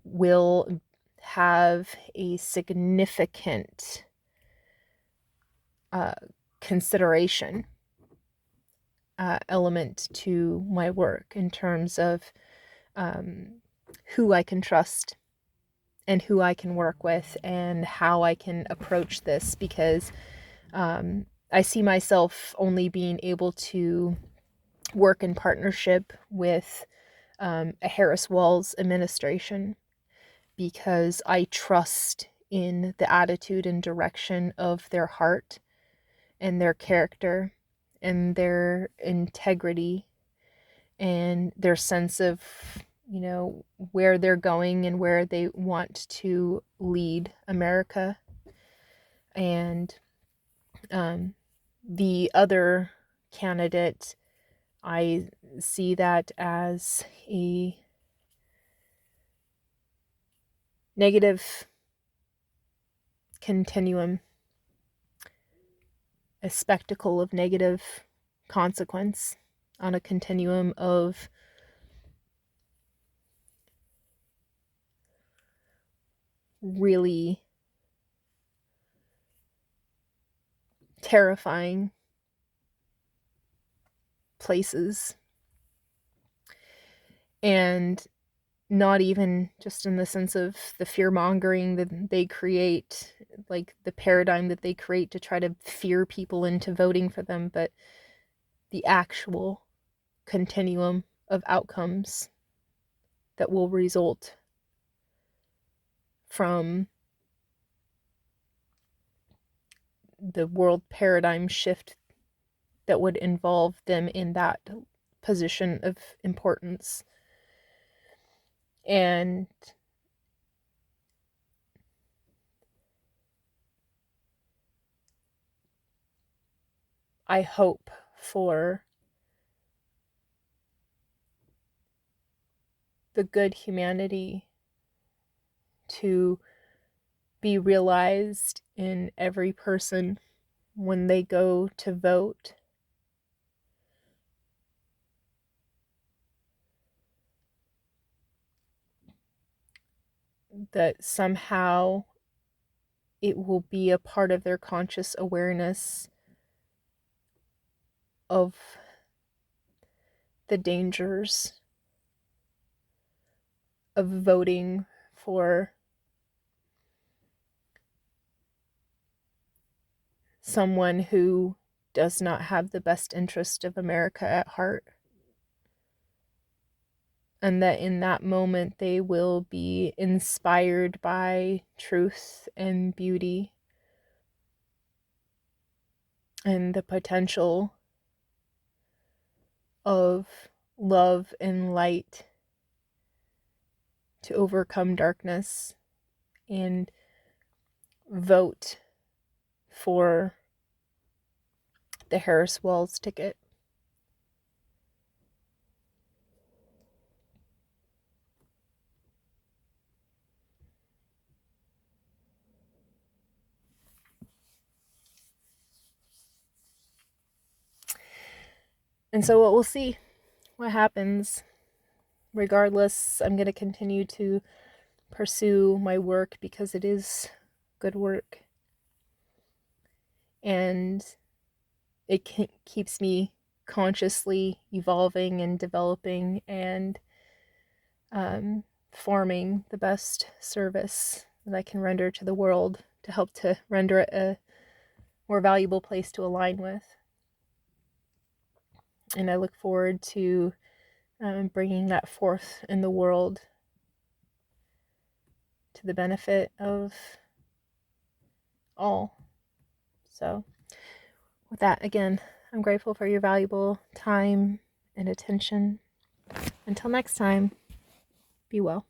will have a significant consideration element to my work in terms of who I can trust and who I can work with and how I can approach this, because I see myself only being able to work in partnership with a Harris Walz administration, because I trust in the attitude and direction of their heart and their character and their integrity and their sense of, where they're going and where they want to lead America. And the other candidate, I see that as a negative continuum, a spectacle of negative consequence on a continuum of really terrifying places. And not even just in the sense of the fear-mongering that they create, like the paradigm that they create to try to fear people into voting for them, but the actual continuum of outcomes that will result from the world paradigm shift that would involve them in that position of importance. And I hope for the good humanity to be realized in every person when they go to vote. That somehow it will be a part of their conscious awareness of the dangers of voting for someone who does not have the best interest of America at heart. And that in that moment they will be inspired by truth and beauty and the potential of love and light to overcome darkness, and vote for the Harris Walz ticket. And so we'll see what happens. Regardless, I'm going to continue to pursue my work because it is good work. And it keeps me consciously evolving and developing and forming the best service that I can render to the world to help to render it a more valuable place to align with. And I look forward to bringing that forth in the world to the benefit of all. So with that, again, I'm grateful for your valuable time and attention. Until next time, be well.